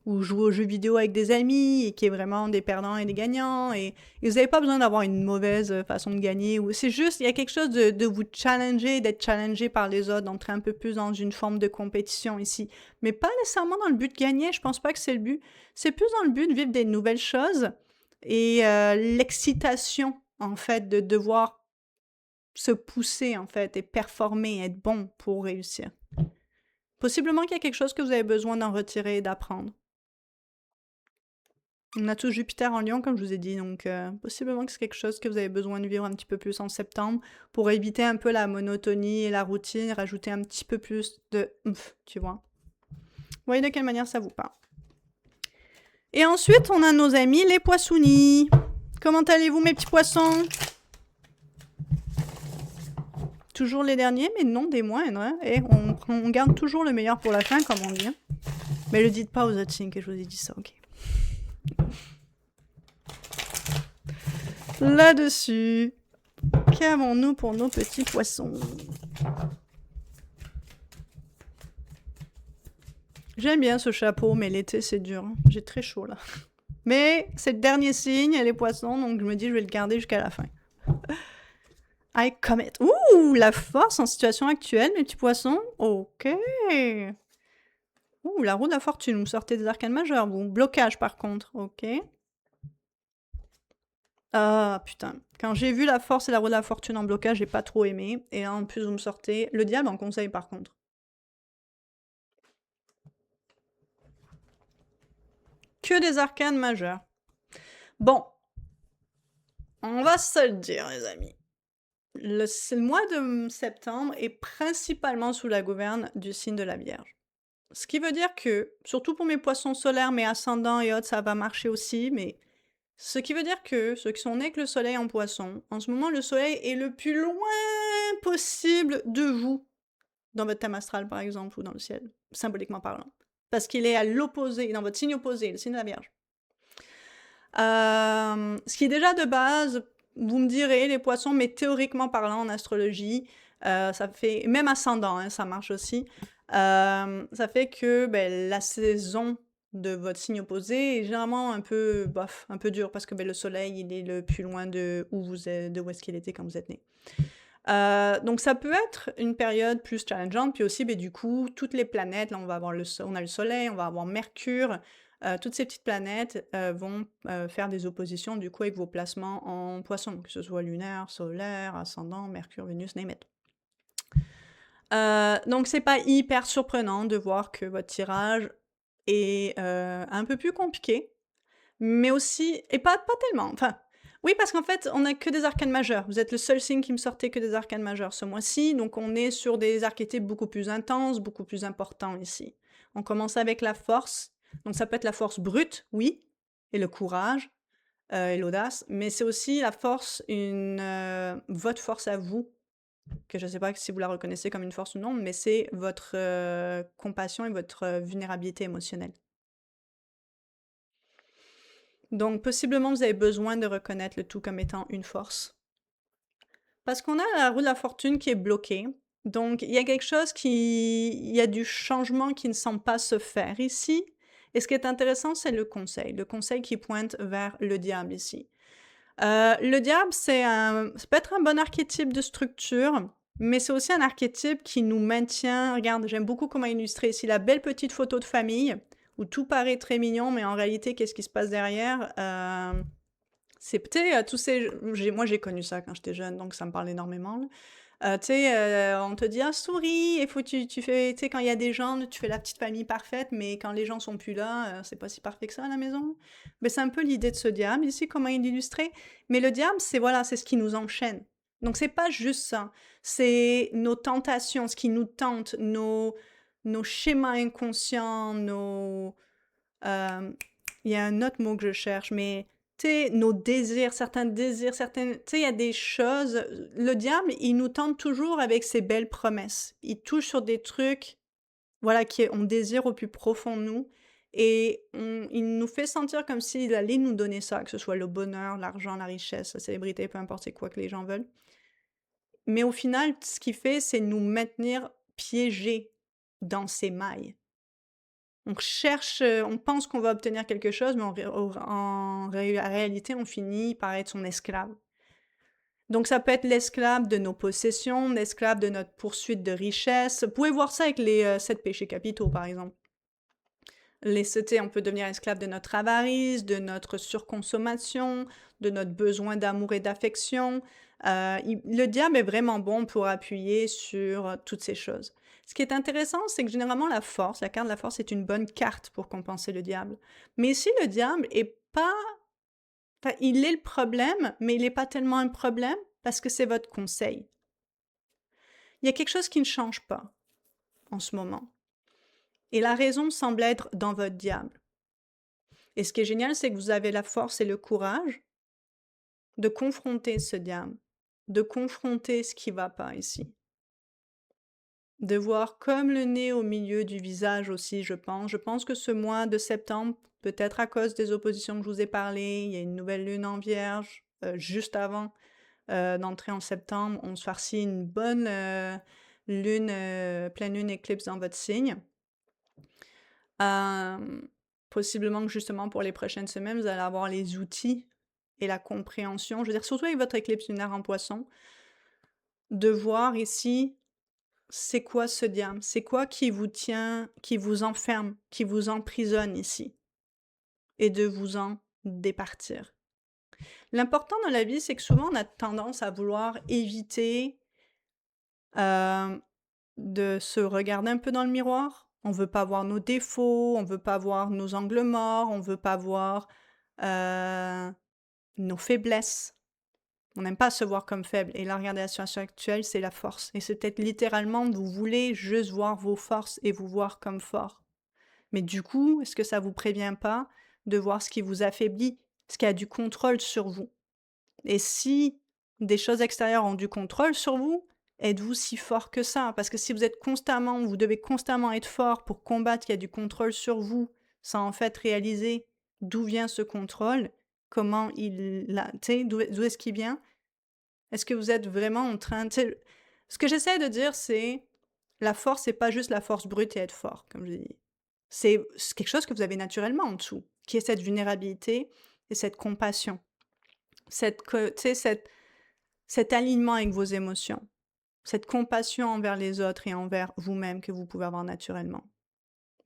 ou jouer aux jeux vidéo avec des amis, et qui est vraiment des perdants et des gagnants, et vous n'avez pas besoin d'avoir une mauvaise façon de gagner, ou c'est juste, il y a quelque chose de vous challenger, d'être challengé par les autres, d'entrer un peu plus dans une forme de compétition ici. Mais pas nécessairement dans le but de gagner, je pense pas que c'est le but. C'est plus dans le but de vivre des nouvelles choses, et l'excitation, en fait, de devoir se pousser, en fait, et performer, être bon pour réussir. Possiblement qu'il y a quelque chose que vous avez besoin d'en retirer et d'apprendre. On a tous Jupiter en Lion, comme je vous ai dit, donc possiblement que c'est quelque chose que vous avez besoin de vivre un petit peu plus en septembre pour éviter un peu la monotonie et la routine, rajouter un petit peu plus de tu vois. Vous voyez de quelle manière ça vous parle. Et ensuite, on a nos amis les poissounis. Comment allez-vous, mes petits poissons? Toujours les derniers, mais non des moindres. Hein. Et on garde toujours le meilleur pour la fin, comme on dit. Hein. Mais le dites pas aux autres signes que je vous ai dit ça, ok. Là-dessus, qu'avons-nous pour nos petits poissons? J'aime bien ce chapeau, mais l'été, c'est dur. Hein. J'ai très chaud, là. Mais c'est le dernier signe, les poissons, donc je me dis je vais le garder jusqu'à la fin. I commit. Ouh, la force en situation actuelle, mes petits poissons. Ok. Ouh, la roue de la fortune. Vous sortez des arcanes majeures, vous. Blocage, par contre. Ok. Ah, putain. Quand j'ai vu la force et la roue de la fortune en blocage, j'ai pas trop aimé. Et en plus, vous me sortez le diable en conseil, par contre. Que des arcanes majeures. Bon. On va se le dire, les amis. Le mois de septembre est principalement sous la gouverne du signe de la Vierge. Ce qui veut dire que, surtout pour mes poissons solaires, mes ascendants et autres, ça va marcher aussi, mais ce qui veut dire que ceux qui sont nés avec le soleil en poisson, en ce moment, le soleil est le plus loin possible de vous, dans votre thème astral par exemple, ou dans le ciel, symboliquement parlant. Parce qu'il est à l'opposé, dans votre signe opposé, le signe de la Vierge. Ce qui est déjà de base, vous me direz, les poissons, mais théoriquement parlant en astrologie, ça fait, même ascendant, hein, ça marche aussi, ça fait que la saison de votre signe opposé est généralement un peu bof, un peu dur, parce que le soleil, il est le plus loin de où vous êtes, de où est-ce qu'il était quand vous êtes né. Donc ça peut être une période plus challengeante, puis aussi, du coup, toutes les planètes, là on va avoir on a le soleil, on va avoir Mercure, toutes ces petites planètes vont faire des oppositions du coup avec vos placements en poisson, que ce soit lunaire, solaire, ascendant, Mercure, Vénus, name it. Donc c'est pas hyper surprenant de voir que votre tirage est un peu plus compliqué, mais aussi, et pas tellement, enfin, oui, parce qu'en fait, on n'a que des arcanes majeures. Vous êtes le seul signe qui me sortait que des arcanes majeures ce mois-ci, donc on est sur des archétypes beaucoup plus intenses, beaucoup plus importants ici. On commence avec la force, donc ça peut être la force brute, oui, et le courage, et l'audace, mais c'est aussi la force, votre force à vous, que je ne sais pas si vous la reconnaissez comme une force ou non, mais c'est votre compassion et votre vulnérabilité émotionnelle. Donc, possiblement, vous avez besoin de reconnaître le tout comme étant une force. Parce qu'on a la roue de la fortune qui est bloquée. Donc, il y a quelque chose il y a du changement qui ne semble pas se faire ici. Et ce qui est intéressant, c'est le conseil. Le conseil qui pointe vers le diable ici. Le diable, ça peut être un bon archétype de structure, mais c'est aussi un archétype qui nous maintient. Regarde, j'aime beaucoup comment illustrer ici la belle petite photo de famille, où tout paraît très mignon, mais en réalité, qu'est-ce qui se passe derrière? C'est peut-être tous ces... Moi, j'ai connu ça quand j'étais jeune, donc ça me parle énormément. Tu sais, on te dit, ah, souris, il faut tu fais, tu sais, quand il y a des gens, tu fais la petite famille parfaite, mais quand les gens sont plus là, c'est pas si parfait que ça à la maison. Mais c'est un peu l'idée de ce diable ici, comment il l'illustrait. Mais le diable, c'est voilà, c'est ce qui nous enchaîne. Donc c'est pas juste ça, c'est nos tentations, ce qui nous tente, nos schémas inconscients, il y a un autre mot que je cherche, mais tu sais, nos désirs, certaines... Tu sais, il y a des choses... Le diable, il nous tente toujours avec ses belles promesses. Il touche sur des trucs, voilà, qu'on désire au plus profond de nous. Et il nous fait sentir comme s'il allait nous donner ça, que ce soit le bonheur, l'argent, la richesse, la célébrité, peu importe c'est quoi que les gens veulent. Mais au final, ce qu'il fait, c'est nous maintenir piégés dans ses mailles. On cherche, on pense qu'on va obtenir quelque chose, mais réalité, on finit par être son esclave. Donc ça peut être l'esclave de nos possessions, l'esclave de notre poursuite de richesse. Vous pouvez voir ça avec les 7 péchés capitaux, par exemple. On peut devenir esclave de notre avarice, de notre surconsommation, de notre besoin d'amour et d'affection. Le diable est vraiment bon pour appuyer sur toutes ces choses. Ce qui est intéressant, c'est que généralement la carte de la force est une bonne carte pour compenser le diable. Mais ici, le diable est pas... Enfin, il est le problème, mais il n'est pas tellement un problème parce que c'est votre conseil. Il y a quelque chose qui ne change pas en ce moment. Et la raison semble être dans votre diable. Et ce qui est génial, c'est que vous avez la force et le courage de confronter ce diable, de confronter ce qui ne va pas ici. De voir comme le nez au milieu du visage aussi, je pense. Je pense que ce mois de septembre, peut-être à cause des oppositions que je vous ai parlé, il y a une nouvelle lune en vierge, juste avant d'entrer en septembre, on se farcit une bonne lune, pleine lune éclipse dans votre signe. Possiblement que justement pour les prochaines semaines, vous allez avoir les outils et la compréhension, je veux dire surtout avec votre éclipse lunaire en Poisson, de voir ici c'est quoi ce diable, c'est quoi qui vous tient, qui vous enferme, qui vous emprisonne ici, et de vous en départir. L'important dans la vie, c'est que souvent on a tendance à vouloir éviter de se regarder un peu dans le miroir. On veut pas voir nos défauts, on veut pas voir nos angles morts, on veut pas voir nos faiblesses. On n'aime pas se voir comme faible. Et là, regardez la situation actuelle, c'est la force. Et c'est peut-être littéralement, vous voulez juste voir vos forces et vous voir comme fort. Mais du coup, est-ce que ça vous prévient pas de voir ce qui vous affaiblit, ce qui a du contrôle sur vous? Et si des choses extérieures ont du contrôle sur vous, êtes-vous si fort que ça? Parce que si vous devez constamment être fort pour combattre qu'il y a du contrôle sur vous, sans en fait réaliser d'où vient ce contrôle, comment d'où est-ce qu'il vient? Est-ce que vous êtes vraiment en train, ce que j'essaie de dire, c'est la force, c'est pas juste la force brute et être fort, comme je dis. C'est quelque chose que vous avez naturellement en dessous, qui est cette vulnérabilité et cette compassion, cet alignement avec vos émotions, cette compassion envers les autres et envers vous-même que vous pouvez avoir naturellement,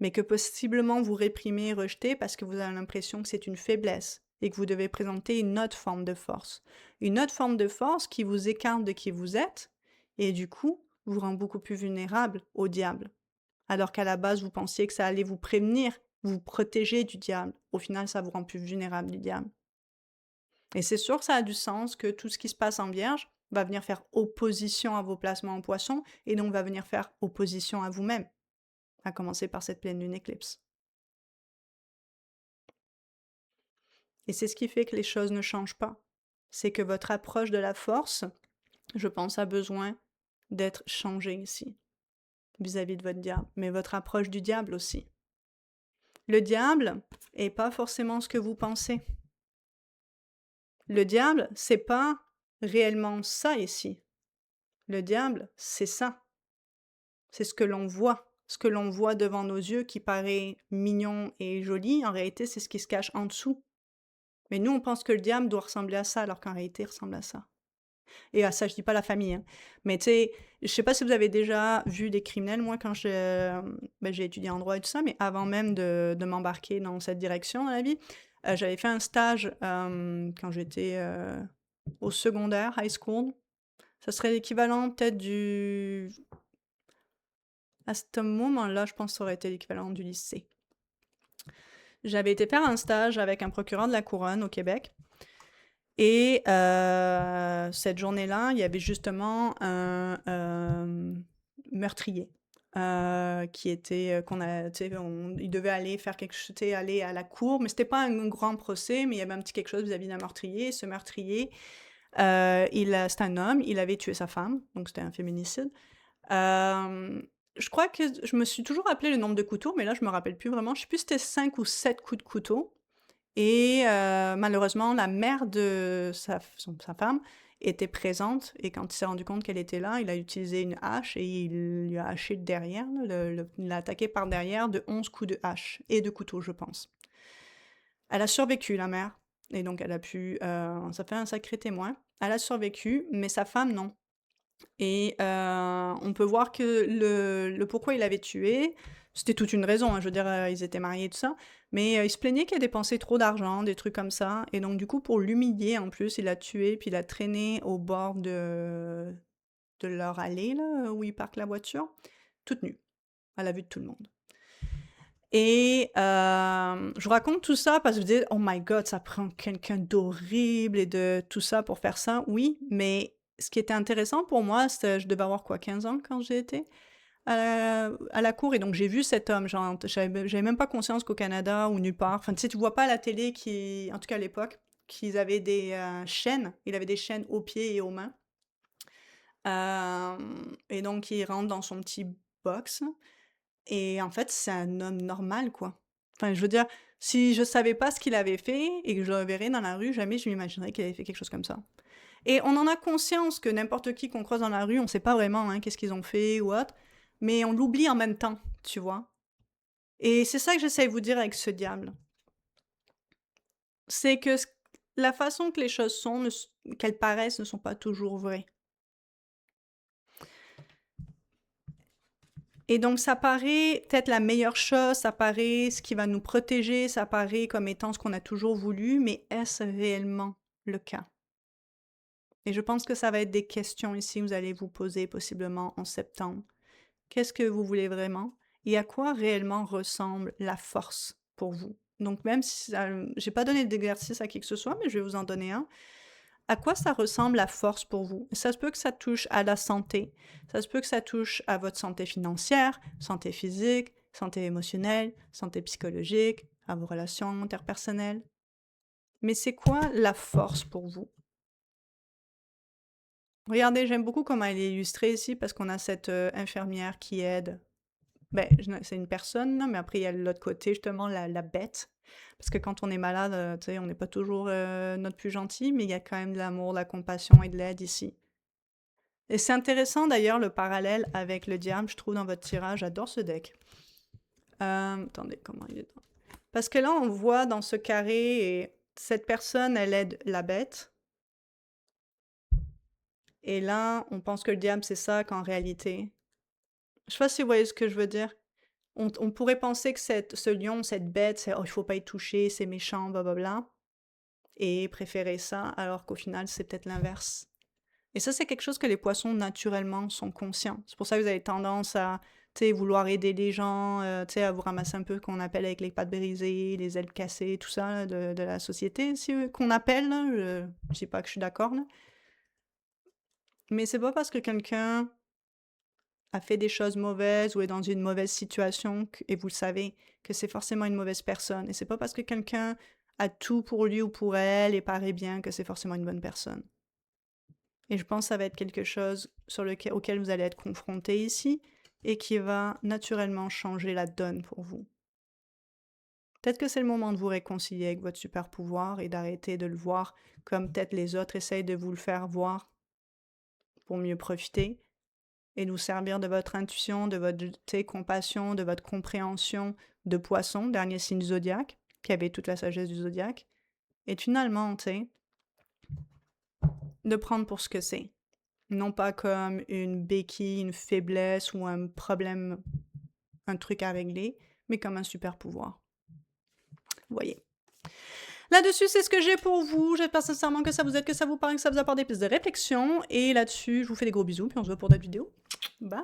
mais que possiblement vous réprimez et rejetez parce que vous avez l'impression que c'est une faiblesse et que vous devez présenter une autre forme de force. Une autre forme de force qui vous écarte de qui vous êtes et du coup vous rend beaucoup plus vulnérable au diable. Alors qu'à la base, vous pensiez que ça allait vous prévenir, vous protéger du diable. Au final, ça vous rend plus vulnérable du diable. Et c'est sûr que ça a du sens que tout ce qui se passe en Vierge va venir faire opposition à vos placements en Poisson et donc va venir faire opposition à vous-même, à commencer par cette pleine lune éclipse. Et c'est ce qui fait que les choses ne changent pas. C'est que votre approche de la force, je pense, a besoin d'être changée ici, vis-à-vis de votre diable, mais votre approche du diable aussi. Le diable est pas forcément ce que vous pensez. Le diable, c'est pas réellement ça ici. Le diable, c'est ça. C'est ce que l'on voit. Ce que l'on voit devant nos yeux qui paraît mignon et joli, en réalité, c'est ce qui se cache en dessous. Mais nous, on pense que le diable doit ressembler à ça, alors qu'en réalité, il ressemble à ça. Et à ça, je dis pas la famille, hein. Mais tu sais, je sais pas si vous avez déjà vu des criminels. Moi, quand j'ai étudié en droit et tout ça, mais avant même de m'embarquer dans cette direction dans la vie, j'avais fait un stage quand j'étais au secondaire, high school. Ça serait l'équivalent peut-être du... À ce moment-là, je pense que ça aurait été l'équivalent du lycée. J'avais été faire un stage avec un procureur de la Couronne au Québec. Et cette journée-là, il y avait justement un meurtrier qui était il devait aller faire quelque chose, aller à la cour, mais c'était pas un grand procès, mais il y avait un petit quelque chose vis-à-vis d'un meurtrier. Ce meurtrier, c'était un homme, il avait tué sa femme, donc c'était un féminicide. Je crois que je me suis toujours rappelé le nombre de couteaux, mais là je me rappelle plus vraiment. Je sais plus si c'était 5 ou 7 coups de couteau. Et malheureusement, la mère de sa femme était présente et quand il s'est rendu compte qu'elle était là, il a utilisé une hache et il lui a haché de derrière, là, il l'a attaqué par derrière de 11 coups de hache et de couteau, je pense. Elle a survécu, la mère, et donc elle a pu, ça fait un sacré témoin. Elle a survécu, mais sa femme, non. Et on peut voir que le pourquoi il l'avait tué, c'était toute une raison, hein, je veux dire, ils étaient mariés et tout ça, mais il se plaignait qu'elle dépensait trop d'argent, des trucs comme ça, et donc du coup, pour l'humilier, en plus, il l'a tué, puis il l'a traîné au bord de leur allée, là, où ils parquent la voiture, toute nue, à la vue de tout le monde. Et je vous raconte tout ça parce que vous dites: «Oh my God, ça prend quelqu'un d'horrible et de tout ça pour faire ça». Oui, mais ce qui était intéressant pour moi, c'était je devais avoir quoi, 15 ans quand j'ai été à la cour et donc j'ai vu cet homme, genre, j'avais même pas conscience qu'au Canada ou nulle part, enfin, tu sais, tu vois pas à la télé qui en tout cas à l'époque, qu'ils avaient des, chaînes. Il avait des chaînes aux pieds et aux mains. Et donc il rentre dans son petit box et en fait, c'est un homme normal, quoi. Enfin, je veux dire, si je savais pas ce qu'il avait fait et que je le verrais dans la rue, jamais je m'imaginerais qu'il avait fait quelque chose comme ça. Et on en a conscience que n'importe qui qu'on croise dans la rue, on sait pas vraiment hein, qu'est-ce qu'ils ont fait ou autre, mais on l'oublie en même temps, tu vois. Et c'est ça que j'essaie de vous dire avec ce diable. C'est que la façon que les choses sont, qu'elles paraissent, ne sont pas toujours vraies. Et donc, ça paraît peut-être la meilleure chose, ça paraît ce qui va nous protéger, ça paraît comme étant ce qu'on a toujours voulu, mais est-ce réellement le cas? Et je pense que ça va être des questions ici que vous allez vous poser possiblement en septembre. Qu'est-ce que vous voulez vraiment? Et à quoi réellement ressemble la force pour vous? Donc, même si j'ai pas donné d'exercice à qui que ce soit, mais je vais vous en donner un. À quoi ça ressemble la force pour vous? Ça se peut que ça touche à la santé, ça se peut que ça touche à votre santé financière, santé physique, santé émotionnelle, santé psychologique, à vos relations interpersonnelles. Mais c'est quoi la force pour vous? Regardez, j'aime beaucoup comment elle est illustrée ici parce qu'on a cette infirmière qui aide. Ben, c'est une personne, là, mais après il y a l'autre côté, justement, la bête. Parce que quand on est malade, tu sais, on n'est pas toujours notre plus gentil, mais il y a quand même de l'amour, de la compassion et de l'aide ici. Et c'est intéressant d'ailleurs le parallèle avec le diable, je trouve, dans votre tirage. J'adore ce deck. Attendez, comment il est? Parce que là, on voit dans ce carré, et cette personne, elle aide la bête. Et là, on pense que le diable, c'est ça, qu'en réalité. Je sais pas si vous voyez ce que je veux dire. On pourrait penser que ce lion, cette bête, c'est oh, il faut pas y toucher, c'est méchant, blablabla. Et préférer ça, alors qu'au final, c'est peut-être l'inverse. Et ça, c'est quelque chose que les poissons, naturellement, sont conscients. C'est pour ça que vous avez tendance à, tu sais, vouloir aider les gens, tu sais, à vous ramasser un peu qu'on appelle avec les pattes brisées, les ailes cassées, tout ça, là, de la société, qu'on appelle, là. Je dis pas que je suis d'accord, là. Mais c'est pas parce que quelqu'un a fait des choses mauvaises ou est dans une mauvaise situation, et vous le savez, que c'est forcément une mauvaise personne. Et c'est pas parce que quelqu'un a tout pour lui ou pour elle et paraît bien que c'est forcément une bonne personne. Et je pense que ça va être quelque chose auquel vous allez être confronté ici et qui va naturellement changer la donne pour vous. Peut-être que c'est le moment de vous réconcilier avec votre super pouvoir et d'arrêter de le voir comme peut-être les autres essayent de vous le faire voir pour mieux profiter et de vous servir de votre intuition, de votre compassion, de votre compréhension de poisson, dernier signe du zodiaque, qui avait toute la sagesse du zodiaque, et finalement, tu sais, de prendre pour ce que c'est. Non pas comme une béquille, une faiblesse ou un problème, un truc à régler, mais comme un super pouvoir. Vous voyez. Là-dessus, c'est ce que j'ai pour vous. J'espère sincèrement que ça vous aide, que ça vous parle, que ça vous apporte des pistes de réflexion. Et là-dessus, je vous fais des gros bisous, puis on se voit pour d'autres vidéos. Bye!